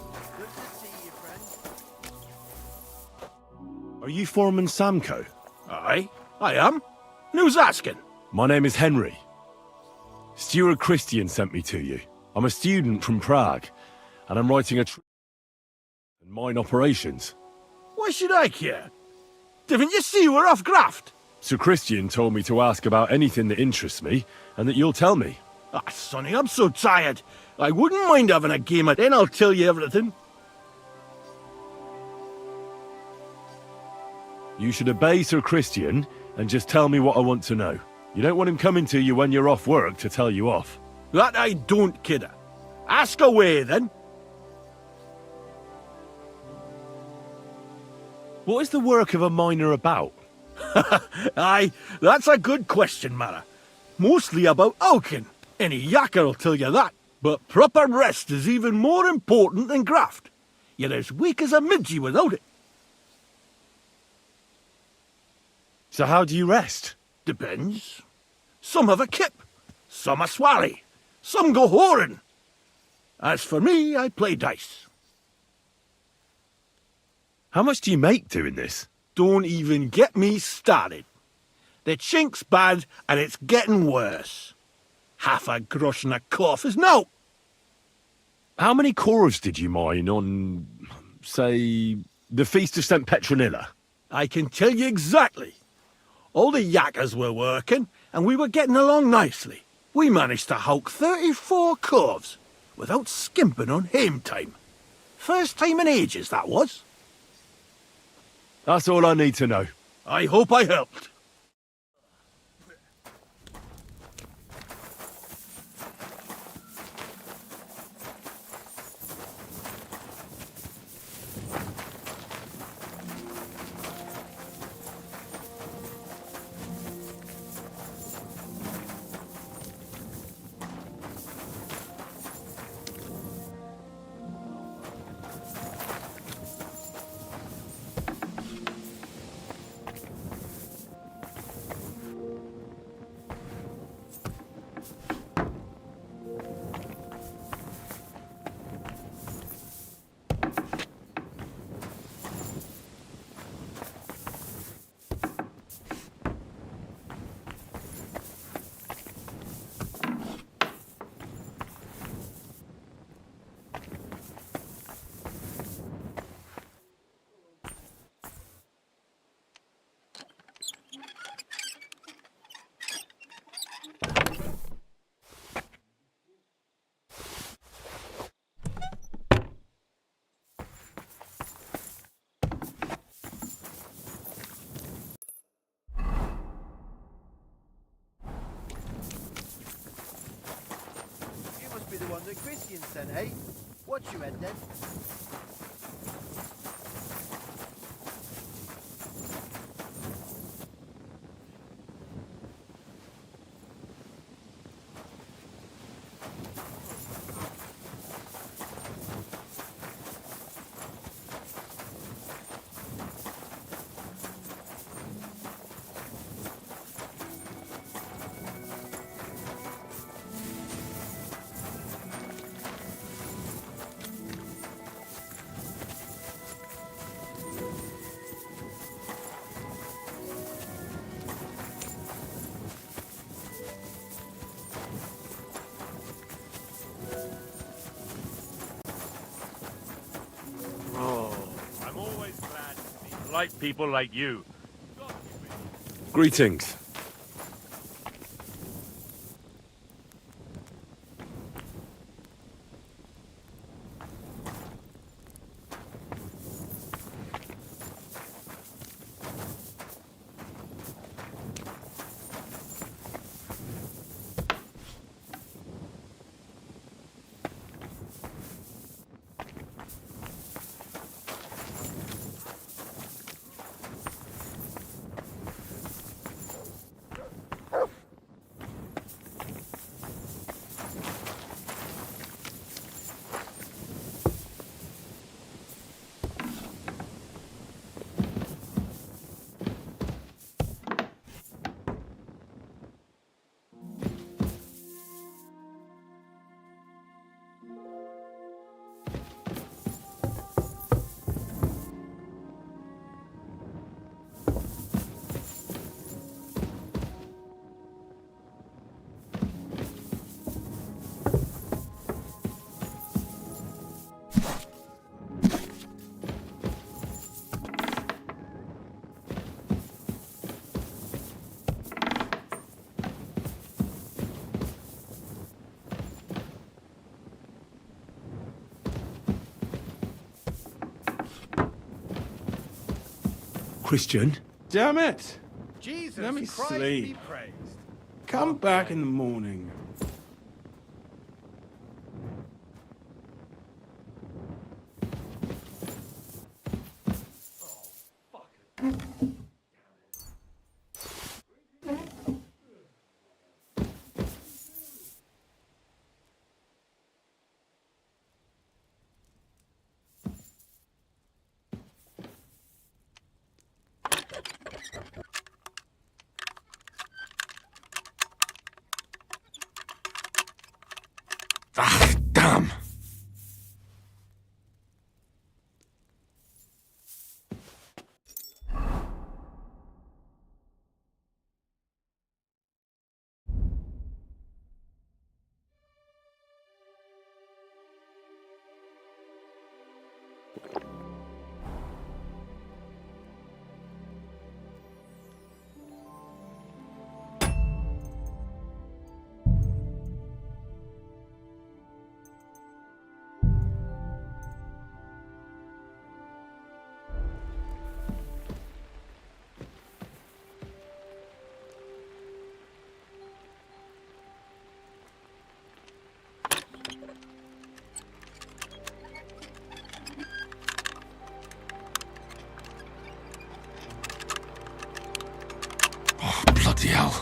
Speaker 1: Are you Foreman Samco?
Speaker 9: Aye, I am. And who's asking?
Speaker 1: My name is Henry. Stuart Christian sent me to you. I'm a student from Prague, and I'm writing a and mine operations.
Speaker 9: Why should I care? Didn't you see we're off graft?
Speaker 1: Sir Christian told me to ask about anything that interests me, and that you'll tell me.
Speaker 9: Ah, Sonny, I'm so tired. I wouldn't mind having a game at then I'll tell you everything.
Speaker 1: You should obey Sir Christian and just tell me what I want to know. You don't want him coming to you when you're off work to tell you off.
Speaker 9: That I don't, kidder. Ask away, then.
Speaker 1: What is the work of a miner about?
Speaker 9: Aye, that's a good question, Mara. Mostly about oaking. Any yakker'll tell you that. But proper rest is even more important than graft. You're as weak as a midgie without it.
Speaker 1: So how do you rest?
Speaker 9: Depends. Some have a kip, some a swally, some go whoring. As for me, I play dice.
Speaker 1: How much do you make doing this?
Speaker 9: Don't even get me started. The chink's bad, and it's getting worse. Half a grosh and a cough is no.
Speaker 1: How many corves did you mine on, say, the Feast of St. Petronilla?
Speaker 9: I can tell you exactly. All the yakkers were working, and we were getting along nicely. We managed to hulk 34 corves, without skimping on hame time. First time in ages, that was.
Speaker 1: That's all I need to know.
Speaker 9: I hope I helped.
Speaker 8: Be the one that Christian sent, eh? Watch your head then.
Speaker 7: Like people like you.
Speaker 1: Greetings. Christian?
Speaker 16: Damn it!
Speaker 2: Jesus
Speaker 16: Let me
Speaker 2: Christ
Speaker 16: sleep.
Speaker 2: be praised.
Speaker 16: Come back in the morning.
Speaker 7: Ah, damn! Oh, bloody hell.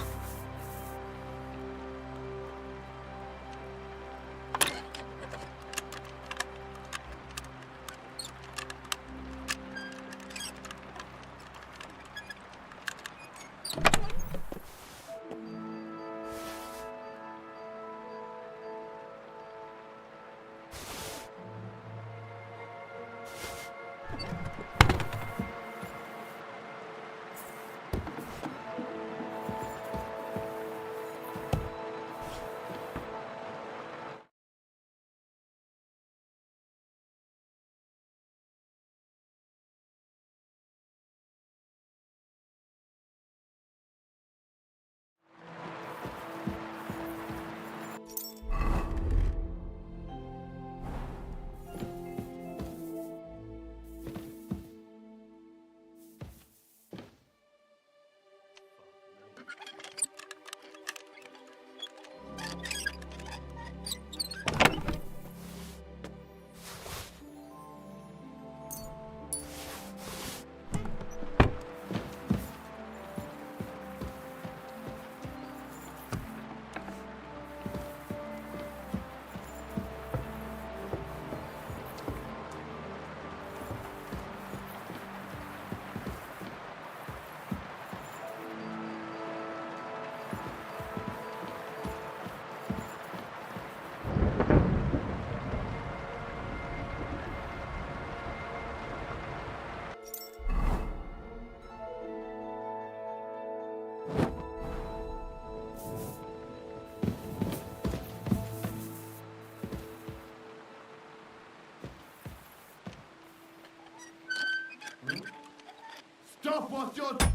Speaker 3: Stop what you're doing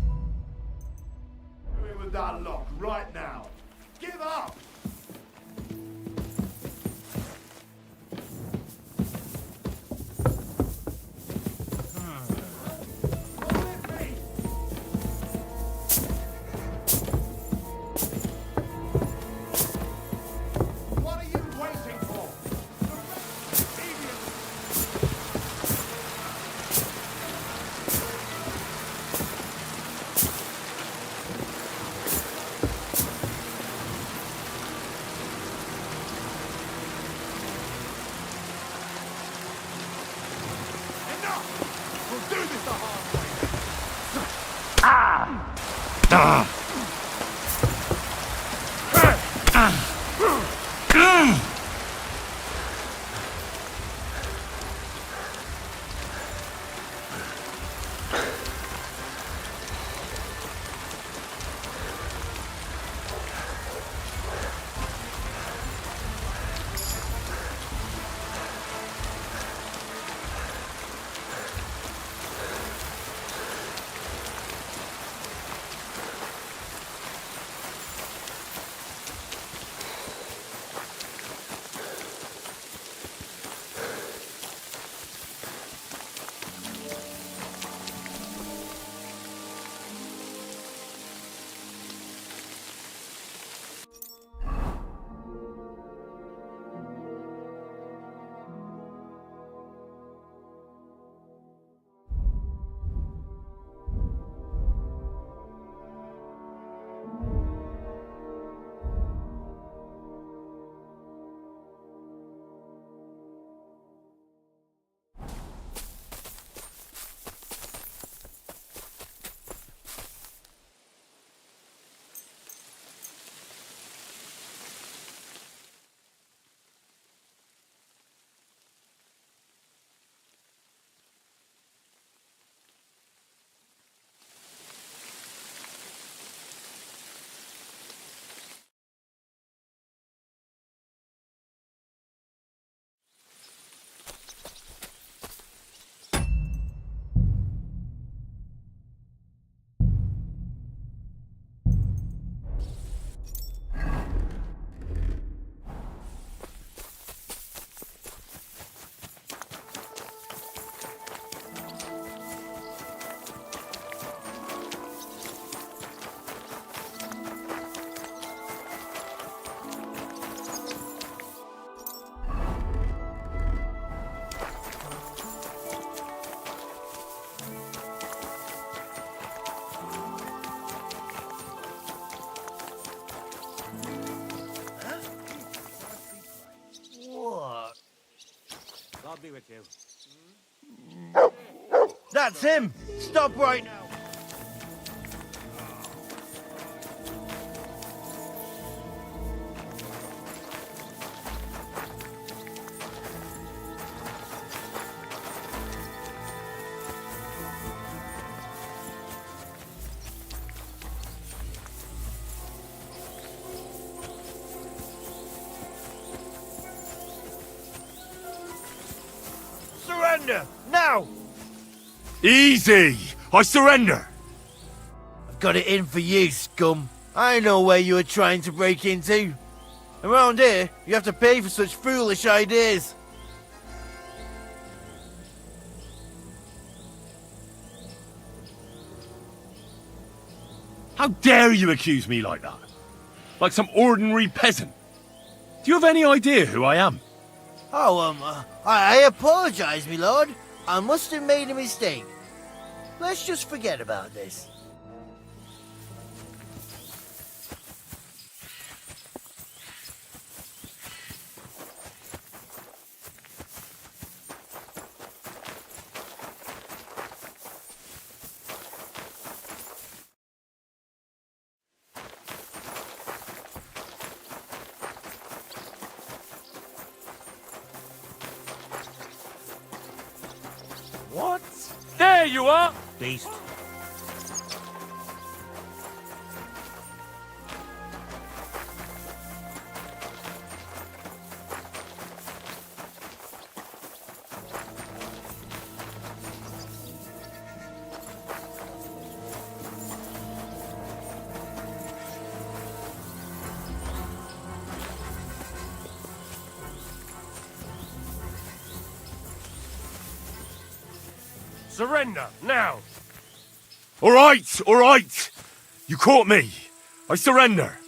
Speaker 3: with that lock right now. Give up! What are you waiting for?
Speaker 17: be with you.
Speaker 8: That's him! Stop right now! Surrender! Now!
Speaker 1: Easy! I surrender!
Speaker 8: I've got it in for you, scum. I know where you were trying to break into. Around here, you have to pay for such foolish ideas.
Speaker 1: How dare you accuse me like that? Like some ordinary peasant. Do you have any idea who I am?
Speaker 8: Oh, I apologize, my lord. I must have made a mistake. Let's just forget about this.
Speaker 13: What? There you are!
Speaker 17: Beast.
Speaker 13: Surrender, now!
Speaker 1: All right! You caught me. I surrender.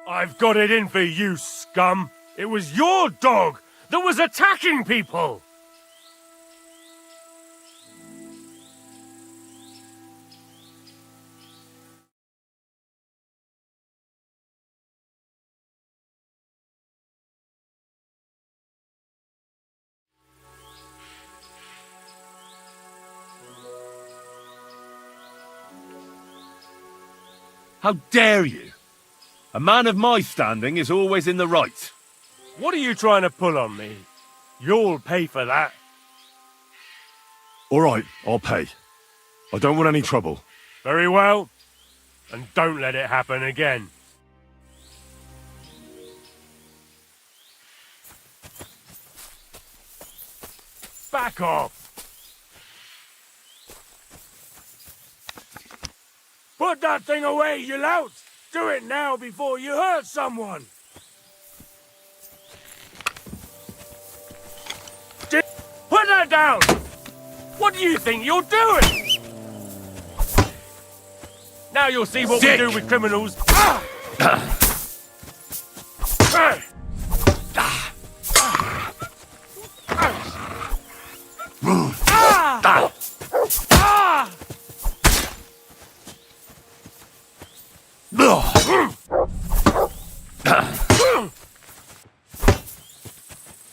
Speaker 13: I've got it in for you, scum! It was your dog that was attacking people!
Speaker 1: How dare you? A man of my standing is always in the right.
Speaker 13: What are you trying to pull on me? You'll pay for that.
Speaker 1: All right, I'll pay. I don't want any trouble.
Speaker 13: Very well. And don't let it happen again. Back off! Put that thing away, you lout! Do it now before you hurt someone! Put that down! What do you think you're doing? Now you'll see what we do with criminals. Ah!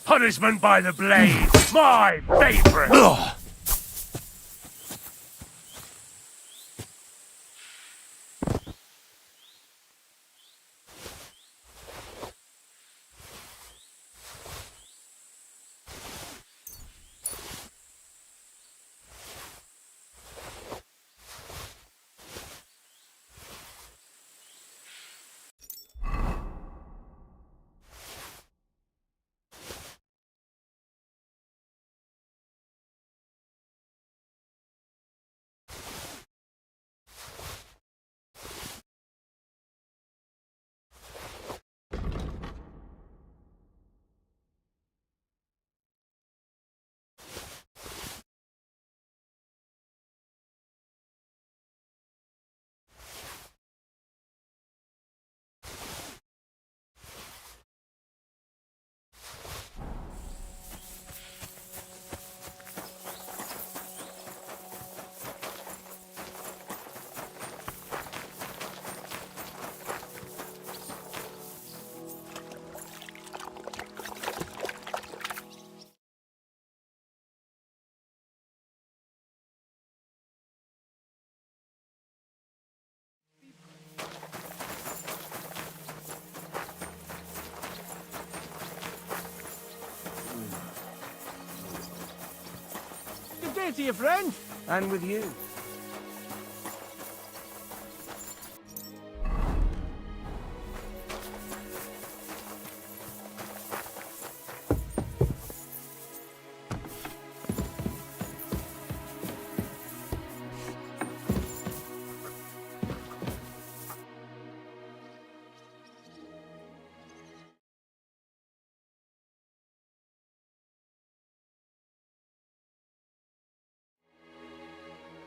Speaker 13: Punishment by the blade, my favorite.
Speaker 9: day to you, friend.
Speaker 2: And with you.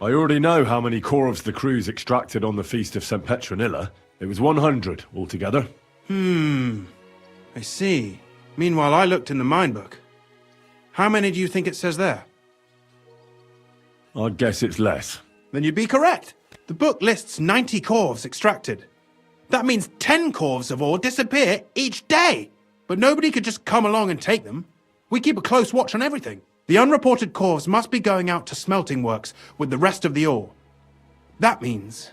Speaker 1: I already know how many corvs the crews extracted on the Feast of St. Petronilla. It was 100 altogether.
Speaker 16: I see. Meanwhile, I looked in the mine book. How many do you think it says there?
Speaker 1: I'd guess it's less.
Speaker 16: Then you'd be correct. The book lists 90 corvs extracted. That means 10 corvs of ore disappear each day. But nobody could just come along and take them. We keep a close watch on everything. The unreported corvs must be going out to smelting works with the rest of the ore. That means...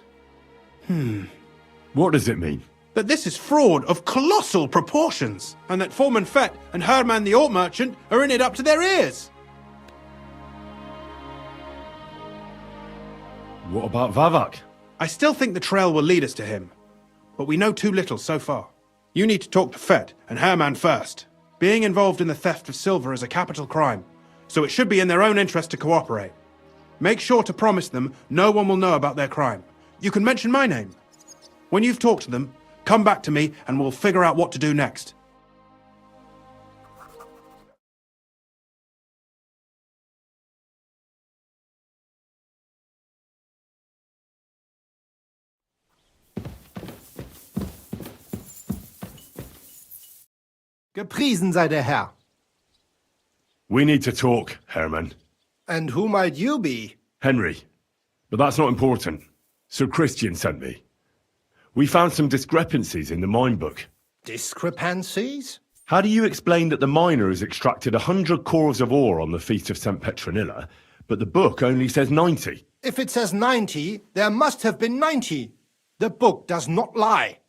Speaker 1: What does it mean?
Speaker 16: That this is fraud of colossal proportions, and that Foreman Fett and Herman the ore merchant are in it up to their ears.
Speaker 1: What about Vavak?
Speaker 16: I still think the trail will lead us to him, but we know too little so far. You need to talk to Fett and Herman first. Being involved in the theft of silver is a capital crime, so it should be in their own interest to cooperate. Make sure to promise them no one will know about their crime. You can mention my name. When you've talked to them, come back to me and we'll figure out what to do next.
Speaker 11: Gepriesen sei der Herr.
Speaker 1: We need to talk, Herman.
Speaker 11: And who might you be?
Speaker 1: Henry. But that's not important. Sir Christian sent me. We found some discrepancies in the mine book.
Speaker 11: Discrepancies?
Speaker 1: How do you explain that the miner has extracted 100 corvs of ore on the Feast of St. Petronilla, but the book only says 90?
Speaker 11: If it says 90, there must have been 90. The book does not lie.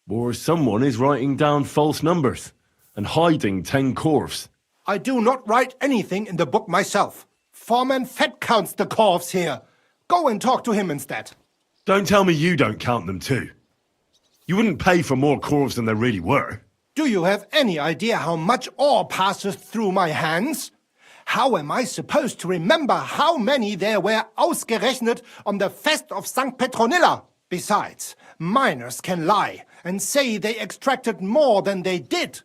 Speaker 1: Or someone is writing down false numbers and hiding 10 corvs.
Speaker 11: I do not write anything in the book myself. Foreman Fett counts the corvs here. Go and talk to him instead.
Speaker 1: Don't tell me you don't count them too. You wouldn't pay for more corvs than there really were.
Speaker 11: Do you have any idea how much ore passes through my hands? How am I supposed to remember how many there were ausgerechnet on the Fest of St. Petronilla? Besides, miners can lie and say they extracted more than they did.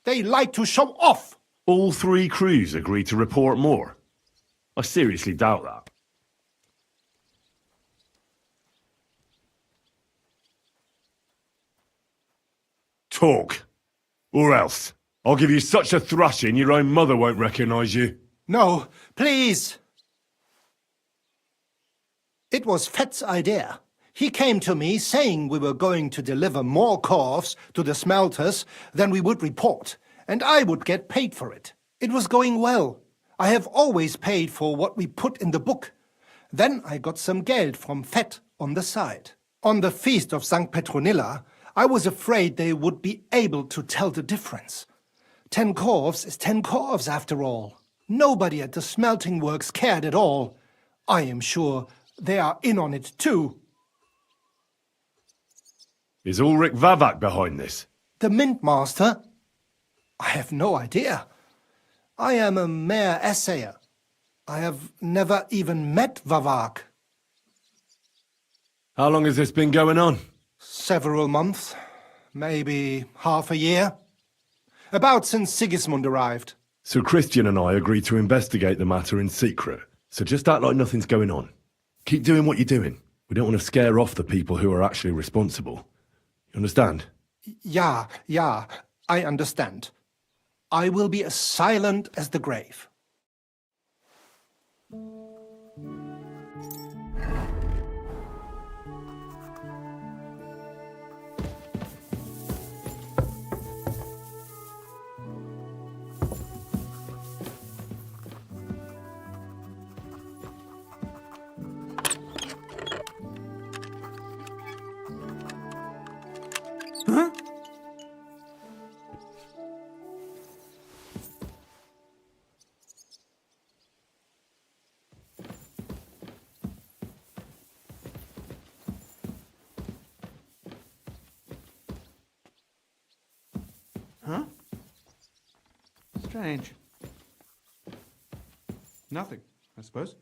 Speaker 11: They like to show off.
Speaker 1: All 3 crews agreed to report more. I seriously doubt that. Talk. Or else. I'll give you such a thrashing your own mother won't recognise you.
Speaker 11: No, please. It was Fett's idea. He came to me saying we were going to deliver more corvs to the smelters than we would report, and I would get paid for it. It was going well. I have always paid for what we put in the book. Then I got some geld from Fett on the side. On the Feast of St. Petronilla, I was afraid they would be able to tell the difference. 10 corvs is 10 corvs after all. Nobody at the smelting works cared at all. I am sure they are in on it too.
Speaker 1: Is Ulrich Vavak behind this?
Speaker 11: The mint master? I have no idea. I am a mere assayer. I have never even met Vavak.
Speaker 1: How long has this been going on?
Speaker 11: Several months. Maybe half a year. About since Sigismund arrived.
Speaker 1: Sir Christian and I agreed to investigate the matter in secret, so just act like nothing's going on. Keep doing what you're doing. We don't want to scare off the people who are actually responsible. You understand?
Speaker 11: Yeah, I understand. I will be as silent as the grave.
Speaker 2: Huh?
Speaker 16: Huh? Strange. Nothing, I suppose.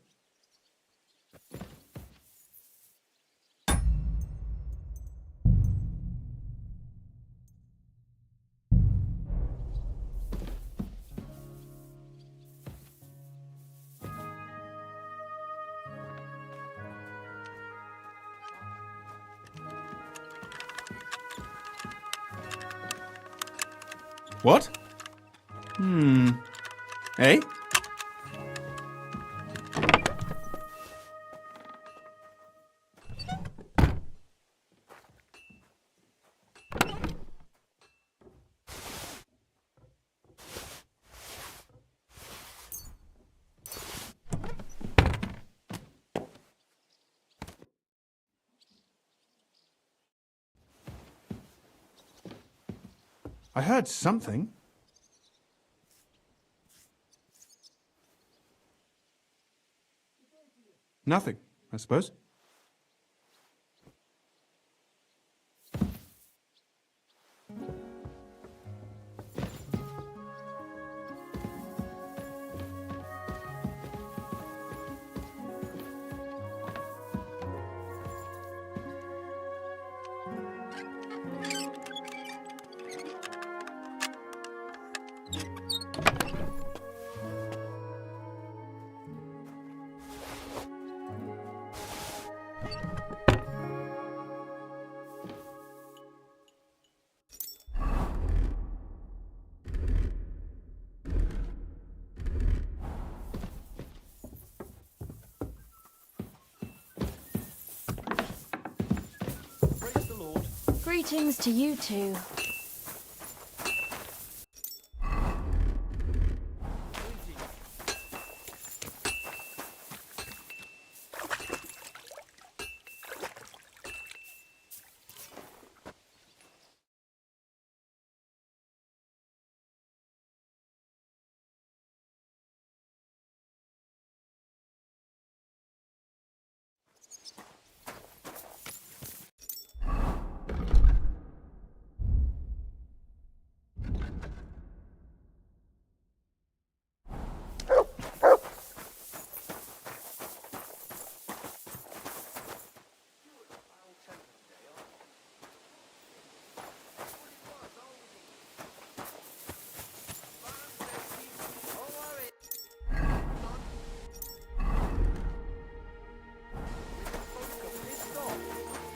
Speaker 16: What? Eh? I heard something. Nothing, I suppose.
Speaker 19: Greetings to you two.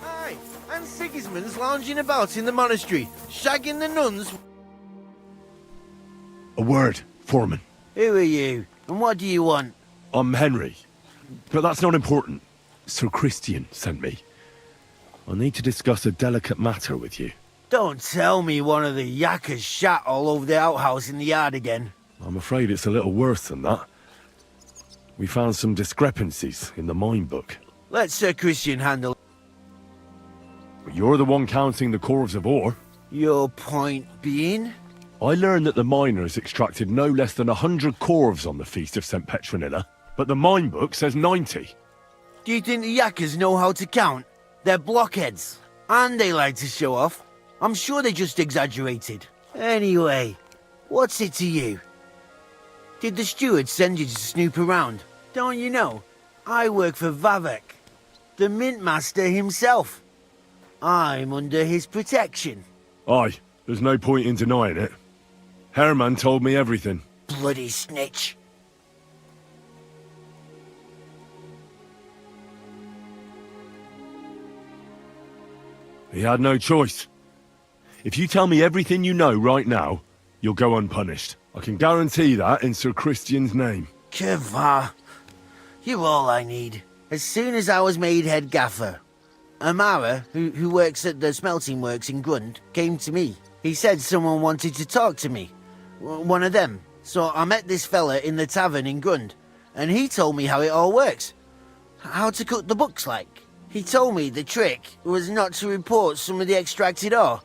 Speaker 8: Aye, and Sigismund's lounging about in the monastery, shagging the nuns.
Speaker 1: A word, Foreman.
Speaker 8: Who are you, and what do you want?
Speaker 1: I'm Henry. But that's not important. Sir Christian sent me. I need to discuss a delicate matter with you.
Speaker 8: Don't tell me one of the yakkers shat all over the outhouse in the yard again.
Speaker 1: I'm afraid it's a little worse than that. We found some discrepancies in the mine book.
Speaker 8: Let Sir Christian handle.
Speaker 1: But you're the one counting the corves of ore.
Speaker 8: Your point being?
Speaker 1: I learned that the miners extracted no less than 100 corves on the Feast of St. Petronilla, but the mine book says 90.
Speaker 8: Do you think the yakkers know how to count? They're blockheads. And they like to show off. I'm sure they just exaggerated. Anyway, what's it to you? Did the steward send you to snoop around? Don't you know? I work for Vavek, the mint master himself. I'm under his protection.
Speaker 1: Aye, there's no point in denying it. Herman told me everything.
Speaker 8: Bloody snitch.
Speaker 1: He had no choice. If you tell me everything you know right now, you'll go unpunished. I can guarantee that in Sir Christian's name.
Speaker 8: Keva, you're all I need. As soon as I was made head gaffer, Amara, who works at the smelting works in Grund, came to me. He said someone wanted to talk to me. One of them. So I met this fella in the tavern in Grund, and he told me how it all works. How to cut the books like. He told me the trick was not to report some of the extracted ore,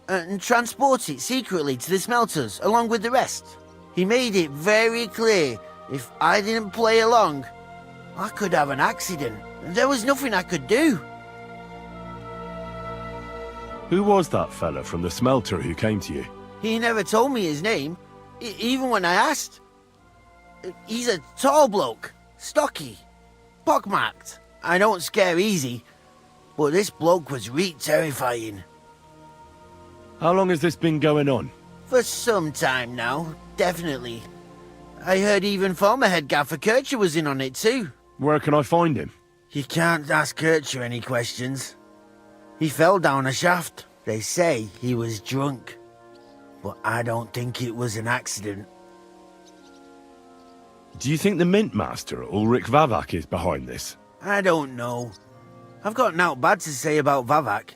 Speaker 8: and transport it secretly to the smelters, along with the rest. He made it very clear, if I didn't play along, I could have an accident, and there was nothing I could do.
Speaker 1: Who was that fella from the smelter who came to you?
Speaker 8: He never told me his name, even when I asked. He's a tall bloke, stocky, pockmarked. I don't scare easy, but this bloke was terrifying.
Speaker 1: How long has this been going on?
Speaker 8: For some time now, definitely. I heard even former head gaffer Kircher was in on it too.
Speaker 1: Where can I find him?
Speaker 8: You can't ask Kircher any questions. He fell down a shaft. They say he was drunk. But I don't think it was an accident.
Speaker 1: Do you think the Mint Master, Ulrich Vavak, is behind this?
Speaker 8: I don't know. I've got naught bad to say about Vavak.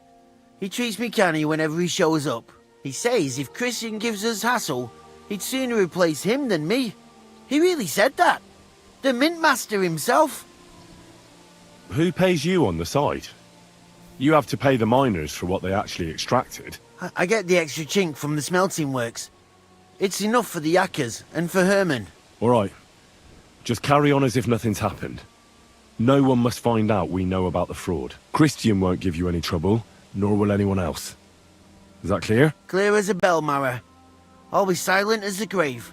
Speaker 8: He treats me canny whenever he shows up. He says if Christian gives us hassle, he'd sooner replace him than me. He really said that. The Mint Master himself.
Speaker 1: Who pays you on the side? You have to pay the miners for what they actually extracted.
Speaker 8: I get the extra chink from the smelting works. It's enough for the Yakkers and for Herman.
Speaker 1: All right. Just carry on as if nothing's happened. No one must find out we know about the fraud. Christian won't give you any trouble, nor will anyone else. Is that clear?
Speaker 8: Clear as a bell, Mara. I'll be silent as the grave.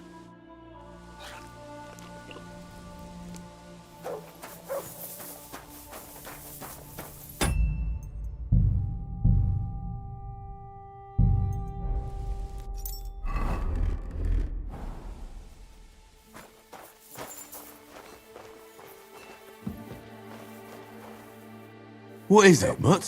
Speaker 1: What is it, Mutt?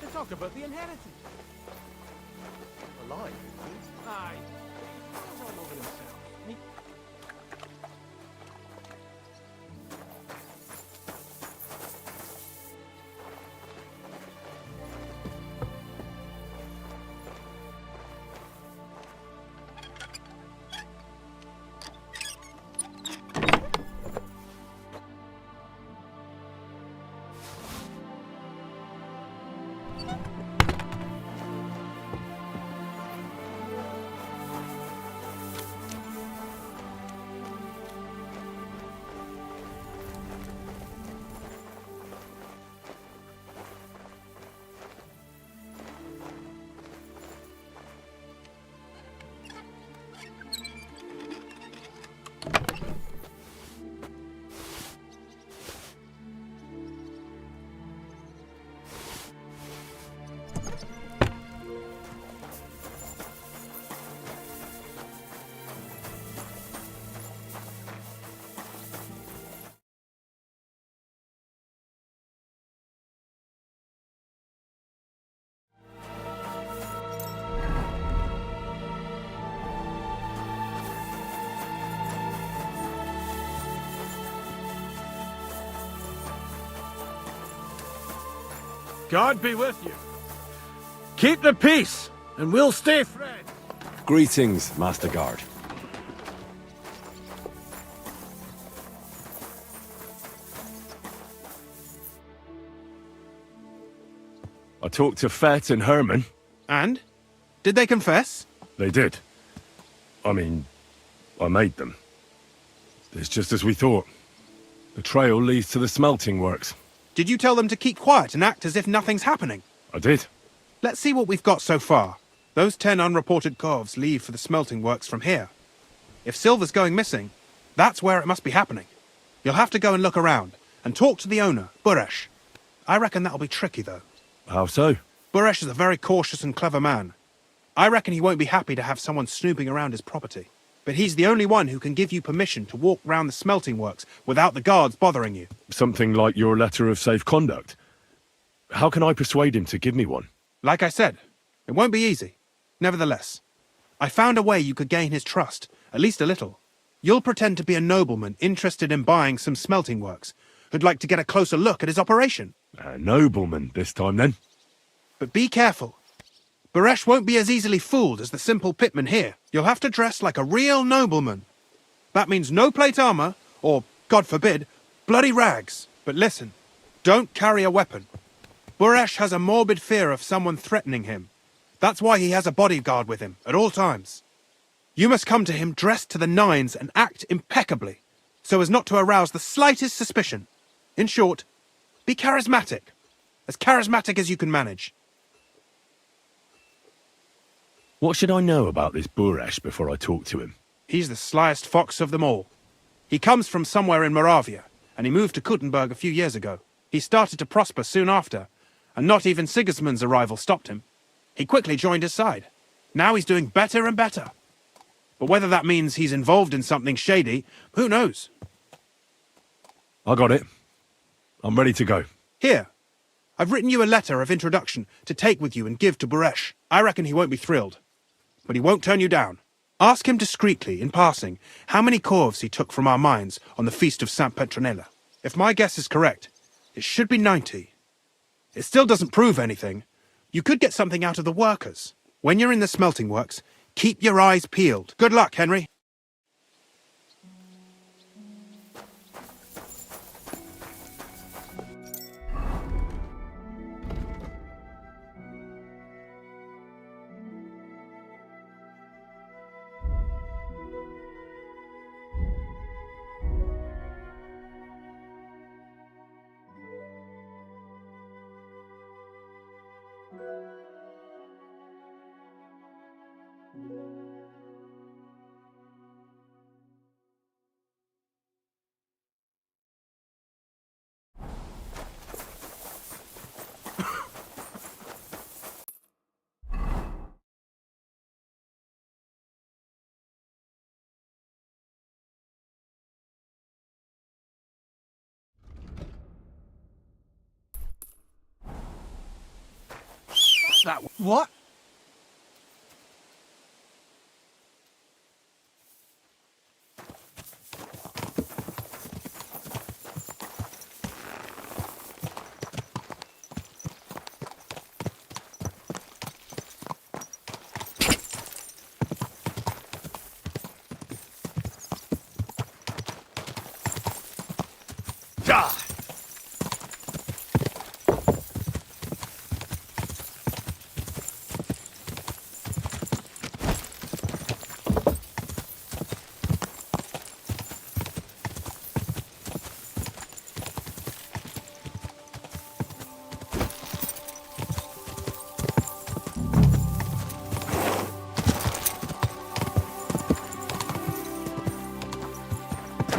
Speaker 9: They talk about the inheritance. Alive? Aye. All over himself. God be with you. Keep the peace, and we'll stay friends.
Speaker 1: Greetings, Master Guard. I talked to Fett and Herman.
Speaker 16: And? Did they confess?
Speaker 1: They did. I mean, I made them. It's just as we thought. The trail leads to the smelting works.
Speaker 16: Did you tell them to keep quiet and act as if nothing's happening?
Speaker 1: I did.
Speaker 16: Let's see what we've got so far. Those 10 unreported corves leave for the smelting works from here. If silver's going missing, that's where it must be happening. You'll have to go and look around, and talk to the owner, Buresh. I reckon that'll be tricky, though.
Speaker 1: How so?
Speaker 16: Buresh is a very cautious and clever man. I reckon he won't be happy to have someone snooping around his property. But he's the only one who can give you permission to walk round the smelting works without the guards bothering you.
Speaker 1: Something like your letter of safe conduct. How can I persuade him to give me one?
Speaker 16: Like I said, it won't be easy. Nevertheless, I found a way you could gain his trust, at least a little. You'll pretend to be a nobleman interested in buying some smelting works, who'd like to get a closer look at his operation.
Speaker 1: A nobleman this time, then.
Speaker 16: But be careful. Buresh won't be as easily fooled as the simple pitman here. You'll have to dress like a real nobleman. That means no plate armor, or God forbid, bloody rags. But listen, don't carry a weapon. Buresh has a morbid fear of someone threatening him. That's why he has a bodyguard with him at all times. You must come to him dressed to the nines and act impeccably, so as not to arouse the slightest suspicion. In short, be charismatic as you can manage.
Speaker 1: What should I know about this Buresh before I talk to him?
Speaker 16: He's the slyest fox of them all. He comes from somewhere in Moravia, and he moved to Kuttenberg a few years ago. He started to prosper soon after, and not even Sigismund's arrival stopped him. He quickly joined his side. Now he's doing better and better. But whether that means he's involved in something shady, who knows?
Speaker 1: I got it. I'm ready to go.
Speaker 16: Here, I've written you a letter of introduction to take with you and give to Buresh. I reckon he won't be thrilled, but he won't turn you down. Ask him discreetly, in passing, how many corves he took from our mines on the feast of Saint Petronilla. If my guess is correct, it should be 90. It still doesn't prove anything. You could get something out of the workers. When you're in the smelting works, keep your eyes peeled. Good luck, Henry.
Speaker 9: That what?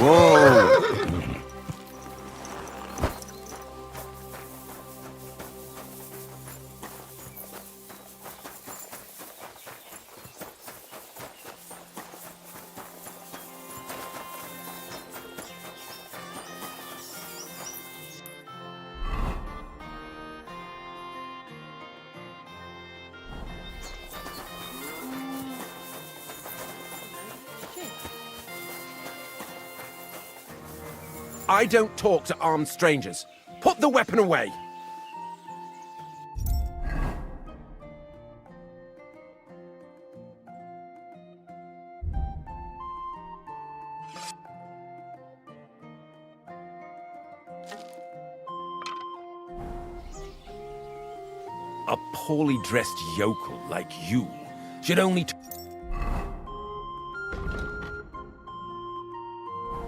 Speaker 1: Whoa!
Speaker 4: I don't talk to armed strangers. Put the weapon away. A poorly dressed yokel like you should only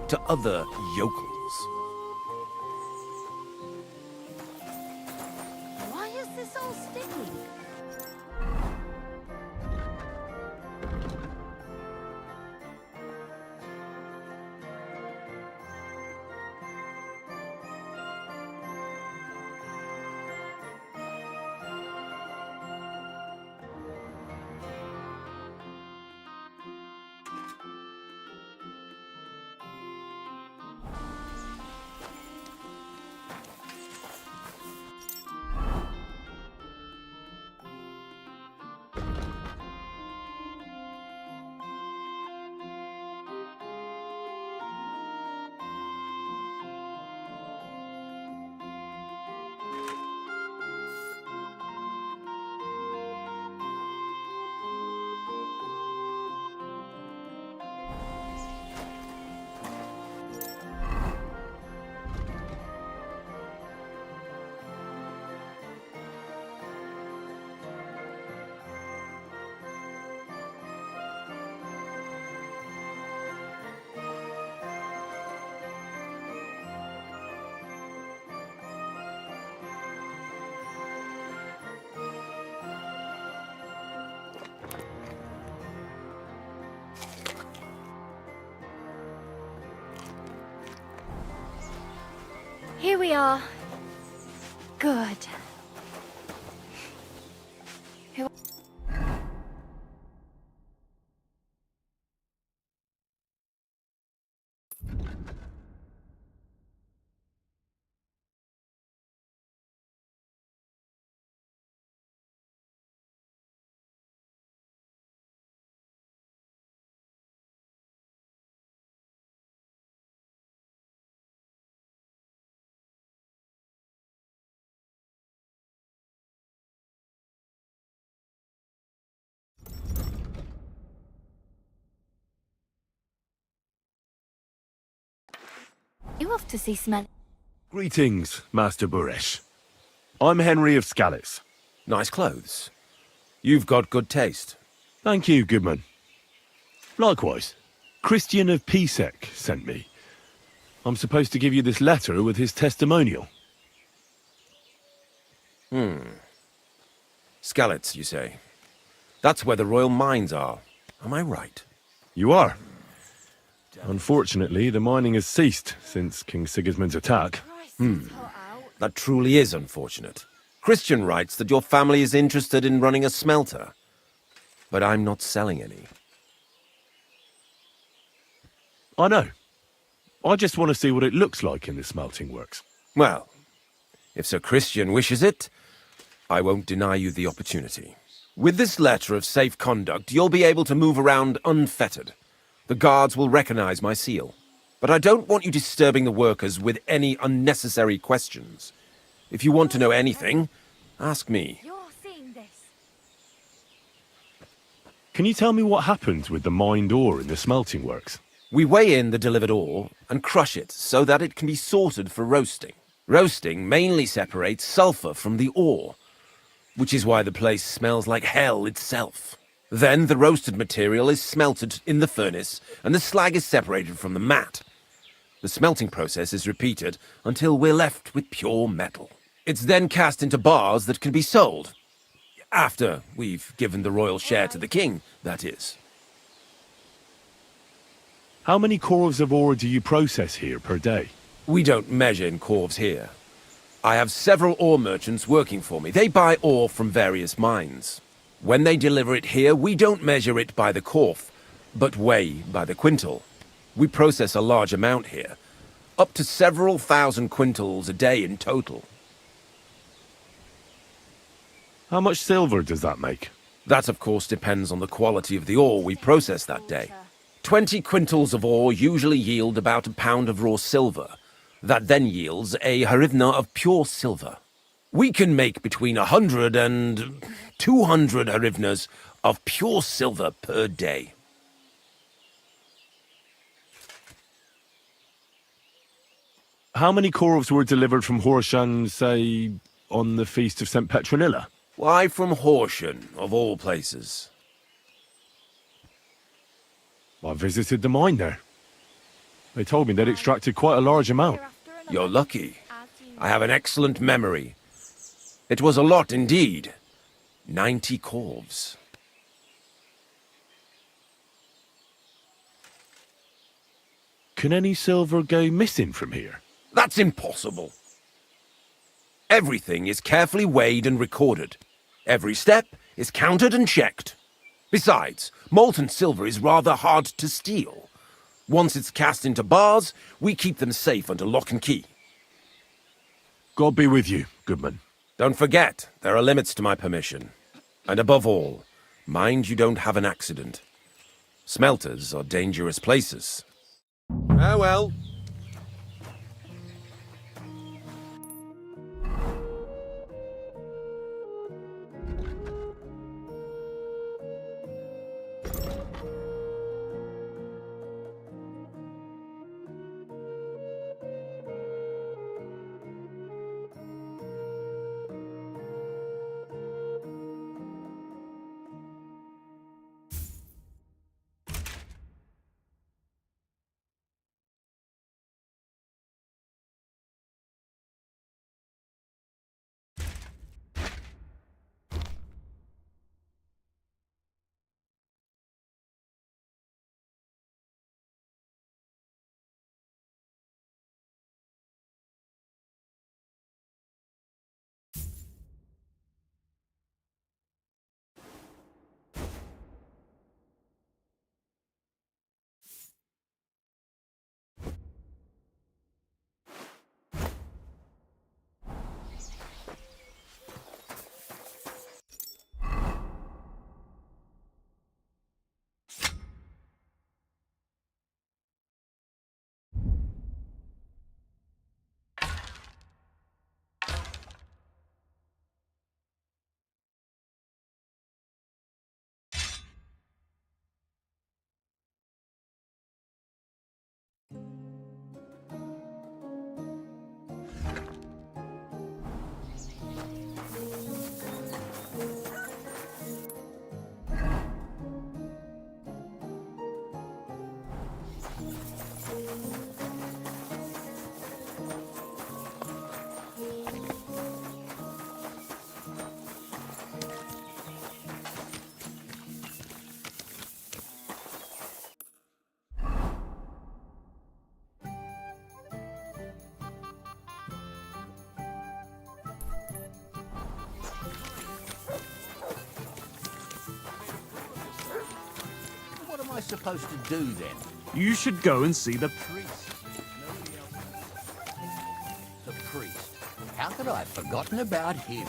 Speaker 4: to other yokels.
Speaker 15: Why is this all sticky?
Speaker 19: Here we are. Good. You off to see Smell?
Speaker 1: Greetings, Master Buresh. I'm Henry of Scallis.
Speaker 4: Nice clothes. You've got good taste.
Speaker 1: Thank you, Goodman. Likewise, Christian of Pisek sent me. I'm supposed to give you this letter with his testimonial.
Speaker 4: Skalitz, you say? That's where the royal mines are. Am I right?
Speaker 1: You are. Unfortunately, the mining has ceased since King Sigismund's attack.
Speaker 4: That truly is unfortunate. Christian writes that your family is interested in running a smelter. But I'm not selling any.
Speaker 1: I know. I just want to see what it looks like in the smelting works.
Speaker 4: Well, if Sir Christian wishes it, I won't deny you the opportunity. With this letter of safe conduct, you'll be able to move around unfettered. The guards will recognize my seal. But I don't want you disturbing the workers with any unnecessary questions. If you want to know anything, ask me.
Speaker 19: You're seeing this.
Speaker 1: Can you tell me what happens with the mined ore in the smelting works?
Speaker 4: We weigh in the delivered ore and crush it so that it can be sorted for roasting. Roasting mainly separates sulfur from the ore, which is why the place smells like hell itself. Then the roasted material is smelted in the furnace and the slag is separated from the matte. The smelting process is repeated until we're left with pure metal. It's then cast into bars that can be sold. After we've given the royal share to the king, that is.
Speaker 1: How many corves of ore do you process here per day?
Speaker 4: We don't measure in corves here. I have several ore merchants working for me. They buy ore from various mines. When they deliver it here, we don't measure it by the corf, but weigh by the quintal. We process a large amount here, up to several thousand quintals a day in total.
Speaker 1: How much silver does that make?
Speaker 4: That, of course, depends on the quality of the ore we process that day. 20 quintals of ore usually yield about a pound of raw silver. That then yields a hryvnia of pure silver. We can make between 100 and 200 hryvnias of pure silver per day.
Speaker 1: How many corves were delivered from Horshan, say, on the Feast of St. Petronilla?
Speaker 4: Why from Horshan, of all places?
Speaker 1: I visited the mine there. They told me they'd extracted quite a large amount.
Speaker 4: You're lucky. I have an excellent memory. It was a lot indeed. 90 corves.
Speaker 1: Can any silver go missing from here?
Speaker 4: That's impossible. Everything is carefully weighed and recorded. Every step is counted and checked. Besides, molten silver is rather hard to steal. Once it's cast into bars, we keep them safe under lock and key.
Speaker 1: God be with you, Goodman.
Speaker 4: Don't forget, there are limits to my permission. And above all, mind you don't have an accident. Smelters are dangerous places. Farewell.
Speaker 6: What am I supposed to do then?
Speaker 16: You should go and see the
Speaker 6: Priest. The priest. How could I have forgotten about him?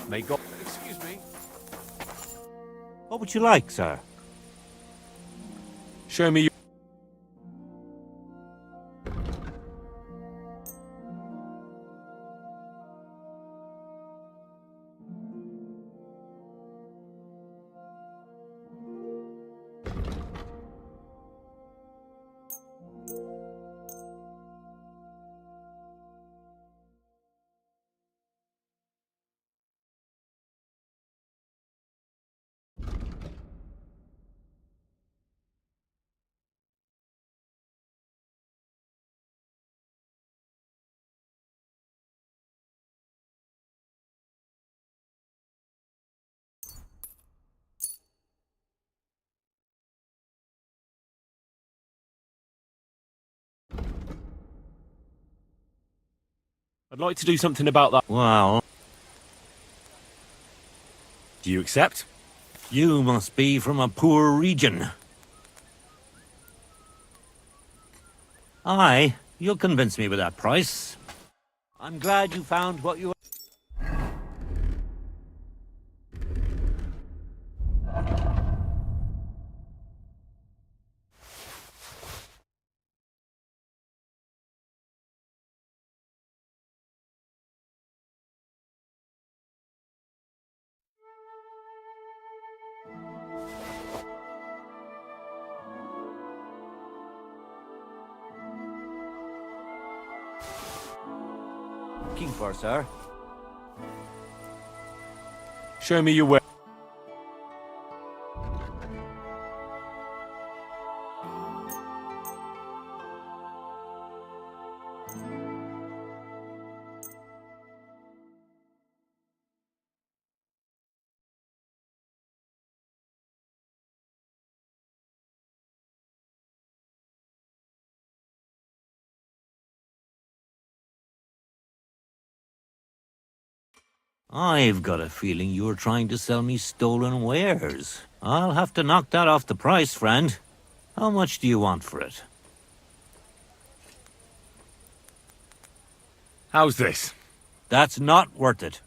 Speaker 4: May God...
Speaker 16: Excuse me.
Speaker 17: What would you like, sir?
Speaker 7: Show me your... I'd like to do something about that.
Speaker 17: Well,
Speaker 7: Do you accept?
Speaker 17: you must be from a poor region. Aye, you'll convince me with that price. I'm glad you found what you... looking for, sir.
Speaker 7: Show me your way.
Speaker 17: I've got a feeling you're trying to sell me stolen wares. I'll have to knock that off the price, friend. How much do you want for it?
Speaker 7: How's this?
Speaker 17: That's not worth it.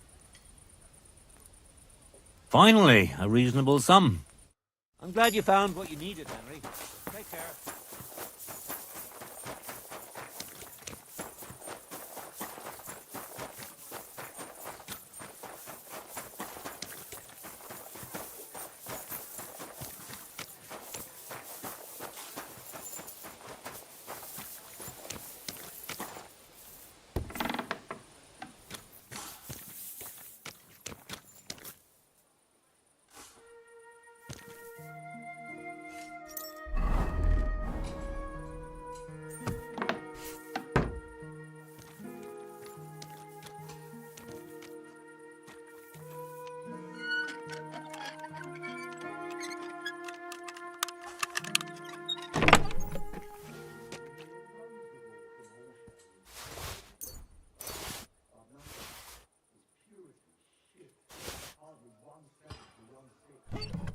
Speaker 17: Finally, a reasonable sum. I'm glad you found what you needed, Henry. Take care.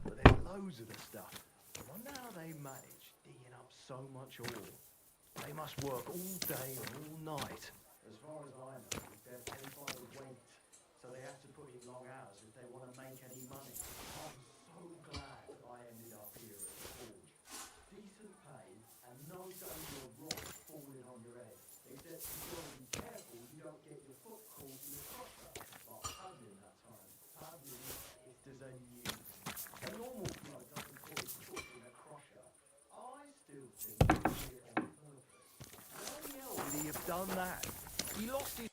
Speaker 22: But there's loads of the stuff. I wonder how they manage digging up so much ore. They must work all day and all night. As far as I know, they're paid by the weight, so they have to put in long hours if they want to make any money. I'm so glad I ended up here at the forge. Decent pay and no danger of rocks falling on your head. Except you've got to be careful you don't get your that. He lost his...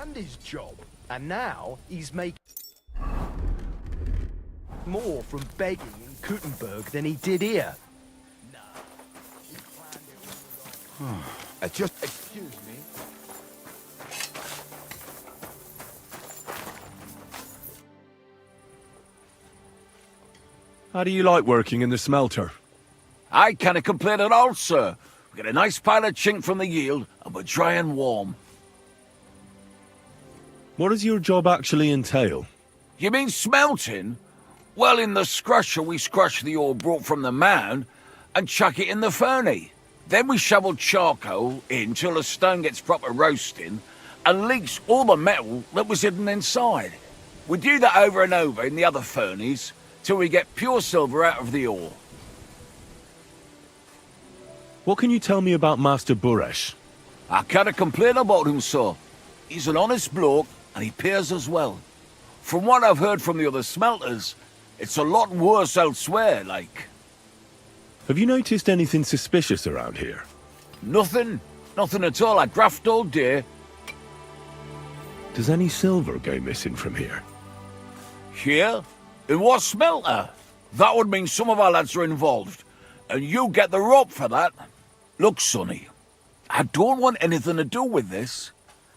Speaker 22: and his job. And now he's making more from begging in Kuttenberg than he did here.
Speaker 3: Just excuse me.
Speaker 1: How do you like working in the smelter?
Speaker 18: I can't complain at all, sir. We get a nice pile of chink from the yield, and we're dry and warm.
Speaker 1: What does your job actually entail?
Speaker 18: You mean smelting? Well, in the scrusher, we scrush the ore brought from the mound and chuck it in the furnace. Then we shovel charcoal in till the stone gets proper roasting and leaks all the metal that was hidden inside. We do that over and over in the other furnace till we get pure silver out of the ore.
Speaker 1: What can you tell me about Master Buresh?
Speaker 18: I can't complain about him, sir. He's an honest bloke and he pays us well. From what I've heard from the other smelters, it's a lot worse elsewhere, like.
Speaker 1: Have you noticed anything suspicious around here?
Speaker 18: Nothing. Nothing at all. I graft all day.
Speaker 1: Does any silver go missing from here?
Speaker 18: Here? In what smelter? That would mean some of our lads are involved. And you get the rope for that. Look, Sonny, I don't want anything to do with this.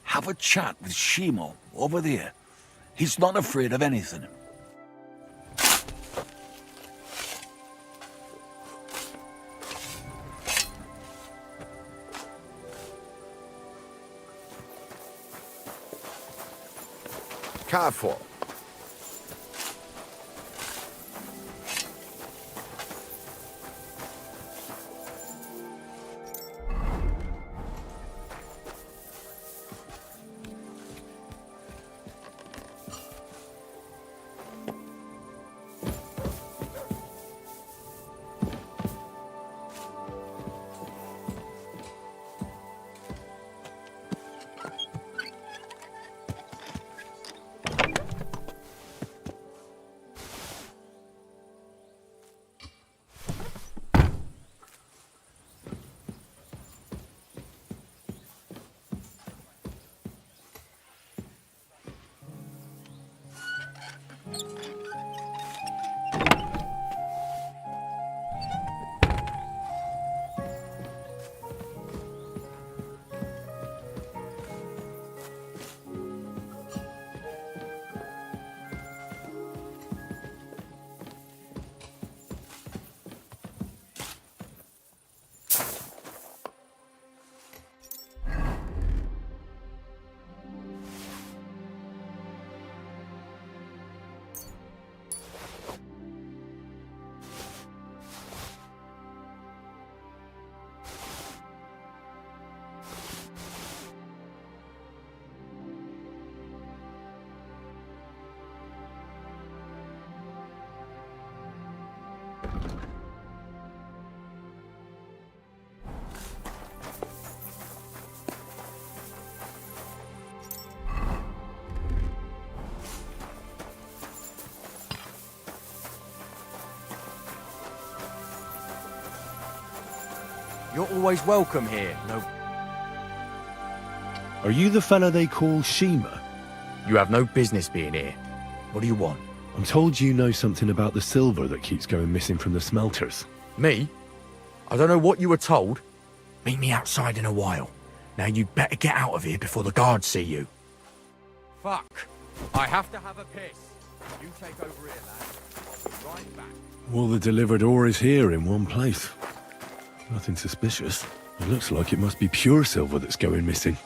Speaker 18: Have a chat with Shimo over there. He's not afraid of anything.
Speaker 3: Careful.
Speaker 22: You're always welcome here. No,
Speaker 1: Are you the fella they call Shima?
Speaker 22: you have no business being here. What do you want?
Speaker 1: I'm told you know something about the silver that keeps going missing from the smelters.
Speaker 22: Me? I don't know what you were told. Meet me outside in a while. Now you better get out of here before the guards see you. Fuck. I have to have a piss. You take over here, lad. I'll be right back.
Speaker 1: All the delivered ore is here in one place. Nothing suspicious. It looks like it must be pure silver that's going missing.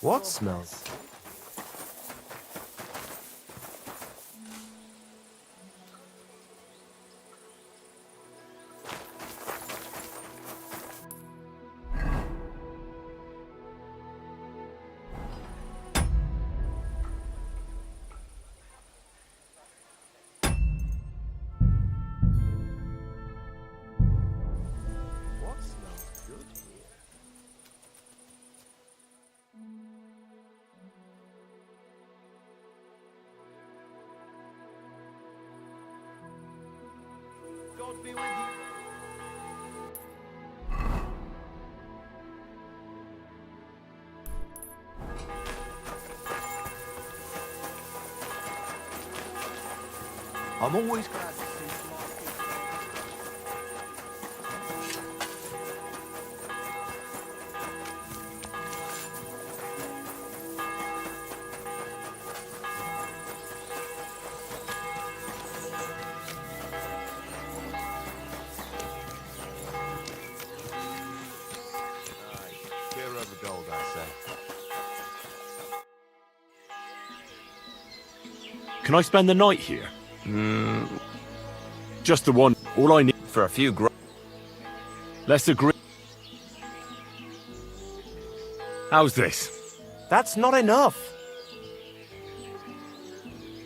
Speaker 10: What smells?
Speaker 3: God be with you.
Speaker 2: I'm always glad to see smart people.
Speaker 3: Here over gold, I say.
Speaker 1: Can I spend the night here? Just the one. All I need
Speaker 10: For a few
Speaker 1: Let's agree. How's this?
Speaker 10: That's not enough.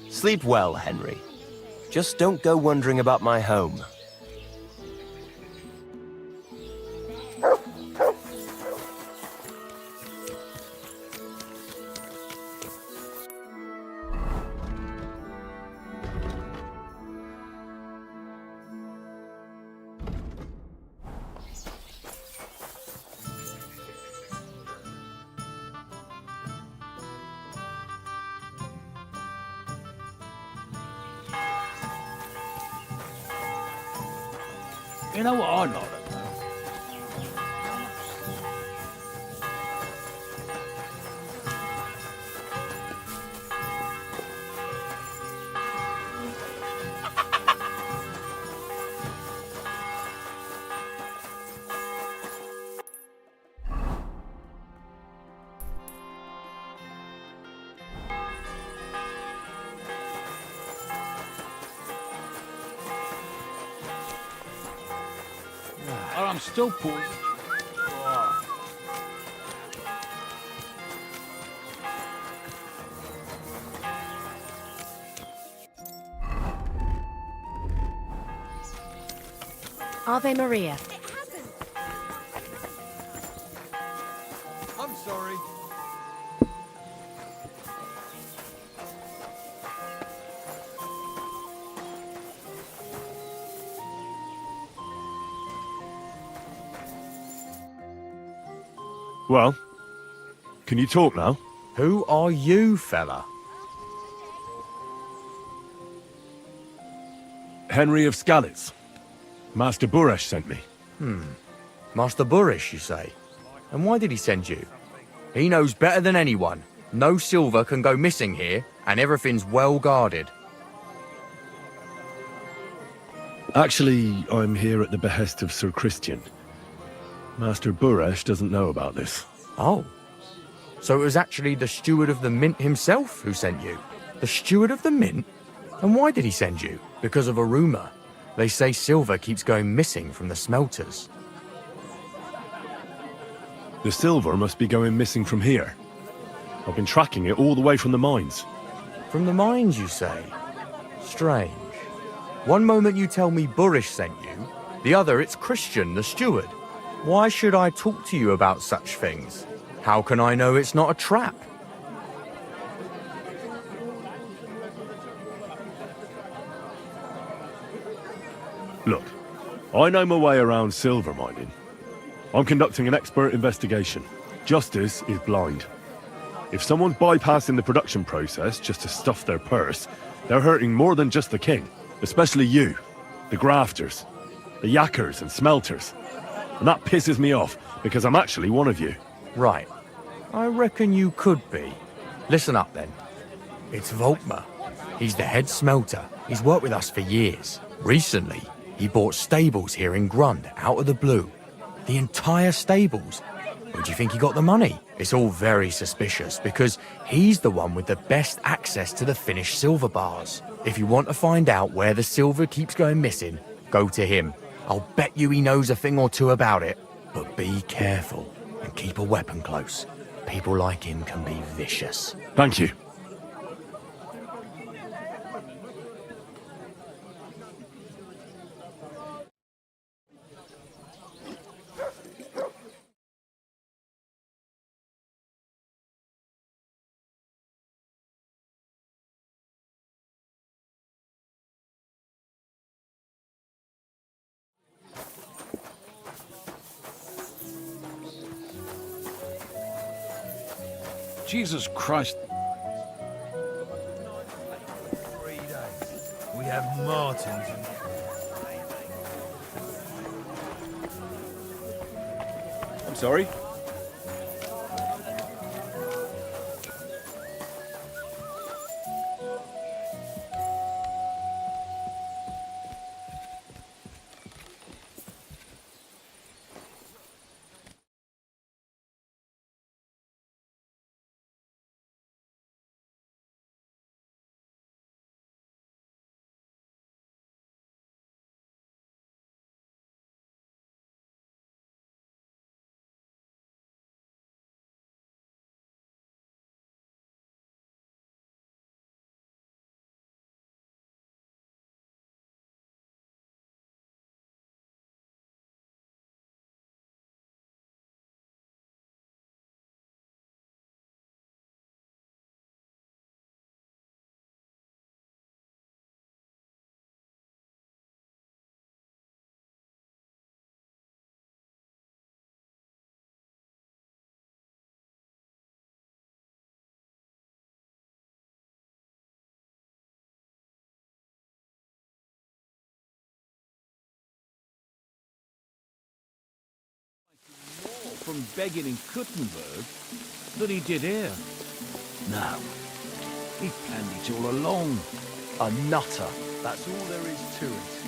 Speaker 10: Sleep well, Henry. Just don't go wondering about my home.
Speaker 18: You know what I like about? I'm still poor.
Speaker 20: Ave Maria.
Speaker 2: I'm sorry.
Speaker 1: Well, can you talk now?
Speaker 23: Who are you, fella?
Speaker 1: Henry of Skalitz. Master Buresh sent me.
Speaker 23: Master Burish, you say? And why did he send you? He knows better than anyone. No silver can go missing here, and everything's well guarded.
Speaker 1: Actually, I'm here at the behest of Sir Christian. Master Buresh doesn't know about this.
Speaker 23: Oh. So it was actually the steward of the mint himself who sent you? The steward of the mint? And why did he send you? Because of a rumour. They say silver keeps going missing from the smelters.
Speaker 1: The silver must be going missing from here. I've been tracking it all the way from the mines.
Speaker 23: From the mines, you say? Strange. One moment you tell me Burish sent you, the other it's Christian, the steward. Why should I talk to you about such things? How can I know it's not a trap?
Speaker 1: Look, I know my way around silver mining. I'm conducting an expert investigation. Justice is blind. If someone's bypassing the production process just to stuff their purse, they're hurting more than just the king. Especially you, the grafters, the yackers and smelters. And that pisses me off, because I'm actually one of you.
Speaker 23: Right. I reckon you could be. Listen up then. It's Volkmar. He's the head smelter. He's worked with us for years. Recently, he bought stables here in Grund, out of the blue. The entire stables. Where do you think he got the money? It's all very suspicious because he's the one with the best access to the finished silver bars. If you want to find out where the silver keeps going missing, go to him. I'll bet you he knows a thing or two about it. But be careful and keep a weapon close. People like him can be vicious.
Speaker 1: Thank you.
Speaker 18: Jesus Christ.
Speaker 2: 3 days. We have martins and...
Speaker 7: I'm sorry? From begging in Kuttenberg than he did here. No, he planned it all along.
Speaker 23: A nutter. That's all there is to it.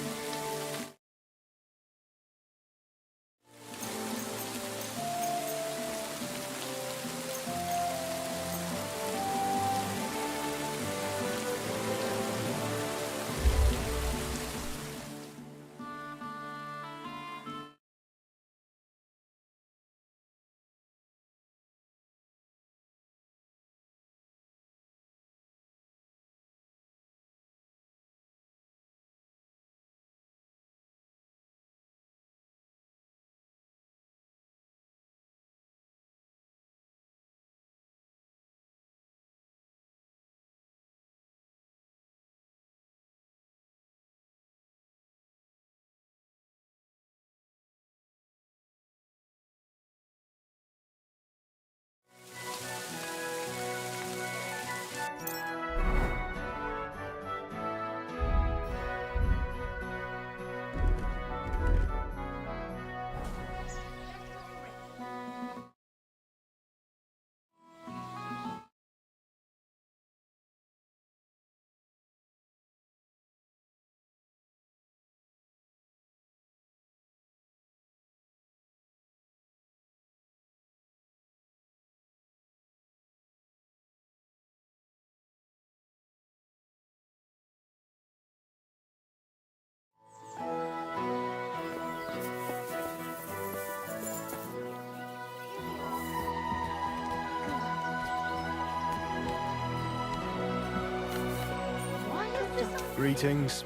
Speaker 23: Greetings.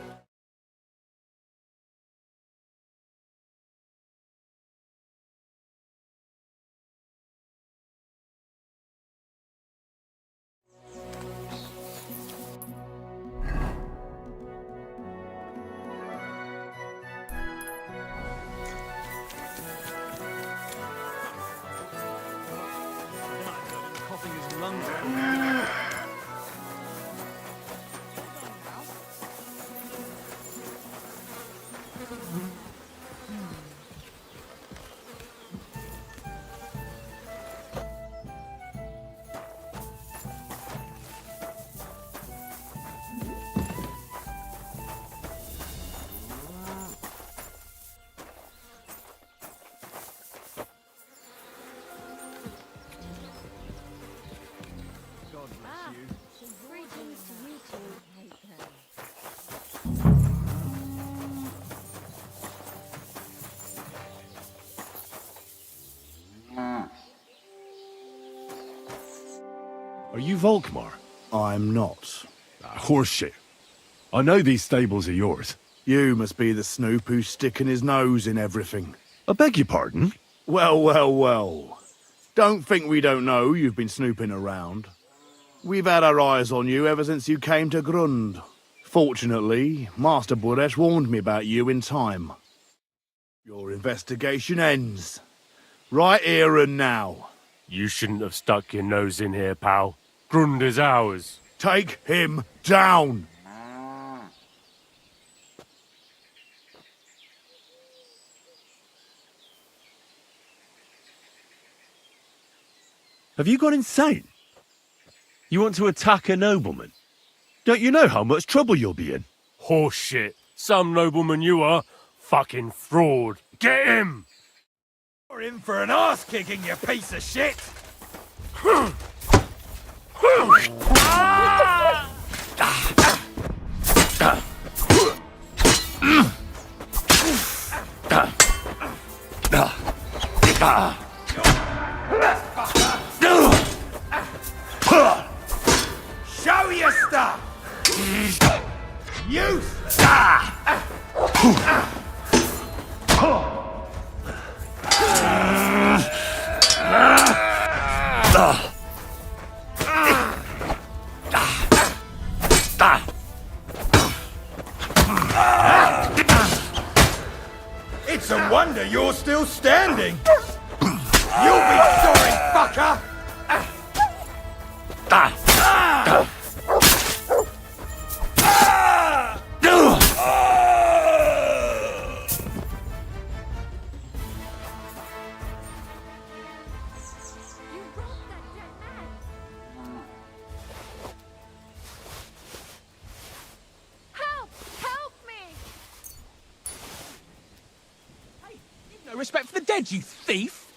Speaker 1: you Volkmar?
Speaker 5: I'm not.
Speaker 1: Horseshit. I know these stables are yours.
Speaker 5: You must be the snoop who's sticking his nose in everything.
Speaker 1: I beg your pardon?
Speaker 5: Well, well, well. Don't think we don't know you've been snooping around. We've had our eyes on you ever since you came to Grund. Fortunately, Master Buresh warned me about you in time. Your investigation ends. Right here and now.
Speaker 12: You shouldn't have stuck your nose in here, pal. Grund is ours.
Speaker 5: Take him down!
Speaker 1: Have you gone insane? You want to attack a nobleman? Don't you know how much trouble you'll be in?
Speaker 12: Horseshit. Some nobleman you are. Fucking fraud. Get him!
Speaker 2: You're in for an arse kicking, you piece of shit! Show your stuff! Useless! It's a wonder you're still standing! You'll be sorry, fucker!
Speaker 9: No respect for the dead, you thief!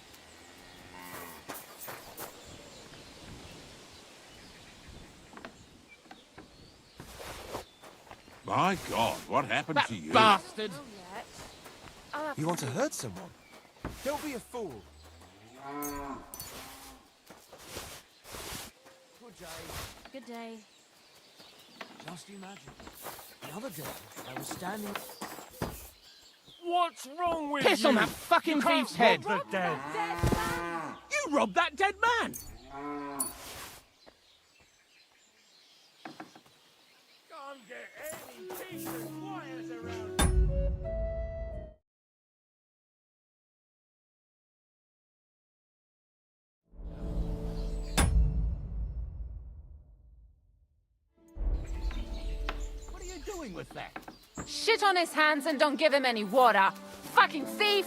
Speaker 21: My God, what happened to you?
Speaker 9: Bastard!
Speaker 2: You want to hurt someone? Don't be a fool. Good day.
Speaker 20: Good day.
Speaker 2: Just imagine. The other day, I was standing...
Speaker 12: What's wrong with
Speaker 9: Piss
Speaker 12: you?
Speaker 9: on that fucking
Speaker 12: You can't
Speaker 9: thief's head!
Speaker 12: rob the dead.
Speaker 9: You robbed that dead man!
Speaker 12: Can't get any decent wires around.
Speaker 9: What are you doing with that?
Speaker 24: Shit on his hands and don't give him any water. Fucking thief!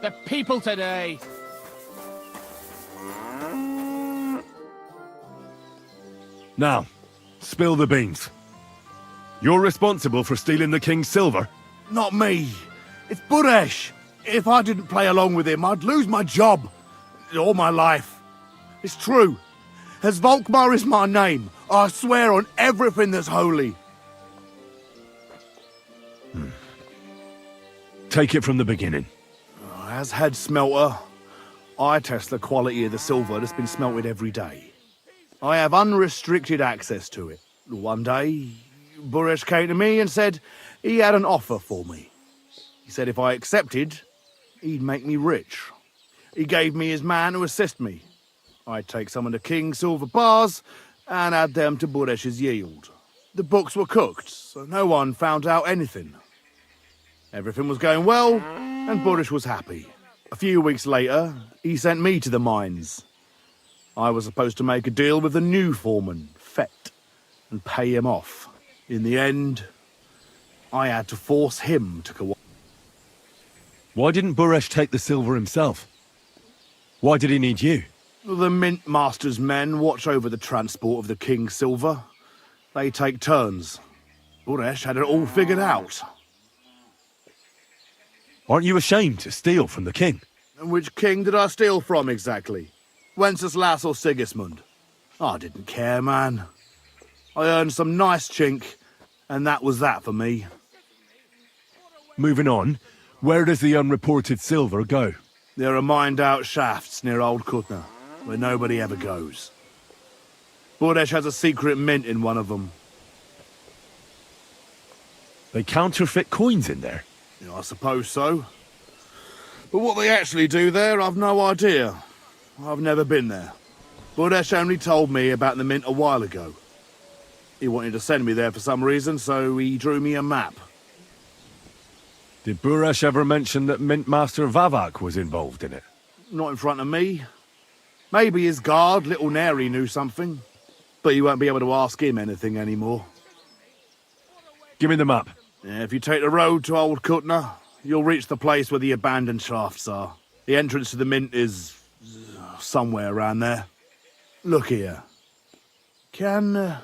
Speaker 9: The people today!
Speaker 1: Now, spill the beans. You're responsible for stealing the king's silver.
Speaker 5: Not me. It's Buresh. If I didn't play along with him, I'd lose my job. All my life. It's true. As Volkmar is my name, I swear on everything that's holy.
Speaker 1: Take it from the beginning.
Speaker 5: As head smelter, I test the quality of the silver that's been smelted every day. I have unrestricted access to it. One day, Buresh came to me and said he had an offer for me. He said if I accepted, he'd make me rich. He gave me his man to assist me. I'd take some of the king's silver bars and add them to Buresh's yield. The books were cooked, so no one found out anything. Everything was going well, and Buresh was happy. A few weeks later, he sent me to the mines. I was supposed to make a deal with the new foreman, Fett, and pay him off. In the end, I had to force him to cooperate.
Speaker 1: Why didn't Buresh take the silver himself? Why did he need you?
Speaker 5: The Mint Master's men watch over the transport of the King's silver. They take turns. Buresh had it all figured out.
Speaker 1: Aren't you ashamed to steal from the king?
Speaker 5: And which king did I steal from exactly? Wenceslas or Sigismund? I didn't care, man. I earned some nice chink, and that was that for me.
Speaker 1: Moving on, where does the unreported silver go?
Speaker 5: There are mined-out shafts near Old Kutna, where nobody ever goes. Buresh has a secret mint in one of them.
Speaker 1: They counterfeit coins in there?
Speaker 5: Yeah, I suppose so. But what they actually do there, I've no idea. I've never been there. Buresh only told me about the mint a while ago. He wanted to send me there for some reason, so he drew me a map.
Speaker 1: Did Buresh ever mention that Mint Master Vavak was involved in it?
Speaker 5: Not in front of me. Maybe his guard, Little Neri, knew something. But you won't be able to ask him anything anymore.
Speaker 1: Give me the map.
Speaker 5: Yeah, if you take the road to Old Kutna, you'll reach the place where the abandoned shafts are. The entrance to the mint is somewhere around there. Look here. Can I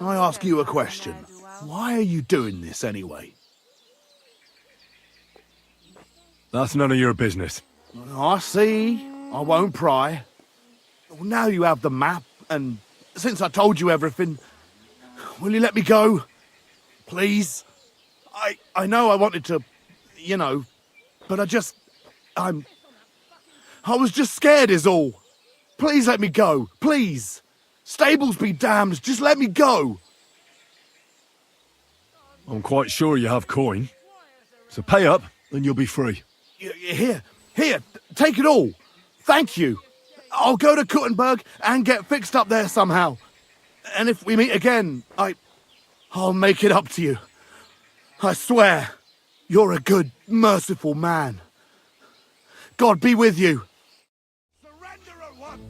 Speaker 5: ask you a question? Why are you doing this anyway?
Speaker 1: That's none of your business.
Speaker 5: I see. I won't pry. Well, now you have the map, and since I told you everything, will you let me go? Please? I know I wanted to, you know, but I was just scared is all. Please let me go, please. Stables be damned, just let me go.
Speaker 1: I'm quite sure you have coin. So pay up, and you'll be free.
Speaker 5: Here, take it all. Thank you. I'll go to Kuttenberg and get fixed up there somehow. And if we meet again, I'll make it up to you. I swear, you're a good, merciful man. God be with you.
Speaker 12: Surrender at once!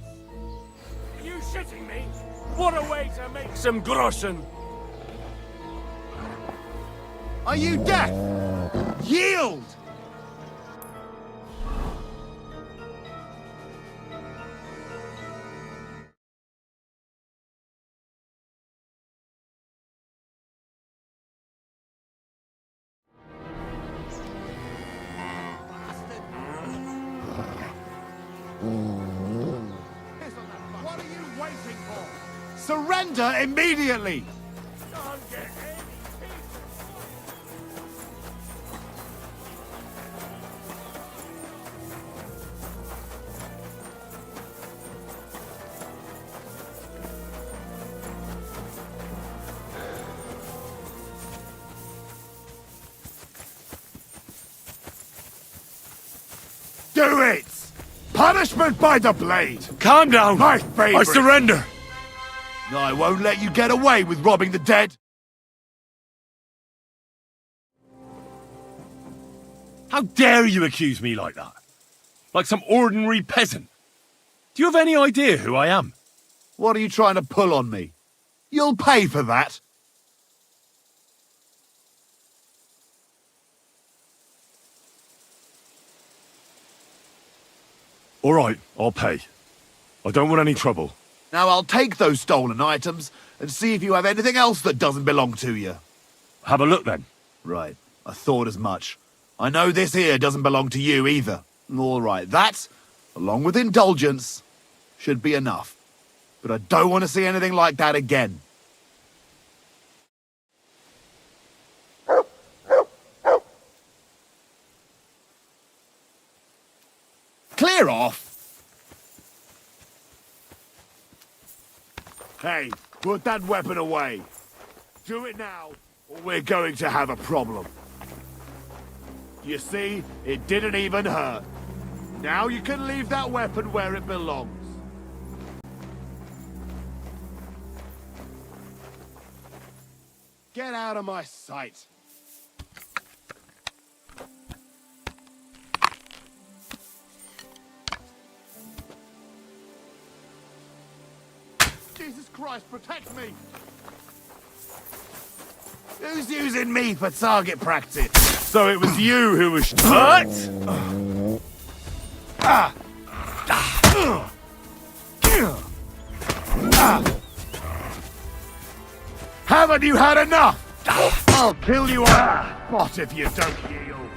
Speaker 12: Are you shitting me? What a way to make some groschen!
Speaker 3: Are you deaf? Yield! What are you waiting for? Surrender immediately!
Speaker 5: Do it! Punishment by the blade!
Speaker 1: Calm down!
Speaker 5: My favorite!
Speaker 1: I surrender!
Speaker 5: I won't let you get away with robbing the dead!
Speaker 1: How dare you accuse me like that? Like some ordinary peasant? Do you have any idea who I am?
Speaker 5: What are you trying to pull on me? You'll pay for that!
Speaker 1: All right, I'll pay. I don't want any trouble.
Speaker 5: Now I'll take those stolen items and see if you have anything else that doesn't belong to you.
Speaker 1: Have a look then.
Speaker 5: Right, I thought as much. I know this here doesn't belong to you either. All right, that, along with indulgence, should be enough. But I don't want to see anything like that again. Clear off! Hey, put that weapon away. Do it now, or we're going to have a problem. You see, it didn't even hurt. Now you can leave that weapon where it belongs. Get out of my sight. Jesus Christ, protect me! Who's using me for target practice? So it was you who was... What? Haven't you had enough? I'll kill you on the spot if you don't yield.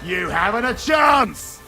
Speaker 5: You haven't a chance!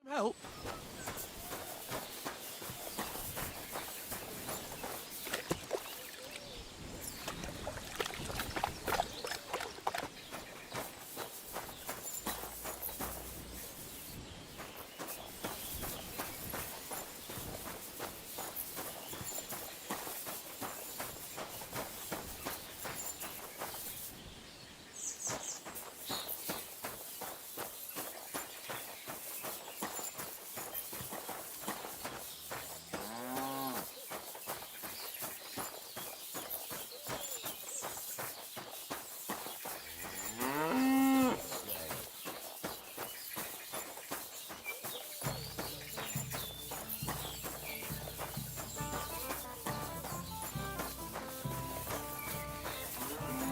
Speaker 9: Help.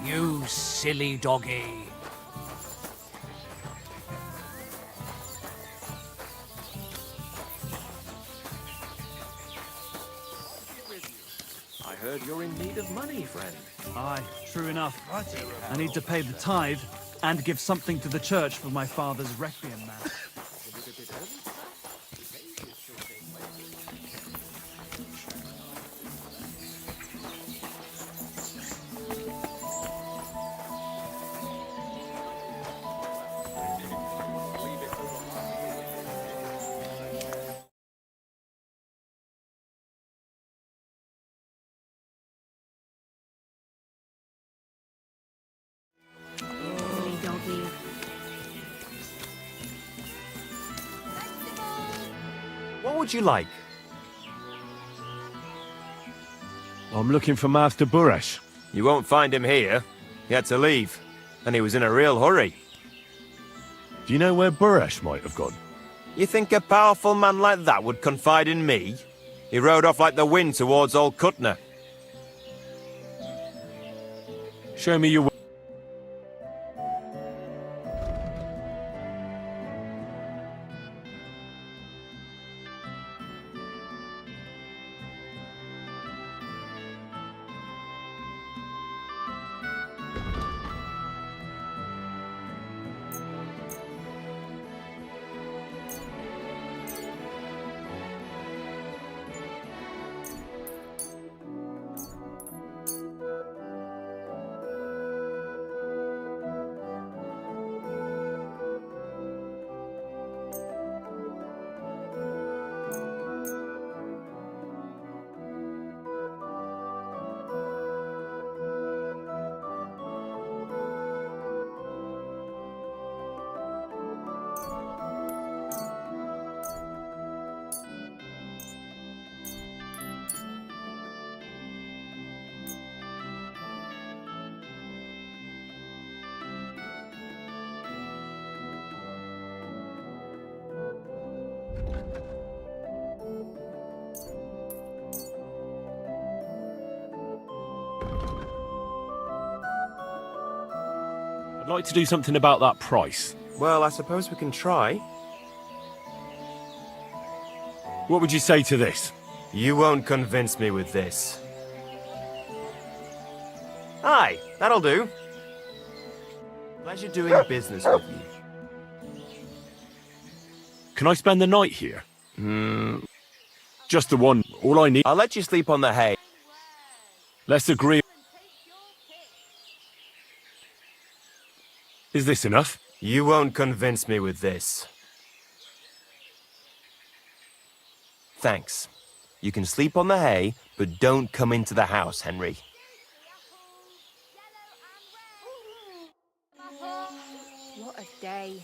Speaker 12: You silly doggy.
Speaker 8: I heard you're in need of money, friend.
Speaker 11: Aye, true enough. I need to pay the tithe and give something to the church for my father's requiem mass.
Speaker 23: would you like?
Speaker 7: I'm looking for Master Buresh.
Speaker 10: You won't find him here. He had to leave, and he was in a real hurry.
Speaker 7: Do you know where Buresh might have gone?
Speaker 10: You think a powerful man like that would confide in me? He rode off like the wind towards old Kutner.
Speaker 7: Show me your... I'd like to do something about that price.
Speaker 10: Well, I suppose we can try.
Speaker 7: What would you say to this?
Speaker 10: You won't convince me with this. Aye, that'll do. Pleasure doing business with you.
Speaker 7: Can I spend the night here? Just the one. All I need...
Speaker 10: I'll let you sleep on the hay.
Speaker 7: Let's agree. Is this enough?
Speaker 10: You won't convince me with this. Thanks. You can sleep on the hay, but don't come into the house, Henry.
Speaker 20: What a day.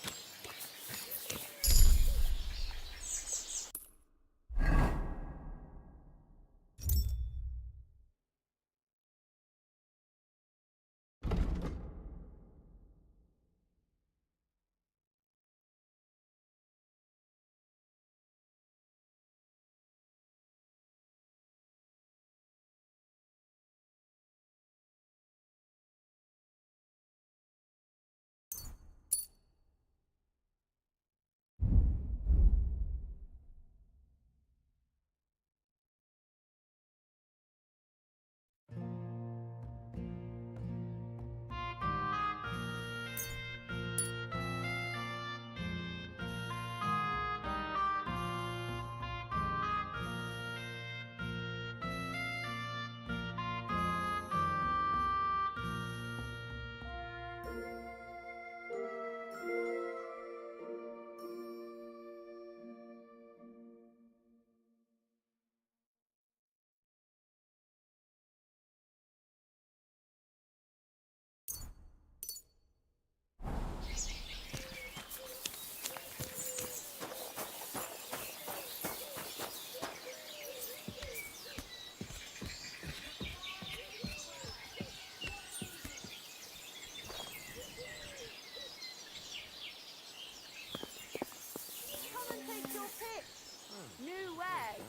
Speaker 24: New way.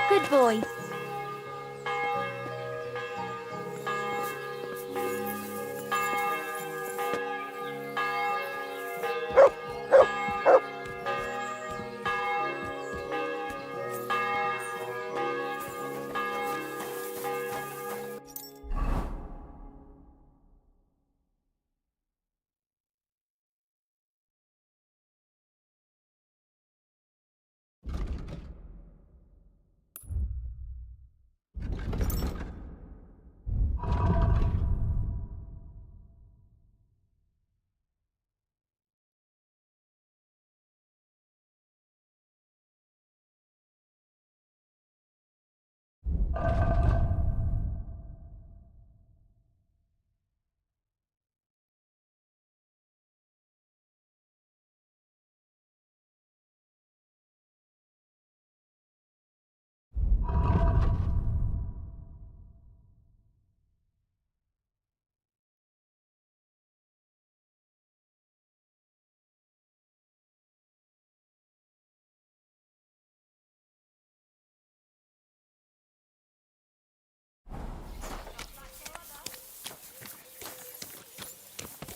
Speaker 20: Good boy.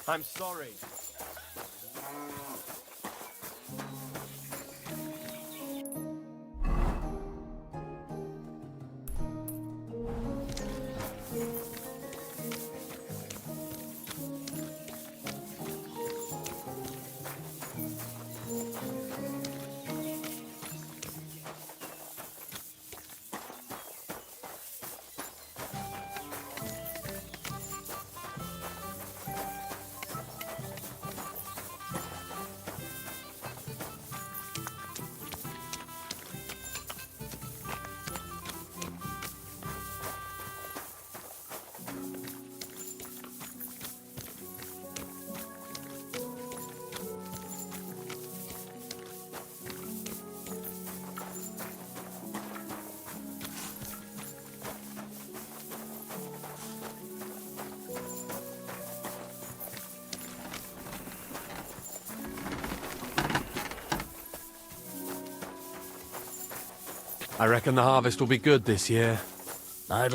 Speaker 4: I'm sorry.
Speaker 7: I reckon the harvest will be good this year.
Speaker 6: I'd